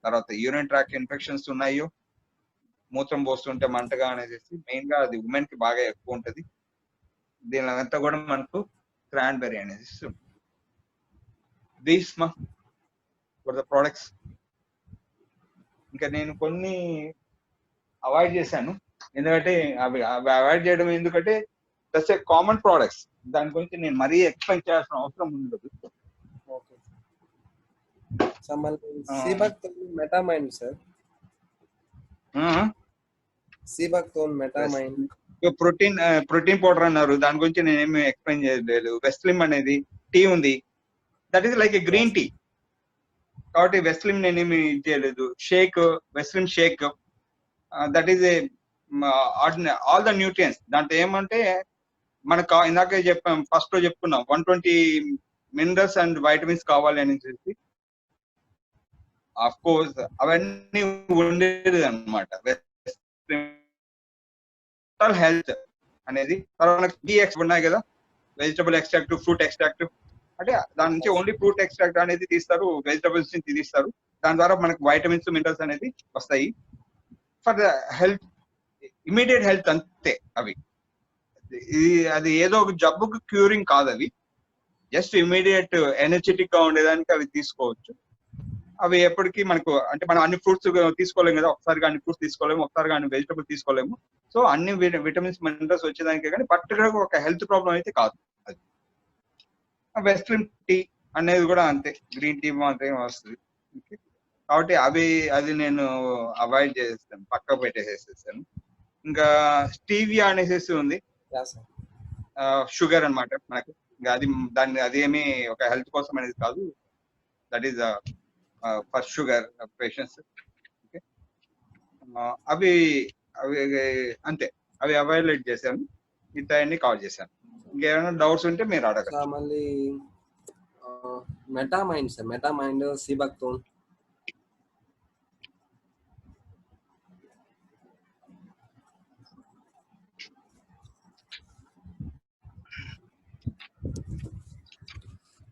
తర్వాత యూరిన్ ట్రాక్ ఇన్ఫెక్షన్స్ ఉన్నాయో, మూత్రం పోస్తుంటే మంటగా అనేది మెయిన్ గా అది ఉమెన్ కి బాగా ఎక్కువ ఉంటది. దీనిలంతా కూడా మనకు క్రాన్బెర్రీ అనేది దీస్ ఫర్ ద ప్రొడక్ట్స్. ఇంకా నేను కొన్ని అవాయిడ్ చేశాను, ఎందుకంటే అవి అవాయిడ్ చేయడం ఎందుకంటే దట్స్ ఏ కామన్ ప్రొడక్ట్స్. దాని గురించి నేను మరీ ఎక్స్ప్లెయిన్ చేయాల్సిన అవసరం ఉండదు. మెటామైన్ సార్, మెటామైన్ ప్రోటీన్ పౌడర్ అన్నారు, దాని గురించి నేనేమి ఎక్స్ప్లెయిన్ చేయలేదు. వెస్లిమ్ అనేది టీ ఉంది, that is like a green tea, కాబట్టి వెస్లిమ్ నేనేమి చేయలేదు. వెస్లిమ్ shake, that is a all the nutrients. దాంట్లో ఏమంటే మనకు ఇందాక ఫస్ట్ లో చెప్పుకున్నాం 120 మినరల్స్ అండ్ వైటమిన్స్ కావాలి అని చెప్పి. ఆఫ్ కోర్స్ అవన్నీ ఉండేది అనమాట. హెల్త్ అనేది మనకి ఉన్నాయి కదా, వెజిటబుల్ ఎక్స్ట్రాక్ట్, ఫ్రూట్ ఎక్స్ట్రాక్ట్, అంటే దాని నుంచి ఓన్లీ ఫ్రూట్ ఎక్స్ట్రాక్ట్ అనేది తీస్తారు, వెజిటబుల్స్ నుంచి తీస్తారు. దాని ద్వారా మనకు వైటమిన్స్, మినరల్స్ అనేది వస్తాయి for the health, immediate health అంతే. అవి అది ఏదో ఒక జబ్బుకు క్యూరింగ్ కాదు, అవి జస్ట్ ఇమీడియట్ ఎనర్జెటిక్ గా ఉండేదానికి అవి తీసుకోవచ్చు. అవి ఎప్పటికీ మనకు అంటే మనం అన్ని ఫ్రూట్స్ తీసుకోలేము కదా, ఒకసారిగా అన్ని ఫ్రూట్స్ తీసుకోలేము, ఒకసారిగా అన్ని వెజిటబుల్ తీసుకోలేము. సో అన్ని విటమిన్స్, మినరల్స్ వచ్చేదానికే, కానీ పర్టికులర్ గా ఒక హెల్త్ ప్రాబ్లం అయితే కాదు. అది వెస్ట్రన్ టీ అనేది కూడా అంతే, గ్రీన్ టీ మాత్రమే వస్తుంది. కాబట్టి అది నేను అవాయిడ్ చేసేస్తాను, పక్క పెట్టేసేస్తాను. ఇంకా స్టీవియా అనేసి ఉంది, షుగర్ అన్నమాట మనకు. అదేమి ఒక హెల్త్ కోసం అనేది కాదు, that is for sugar patients. అవి అంతే, అవి అవాయిడ్ చేశాను, మిగతాన్ని కవర్ చేశాను. ఇంకేమైనా డౌట్స్ ఉంటే మీరు అడగండి. మళ్ళీ మెటామైండ్ సార్, మెటామైండ్, సిబాక్టోన్.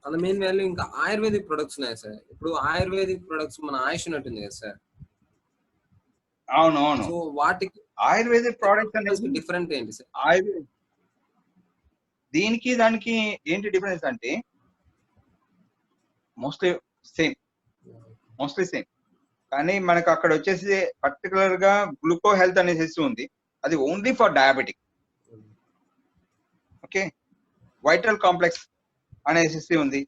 అలా మెయిన్ వాల్యూ. ఇంకా ఆయుర్వేదిక్ ప్రొడక్ట్స్ ఉన్నాయి సార్. ఇప్పుడు ఆయుర్వేదిక్ ప్రొడక్ట్స్ మన ఆయుష్ ఉన్నట్టుంది కదా సార్. అవునవును. సో వాటికి ఆయుర్వేదిక్ ప్రొడక్ట్స్ అనేది డిఫరెంట్ ఏంటి సార్? దీనికి దానికి ఏంటి డిఫరెన్స్ అంటే మోస్ట్లీ సేమ్, కానీ మనకు అక్కడ వచ్చేసి పర్టికులర్ గా గ్లూకో హెల్త్ అనేసి ఉంది, అది only for diabetic. Okay, vital complex అనేసి ఉంది.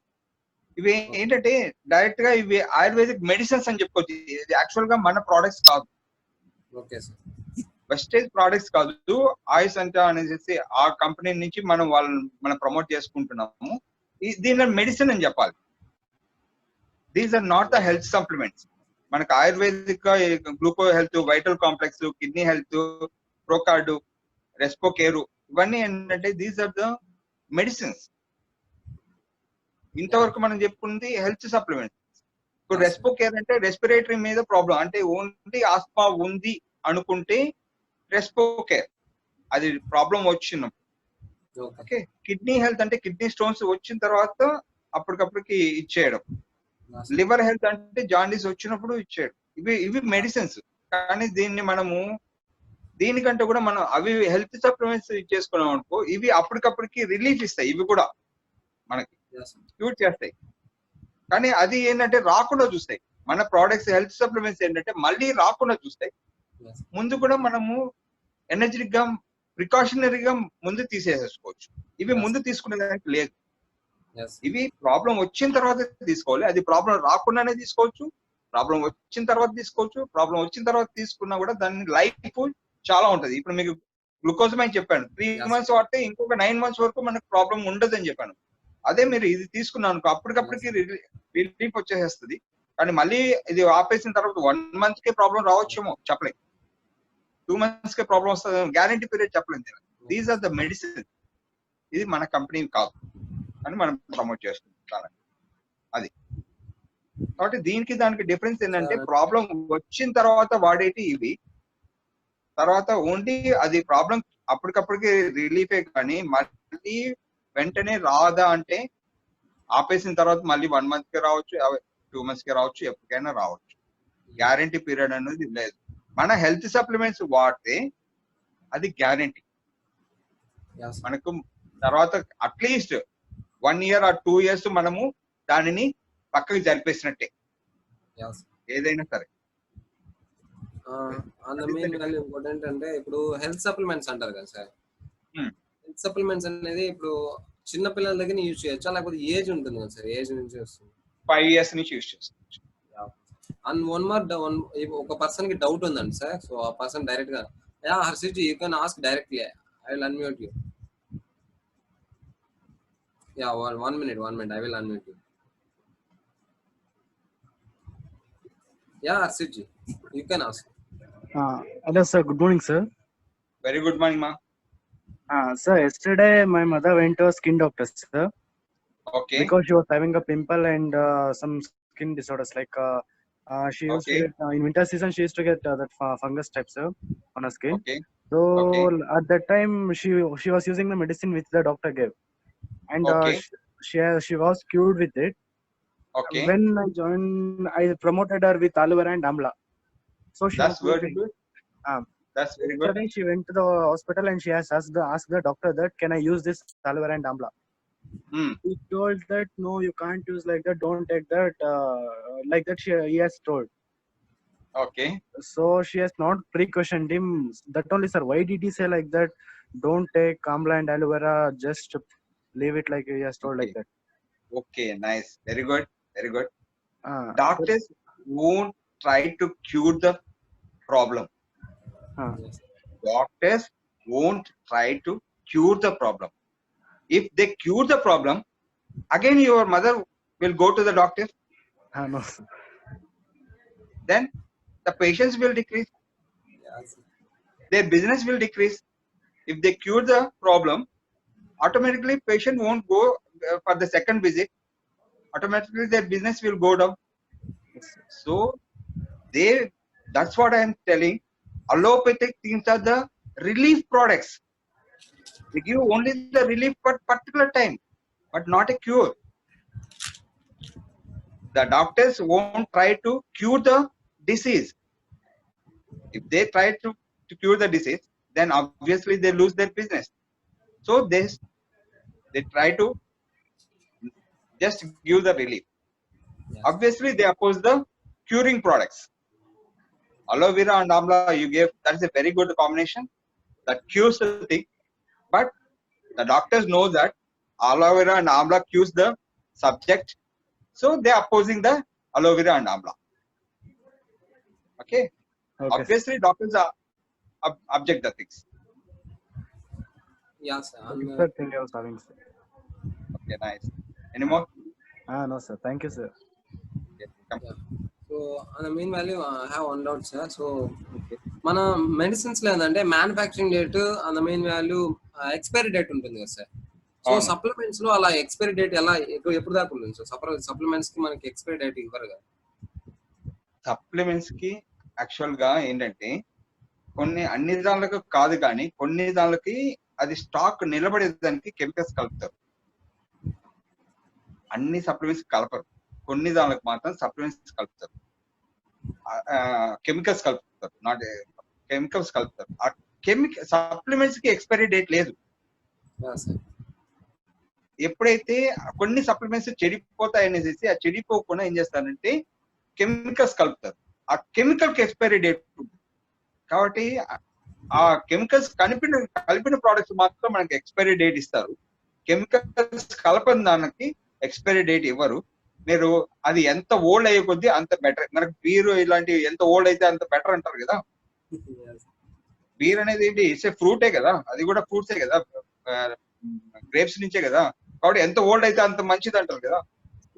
ఇవి ఏంటంటే డైరెక్ట్ గా ఇవి ఆయుర్వేదిక్ మెడిసిన్స్ అని చెప్పుకోవచ్చు. ఇది యాక్చువల్ గా మన ప్రోడక్ట్స్ కాదు. Okay sir. వెస్టేజ్ ప్రోడక్ట్స్ కాదు, ఆయుష్ అంటే అనేసి ఆ కంపెనీ నుంచి మనం ప్రమోట్ చేసుకుంటున్నాము. దీని మెడిసిన్ అని చెప్పాలి. These are not the health supplements. మనకు ayurvedic gluco health, vital complex, kidney health, procard, respo care, ఇవన్నీ ఏంటంటే దీస్ ఆర్ ద మెడిసిన్స్. ఇంతవరకు మనం చెప్పుకుంది హెల్త్ సప్లిమెంట్స్. ఇప్పుడు రెస్పో కేర్ అంటే రెస్పిరేటరీ మీద ప్రాబ్లం, అంటే ఓన్లీ ఆస్మా ఉంది అనుకుంటే రెస్పో కేర్, అది ప్రాబ్లం వచ్చినప్పుడు. ఓకే, కిడ్నీ హెల్త్ అంటే కిడ్నీ స్టోన్స్ వచ్చిన తర్వాత అప్పటికప్పటికి ఇచ్చేయడం. లివర్ హెల్త్ అంటే జాండీస్ వచ్చినప్పుడు ఇచ్చేయడం. ఇవి మెడిసిన్స్. కానీ దీనికంటే కూడా మనం అవి హెల్త్ సప్లిమెంట్స్ ఇచ్చేసుకున్నాం అనుకో, ఇవి అప్పటికప్పటికి రిలీఫ్ ఇస్తాయి. ఇవి కూడా మనకి క్యూర్ చేస్తాయి. కానీ అది ఏంటంటే రాకుండా చూస్తాయి. మన ప్రోడక్ట్స్ హెల్త్ సప్లిమెంట్స్ ఏంటంటే మళ్ళీ రాకుండా చూస్తాయి. ముందు కూడా మనము ఎనర్జెటిక్ గా ప్రికాషనరీగా ముందు తీసేసుకోవచ్చు. ఇవి ముందు తీసుకునేదానికి లేదు. ఇవి ప్రాబ్లం వచ్చిన తర్వాత తీసుకోవాలి. అది ప్రాబ్లం రాకుండానే తీసుకోవచ్చు, ప్రాబ్లం వచ్చిన తర్వాత తీసుకోవచ్చు. ప్రాబ్లం వచ్చిన తర్వాత తీసుకున్నా కూడా దాని లైఫ్ చాలా ఉంటది. ఇప్పుడు మీకు గ్లూకోజమైన్ చెప్పాను, 3 months వాడితే ఇంకొక 9 months వరకు మనకు ప్రాబ్లం ఉండదు అని చెప్పాను. అదే మీరు ఇది తీసుకున్నాను అనుకో, అప్పటికప్పటికి రిలీఫ్ వచ్చేస్తుంది. కానీ మళ్ళీ ఇది ఆపేసిన తర్వాత 1 month కే ప్రాబ్లం రావచ్చేమో చెప్పలేం, 2 months కే ప్రాబ్లం వస్తుంది, గ్యారంటీ పీరియడ్ చెప్పలేం. These are the medicine. ఇది మన కంపెనీ కాదు అని మనం ప్రమోట్ చేస్తున్నాం. అది కాబట్టి దానికి డిఫరెన్స్ ఏంటంటే ప్రాబ్లం వచ్చిన తర్వాత వాడేటి ఇవి, తర్వాత ఓన్లీ అది ప్రాబ్లం అప్పటికప్పటికి రిలీఫే. కానీ మళ్ళీ వెంటనే రాదా అంటే ఆపేసిన తర్వాత మళ్ళీ 1 month కి రావచ్చు, 2 months కి రావచ్చు, ఎప్పటికైనా రావచ్చు. గ్యారంటీ పీరియడ్ అనేది లేదు. మన హెల్త్ సప్లిమెంట్స్ వాడితే అది గ్యారంటీ. మనకు తర్వాత అట్లీస్ట్ 1 year or 2 years మనము దానిని పక్కకి జరిపేసినట్టే ఏదైనా సరే. ఇంకోటి ఏంటంటే ఇప్పుడు హెల్త్ సప్లిమెంట్స్ అంటారు కదా సార్, హెల్త్ సప్లిమెంట్స్ అనేది ఇప్పుడు చిన్న పిల్లల దగ్గర యూజ్ చేయొచ్చా, లేకపోతే ఏజ్ ఉంటుంది కదా సార్, ఏజ్ నుంచి వస్తుంది? 5 years నుంచి యూజ్ చేసుకోవచ్చు. అండ్ ఒక పర్సన్ కి డౌట్ ఉందండి సార్. సో ఆ పర్సన్ డైరెక్ట్ గా Harshit you can ask directly, I will unmute you. one minute, I will unmute you. Harshit ji, you can ask. Hello sir, good morning sir. Very good morning ma. Sir, yesterday my mother went to a skin doctor sir. Okay. Because she was having a pimple and some skin disorders like she used to get, in winter season she used to get that fungus type sir on her skin. Okay. So at that time she was using the medicine which the doctor gave, and she was cured with it. Okay. When I joined, I promoted her with aloe vera and amla. So she That's very good. That's very good. Yesterday she went to the hospital and she has asked the doctor that can I use this aloe vera and amla. He told that no, you can't use like that. Don't take that. Like that he has told. Okay. So she has not pre-questioned him. That only sir. Why did he say like that? Don't take amla and aloe vera. Just leave it like he has told like that. Okay, nice. Very good. Very good. Doctors won't try to cure the problem. Doctors won't try to cure the problem. If they cure the problem, again your mother will go to the doctor. No. Then the patients will decrease. Their business will decrease. If they cure the problem, automatically patient won't go for the second visit. Automatically their business will go down. So that's what I am telling. Allopathic things are the relief products. They give only the relief for particular time, but not a cure. The doctors won't try to cure the disease. If they try to cure the disease, then obviously they lose their business. So they try to just give the relief. Obviously they oppose the curing products. Aloe vera and amla you gave, that is a very good combination that cures the thing. But the doctors know that aloe vera and amla cures the subject, so they are opposing the aloe vera and amla. Okay. Obviously doctors object the things. Yeah, sir. Okay, sir, thing I was having, sir. Okay, nice. Any more? No, sir. Thank you, sir. Okay, come. Yeah. So on the mean value, I have one doubt, sir. So Okay. మన medicines లో ఏంటంటే manufacturing date and main value expiry date ఉంటుంది కదా sir. So అవును. Supplements లో అలా expiry date ఎలా ఎప్పుడు దాకా ఉంటుంది సార్? సప్లిమెంట్స్ కి మనకి ఎక్స్పైరీ డేట్ ఇవ్వరు కదా. సప్లిమెంట్స్ కి యాక్చువల్ గా ఏంటంటే కొన్ని అన్ని దానికి కాదు, కానీ కొన్ని దానికి అది స్టాక్ నిలబడేదానికి కెమికల్స్ కలుపుతారు. అన్ని సప్లిమెంట్స్ కలపరు, కొన్ని దానికి మాత్రం సప్లిమెంట్స్ కలుపుతారు, కెమికల్స్ కలుపుతారు. నాట్ కెమికల్స్ కలుపుతారు. ఆ సప్లిమెంట్స్ కి ఎక్స్పైరీ డేట్ లేదు. ఎప్పుడైతే కొన్ని సప్లిమెంట్స్ చెడిపోతాయి అనేసి ఆ చెడిపోకుండా ఏం చేస్తారంటే కెమికల్స్ కలుపుతారు. ఆ కెమికల్ కి ఎక్స్పైరీ డేట్ ఉంటుంది. కాబట్టి ఆ కెమికల్స్ కలిపిన ప్రోడక్ట్స్ మాత్రం మనకి ఎక్స్పైరీ డేట్ ఇస్తారు. కెమికల్స్ కలపని దానికి ఎక్స్పైరీ డేట్ ఇవ్వరు. మీరు అది ఎంత ఓల్డ్ అయ్యే కొద్దీ అంత బెటర్. మనకి బీర్ ఇలాంటివి ఎంత ఓల్డ్ అయితే అంత బెటర్ అంటారు కదా. బీర్ అనేది ఏంటి, ఇట్స్ ఏ ఫ్రూటే కదా, అది కూడా ఫ్రూట్సే కదా, గ్రేప్స్ నుంచే కదా. కాబట్టి ఎంత ఓల్డ్ అయితే అంత మంచిది అంటారు కదా.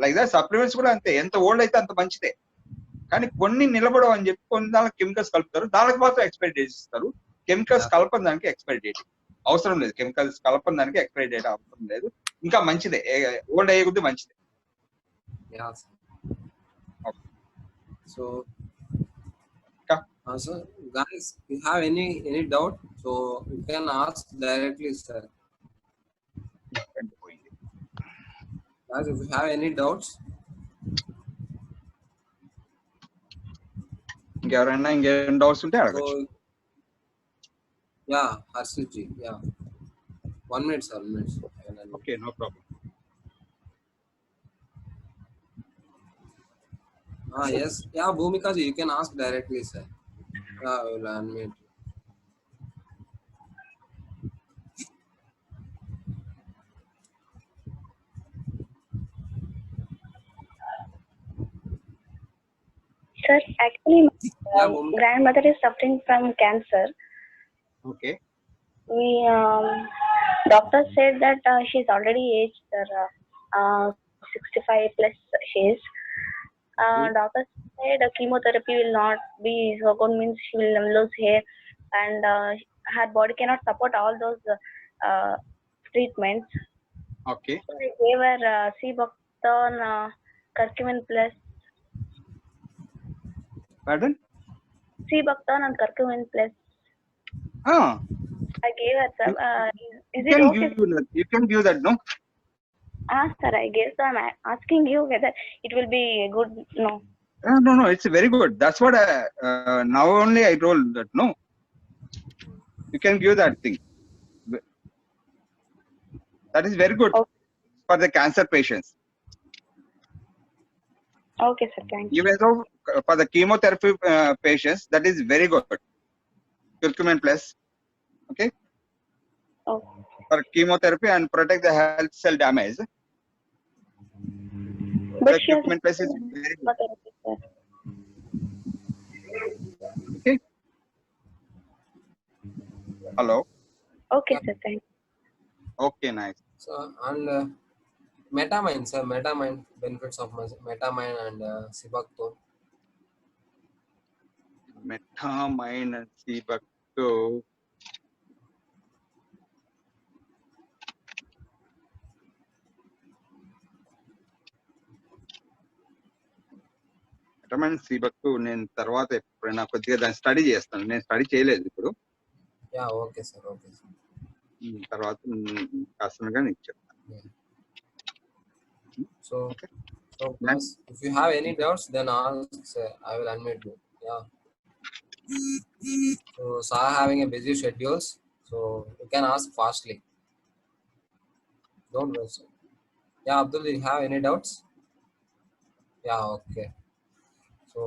లైక్ దా సప్లిమెంట్స్ కూడా అంతే, ఎంత ఓల్డ్ అయితే అంత మంచిదే. కానీ కొన్ని నిలబడవు అని చెప్పి కొన్ని దానికి కెమికల్స్ కలుపుతారు, దానికి మాత్రం ఎక్స్పైరీ డేట్ ఇస్తారు. కెమికల్స్ కలపని దానికి ఎక్స్పైరీ డేట్ అవసరం లేదు. కెమికల్స్ కలపని దానికి ఎక్స్పైరీ డేట్ అవసరం లేదు. ఇంకా మంచిదే, ఓల్డ్ అయ్యే కొద్దీ మంచిదే. So so guys, you have any doubt, so you can ask directly, sir. Guys, if you have any doubts, ఇంకెవరైనా ఇంకేం డౌట్స్ ఉంటే అడగచ్చు. Yeah, Harshit ji, yeah. 1 minute, sir. 1 minute. Okay, no problem. Yes. Yeah, Bhumika ji, you can ask directly, sir. Yeah, I will unmute. Sir, actually, my grandmother is suffering from cancer. Okay. We doctor said that she's already aged, sir. 65 plus she is. Doctor said chemotherapy will not be so good, means she will lose hair, and her body cannot support all those treatments. Okay. So they gave her Cibacton, Curcumin plus. Pardon? Cibacton and Curcumin plus. I gave her some. Is it okay? You can give that, no? Sir, I guess I'm asking you whether it will be good. No. No, it's very good. That's what now only I told that. No, you can give that thing. That is very good for the cancer patients. Okay, sir. Thank you. Even though for the chemotherapy patients, that is very good. Curcumin plus, okay. For chemotherapy and protect the health cell damage. But Curcumin plus is very good. Okay. Hello. Okay, sir. Thank you. Okay, nice. So and metamine, sir. Metamine, benefits of metamine and Cibacton. Metamine and Cibacton. మెటమైన్ Cibacton నేను తర్వాత ఎప్పుడైనా కొద్దిగా దాన్ని study చేస్తాను. నేను study చేయలేదు ఇప్పుడు. Yeah, okay, sir. Okay, sir. తర్వాత కాస్తంగా నీకు చెప్తాను. So guys, if you have any doubts, then ask, sir. I will unmute you. Yeah. So Sir having a busy schedules, so you can ask fastly. Don't waste. Yeah, Abdul, do you have any doubts? Yeah, okay. So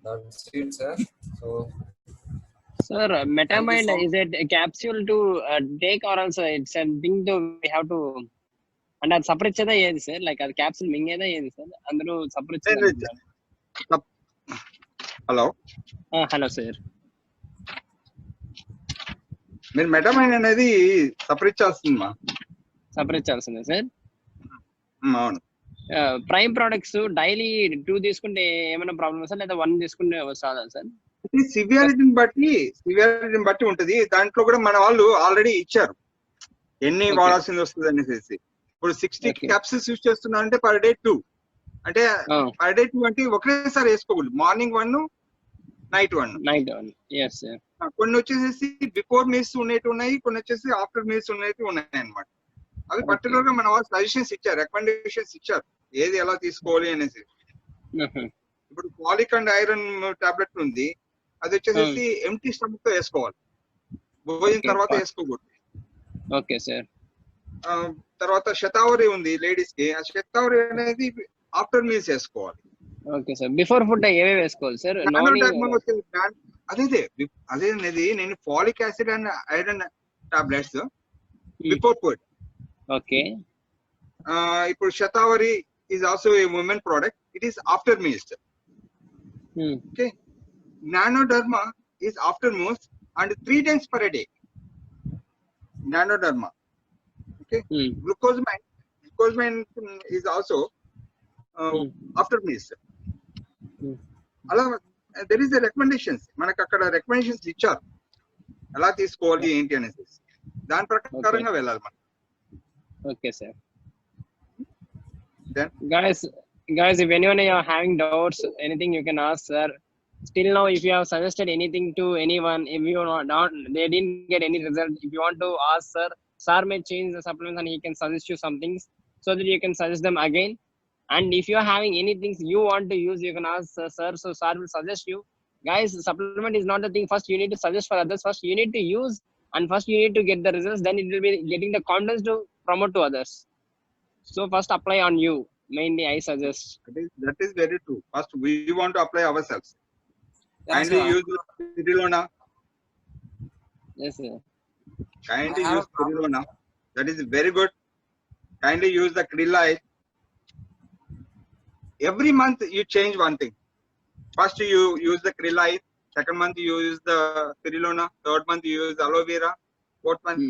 that's it, sir. So sir, metamine is it a capsule to take, or also it's a thing to we have to, and అది separate చేదా ఏది sir? Like అది capsule మింగేదా ఏది sir? అందరూ separate hello hello sir. మీరు మెటామైన్ అనేది separate చేస్తుందమ్మా. Separate చేయాల్సిందే sir. అవును. Prime products daily 2 తీసుకుంటే ఏమైనా ప్రాబ్లమ్ సార్, లేదా 1 తీసుకుంటే వస్తుందా సార్? సివియారిటీని బట్టి ఉంటది. దాంట్లో కూడా మన వాళ్ళు ఆల్రెడీ ఇచ్చారు ఎన్ని వాడాల్సింది వస్తుంది అనేసి. ఇప్పుడు 60 క్యాప్సిల్స్ యూజ్ చేస్తున్నా అంటే పర్ డే 2 అంటే పర్ డే 2 అంటే ఒకటేసారి వేసుకోకూడదు. Morning 1 night 1. కొన్ని వచ్చేసి బిఫోర్ మీల్స్ ఉన్నట్టు ఉన్నాయి, కొన్ని వచ్చేసి ఆఫ్టర్ మీల్స్ ఉన్నట్టు ఉన్నాయి అన్నమాట. అవి పర్టికులర్ గా మన వాళ్ళు సజెషన్స్ ఇచ్చారు, రికమెండేషన్స్ ఇచ్చారు ఏది ఎలా తీసుకోవాలి అనేసి. ఇప్పుడు ఫాలిక్ అండ్ ఐరన్ టాబ్లెట్ ఉంది, అది వచ్చేసి ఎంటీ స్టమక్ తో వేసుకోవాలి, భోజనం తర్వాత వేసుకోకూడదు. Okay sir. తర్వాత శతావరి ఉంది లేడీస్ కి, ఆ శతావరి అనేది ఆఫ్టర్ మీల్స్ వేసుకోవాలి. Okay sir. బిఫోర్ ఫుడ్ ఏవేవి వేసుకోవాలి సార్? అదే అనేది నేను folic acid and iron tablets before food. Okay. ఇప్పుడు Shatavari is also a women product, it is after meals. Okay. నానోడర్మా is after meals and 3 times per day. Nanoderma. Okay. Glucosamine is also after meals. అలా there is a recommendations, మనకు అక్కడ recommendations ఇచ్చారు ఎలా తీసుకోవాలి ఏంటి అనేసి, దాని ప్రకారంగా వెళ్ళాలి మనం. Okay sir. Guys, if anyone are having doubts, anything you can ask sir. Still now, if you have suggested anything to anyone, if you not they didn't get any result, if you want to ask sir may change the supplements and he can suggest you some things so that you can suggest them again. And if you are having anything you want to use, you can ask sir, so sir will suggest you. Guys, supplement is not the thing. First you need to suggest for others, first you need to use, and first you need to get the results, then it will be getting the confidence to promote to others. So first apply on you, mainly I suggest. That is very true. First we want to apply ourselves. Kindly use Spirilona. Yes sir. Kindly use Spirilona. That is very good. Kindly use the Krillite. Every month you change one thing. First you use the Krillite, second month you use the Spirilona, third month you use aloe vera, fourth month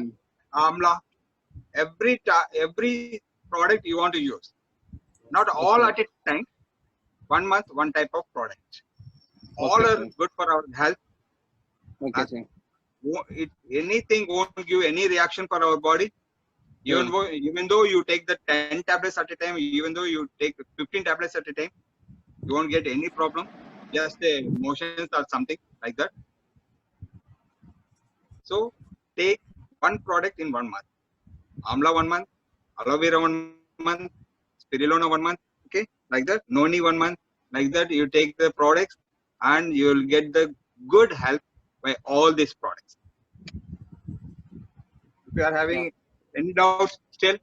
amla. Every product you want to use. Not all at a time. 1 month, one type of product. All are good for our health. Okay sir. Anything won't give any reaction for our body. Even though you take the 10 tablets at a time, even though you take 15 tablets at a time, you won't get any problem. Just motions or something like that. So take one product in 1 month. Amla 1 month, aloe vera 1 month, Spirilona 1 month. Okay, like that. Noni 1 month. Like that, you take the products and you will get the good help by all these products. If you are having any doubts still,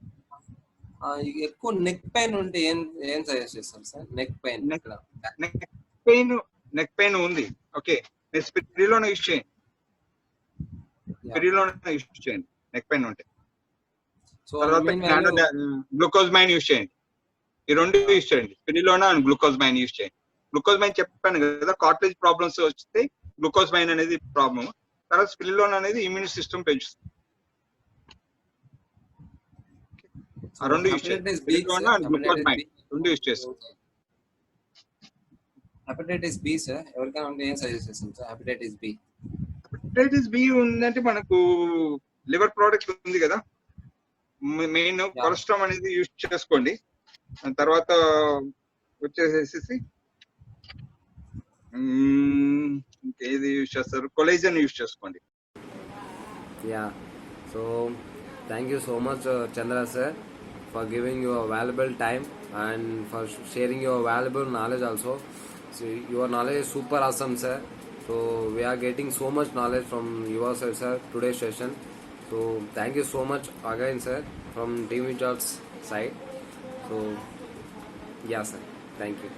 ఎక్కువ neck pain ఉంటే ఏం suggest చేస్తారు sir? Neck pain ఉంది. Okay, మీరు స్పిరిలోనా use చేయండి. Neck pain ఉంటే. తర్వాత glucosamine use చేయండి. ఈ రెండు యూజ్ చేయండి, స్పిరిలోనా అండ్ గ్లూకోజమైన్ యూజ్ చేయండి. గ్లూకోజమైన్ చెప్పాను కదా, కార్టిలేజ్ ప్రాబ్లమ్స్ వస్తే గ్లూకోజమైన్ అనేది ప్రాబ్లమ్. తర్వాత స్పిరిలోనా అనేది ఇమ్యూన్ సిస్టమ్ పెంచుతుంది. ఆ రెండు యూజ్ చేయండి, స్పిరిలోనా అండ్ గ్లూకోజమైన్ రెండు యూజ్ చేస్తాం. హెపటైటిస్ బి సార్ ఎవరికైనా ఉంటే ఏం సజెస్ట్ చేస్తాం సార్? హెపటైటిస్ బి ఉందంటే మనకు లివర్ ప్రోడక్ట్ ఉంది కదా, మెయిన్ కొలెస్ట్రాల్ అనేది యూజ్ చేసుకోండి. తర్వాత వచ్చేసేసి ఇంకేది యూజ్ చేస్తారు, కొలేజన్ యూజ్ చేసుకోండి. Yeah, so thank you so much Chandra sir for giving your valuable time and for sharing your valuable knowledge also. So your knowledge is super awesome sir. So we are getting so much knowledge from yourself sir today's session. So thank you so much again sir from Team Jobs side. So yeah sir, thank you.